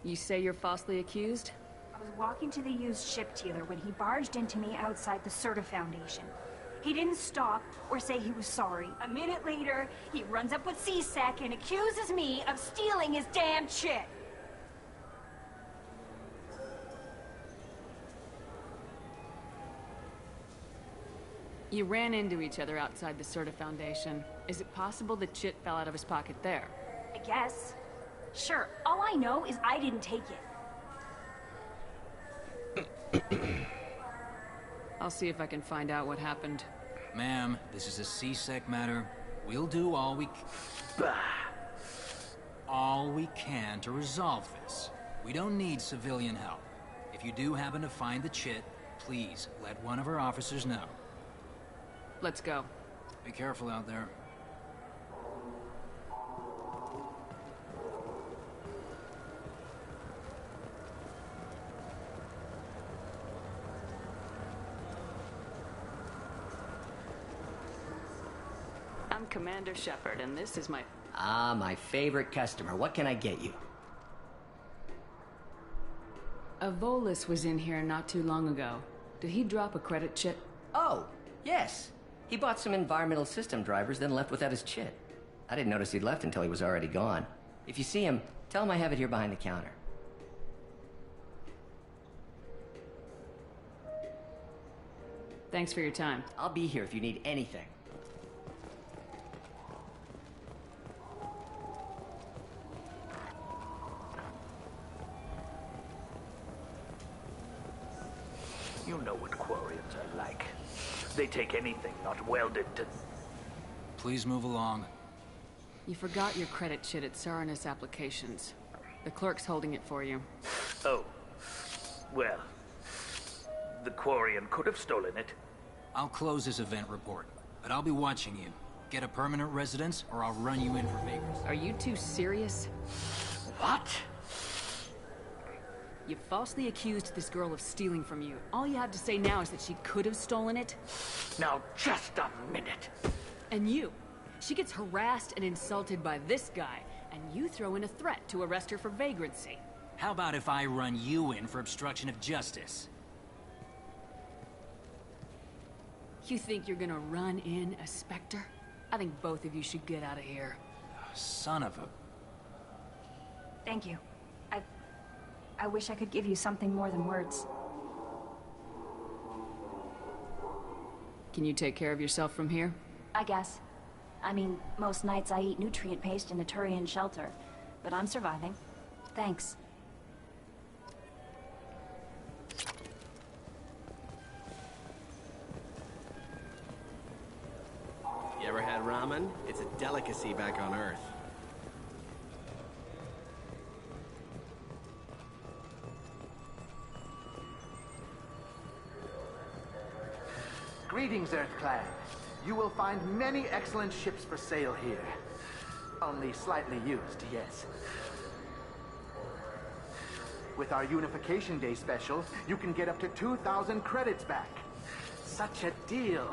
You say you're falsely accused? I was walking to the used ship dealer when he barged into me outside the Serta Foundation. He didn't stop or say he was sorry. A minute later, he runs up with C-Sec and accuses me of stealing his damn shit. You ran into each other outside the Serta Foundation. Is it possible the chit fell out of his pocket there? I guess. Sure, all I know is I didn't take it. I'll see if I can find out what happened. Ma'am, this is a C-Sec matter. We'll do all we can to resolve this. We don't need civilian help. If you do happen to find the chit, please let one of our officers know. Let's go. Be careful out there. I'm Commander Shepard, and this is my... Ah, my favorite customer. What can I get you? A Volus was in here not too long ago. Did he drop a credit chit? Oh, yes. He bought some environmental system drivers, then left without his chit. I didn't notice he'd left until he was already gone. If you see him, tell him I have it here behind the counter. Thanks for your time. I'll be here if you need anything. You know what Quarians are like. They take anything not welded to... Please move along. You forgot your credit chit at Saranus Applications. The clerk's holding it for you. Oh. Well, the Quarian could have stolen it. I'll close this event report, but I'll be watching you. Get a permanent residence, or I'll run you in for favors. Are you two serious? What? You falsely accused this girl of stealing from you. All you have to say now is that she could have stolen it? Now, just a minute. And you. She gets harassed and insulted by this guy, and you throw in a threat to arrest her for vagrancy. How about if I run you in for obstruction of justice? You think you're gonna run in a Spectre? I think both of you should get out of here. Son of a... Thank you. I wish I could give you something more than words. Can you take care of yourself from here? I guess. I mean, most nights I eat nutrient paste in a Turian shelter, but I'm surviving. Thanks. You ever had ramen? It's a delicacy back on Earth. Greetings, EarthClan. You will find many excellent ships for sale here. Only slightly used, yes. With our Unification Day special, you can get up to 2,000 credits back. Such a deal.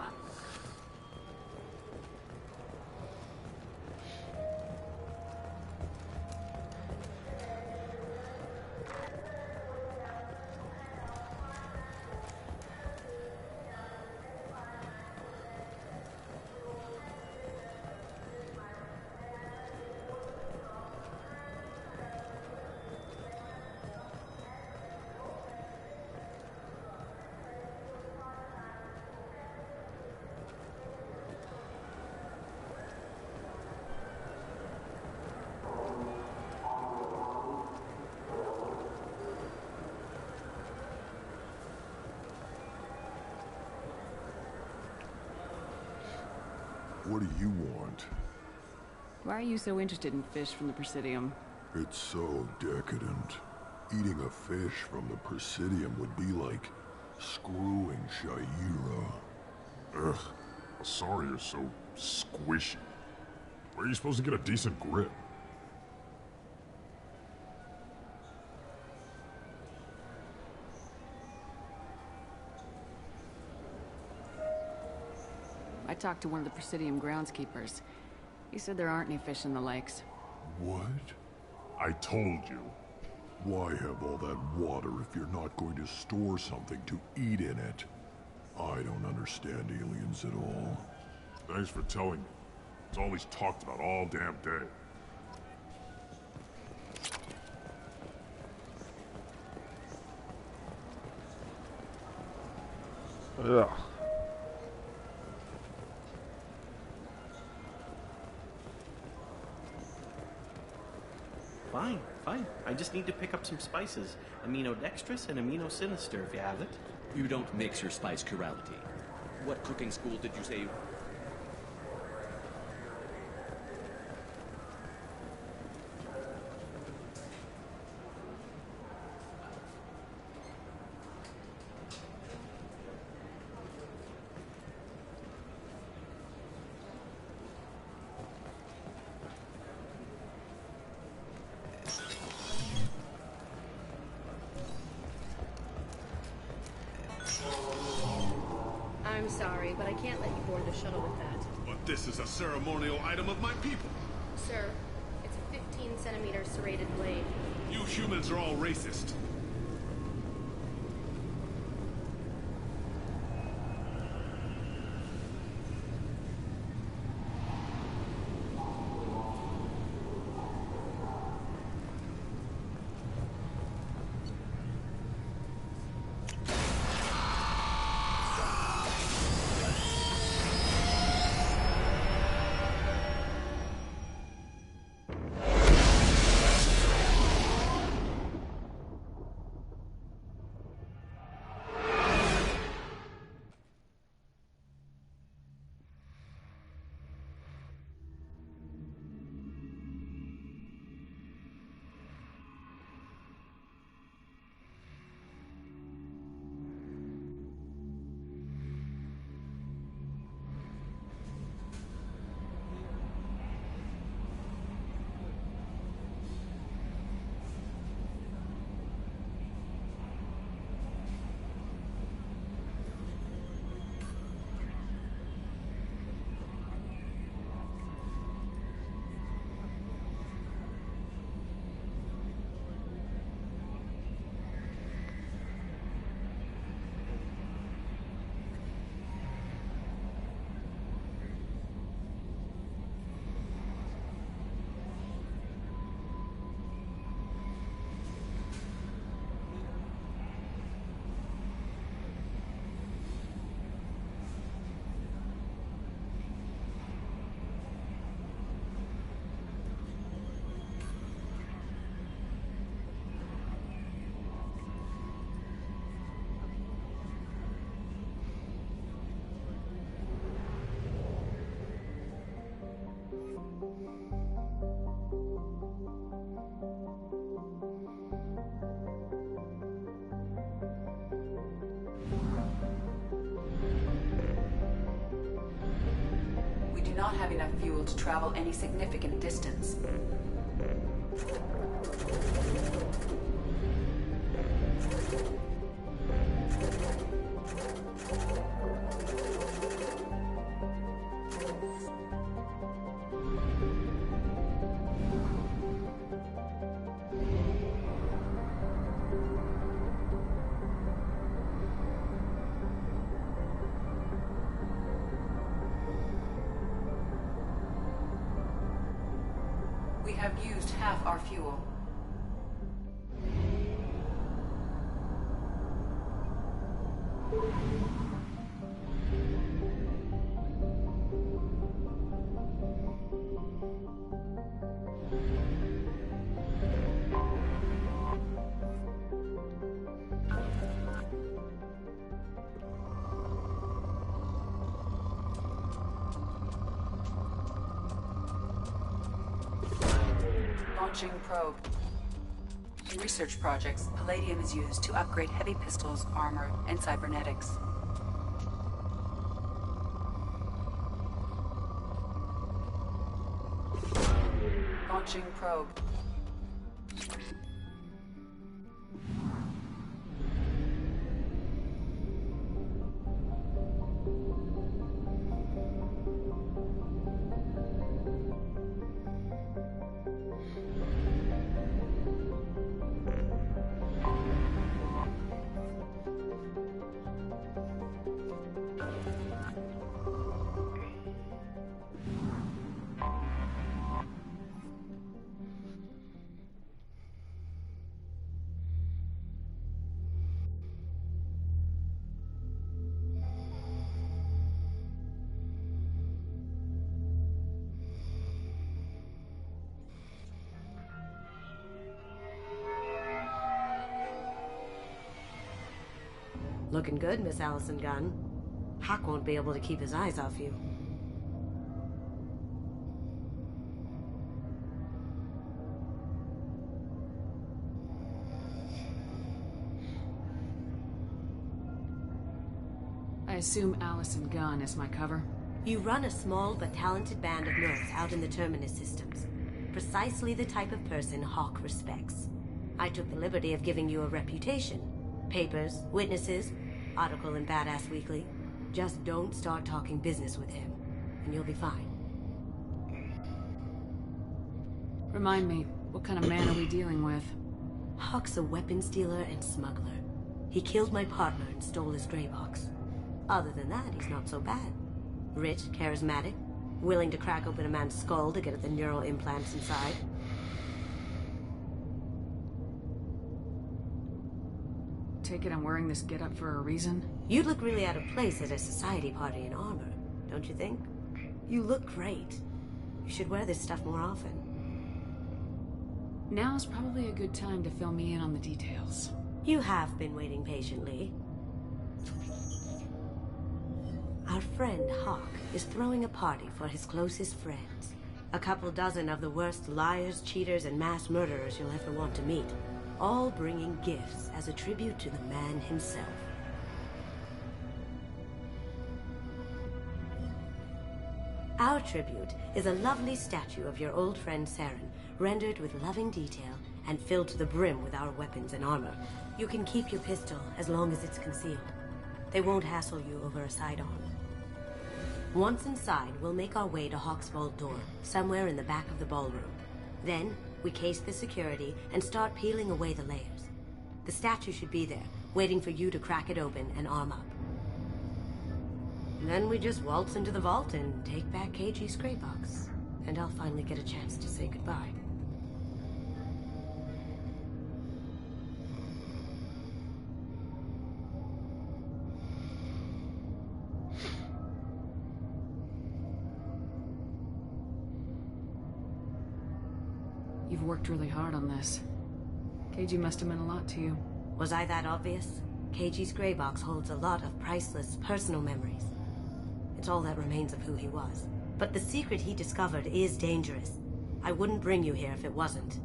What do you want? Why are you so interested in fish from the Presidium? It's so decadent. Eating a fish from the Presidium would be like screwing Shaira. Ugh, Asari is so squishy. Where are you supposed to get a decent grip? I talked to one of the Presidium groundskeepers. He said there aren't any fish in the lakes. What? I told you. Why have all that water if you're not going to store something to eat in it? I don't understand aliens at all. Thanks for telling me. It's all he's talked about all damn day. Yeah. Fine, fine. I just need to pick up some spices. Aminodextrous and aminosinister, if you have it. You don't mix your spice chirality. What cooking school did you say? I'm sorry, but I can't let you board the shuttle with that. But this is a ceremonial item of my people. Sir, it's a 15-centimeter serrated blade. You humans are all racist. We do not have enough fuel to travel any significant distance. We have used half our fuel. Launching probe. In research projects, palladium is used to upgrade heavy pistols, armor, and cybernetics. Launching probe. Looking good, Miss Allison Gunn. Hawk won't be able to keep his eyes off you. I assume Allison Gunn is my cover? You run a small but talented band of nerds out in the Terminus systems. Precisely the type of person Hawk respects. I took the liberty of giving you a reputation. Papers, witnesses, article in Badass Weekly. Just don't start talking business with him, and you'll be fine. Remind me, what kind of man are we dealing with? Hawk's a weapons dealer and smuggler. He killed my partner and stole his gray box. Other than that, he's not so bad. Rich, charismatic, willing to crack open a man's skull to get at the neural implants inside. Take it I'm wearing this getup for a reason? You'd look really out of place at a society party in armor, don't you think? You look great. You should wear this stuff more often. Now's probably a good time to fill me in on the details. You have been waiting patiently. Our friend Hawk is throwing a party for his closest friends. A couple dozen of the worst liars, cheaters, and mass murderers you'll ever want to meet. All bringing gifts as a tribute to the man himself. Our tribute is a lovely statue of your old friend Saren, rendered with loving detail and filled to the brim with our weapons and armor. You can keep your pistol as long as it's concealed. They won't hassle you over a sidearm. Once inside, we'll make our way to Hawk's vault door, somewhere in the back of the ballroom. Then, we case the security and start peeling away the layers. The statue should be there, waiting for you to crack it open and arm up. Then we just waltz into the vault and take back KG's gray box. And I'll finally get a chance to say goodbye. You've worked really hard on this. KG must have meant a lot to you. Was I that obvious? KG's gray box holds a lot of priceless personal memories. It's all that remains of who he was. But the secret he discovered is dangerous. I wouldn't bring you here if it wasn't.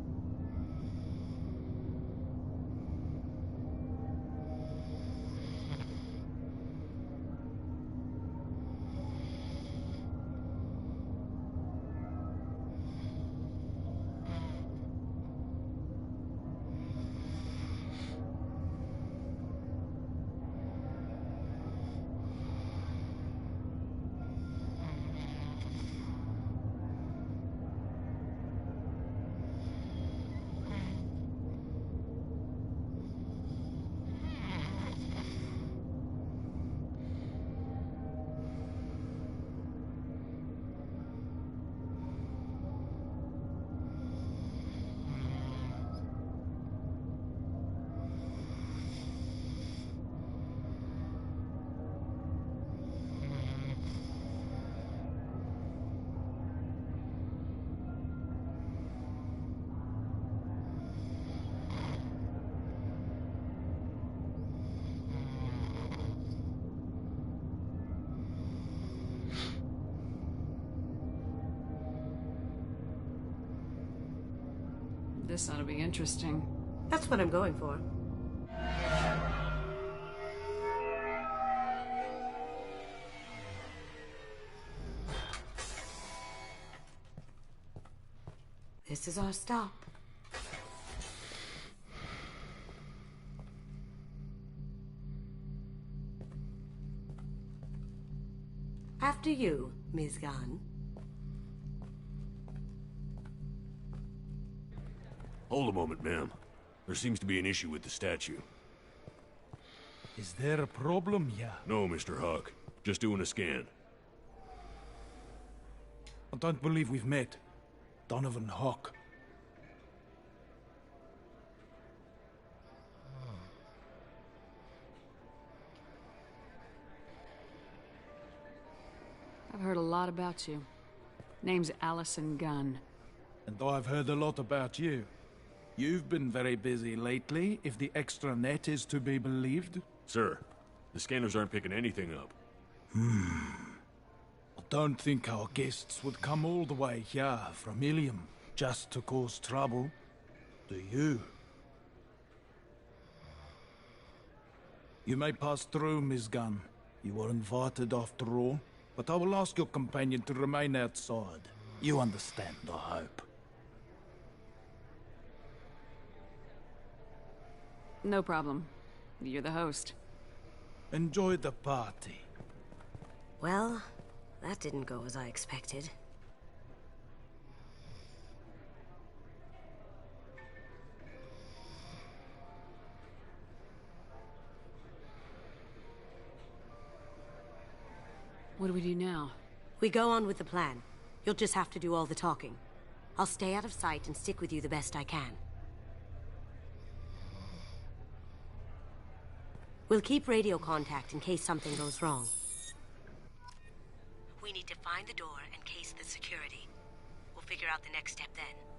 This ought to be interesting. That's what I'm going for. This is our stop. After you, Ms. Gunn. Hold a moment, ma'am. There seems to be an issue with the statue. Is there a problem here? No, Mr. Hawk. Just doing a scan. I don't believe we've met. Donovan Hawk. I've heard a lot about you. Name's Allison Gunn. And I've heard a lot about you. You've been very busy lately, if the extra net is to be believed. Sir, The scanners aren't picking anything up. I don't think our guests would come all the way here from Ilium just to cause trouble. Do you? You may pass through, Ms. Gunn. You were invited after all, but I will ask your companion to remain outside. You understand, I hope. No problem. You're the host. Enjoy the party. Well, that didn't go as I expected. What do we do now? We go on with the plan. You'll just have to do all the talking. I'll stay out of sight and stick with you the best I can. We'll keep radio contact in case something goes wrong. We need to find the door and case the security. We'll figure out the next step then.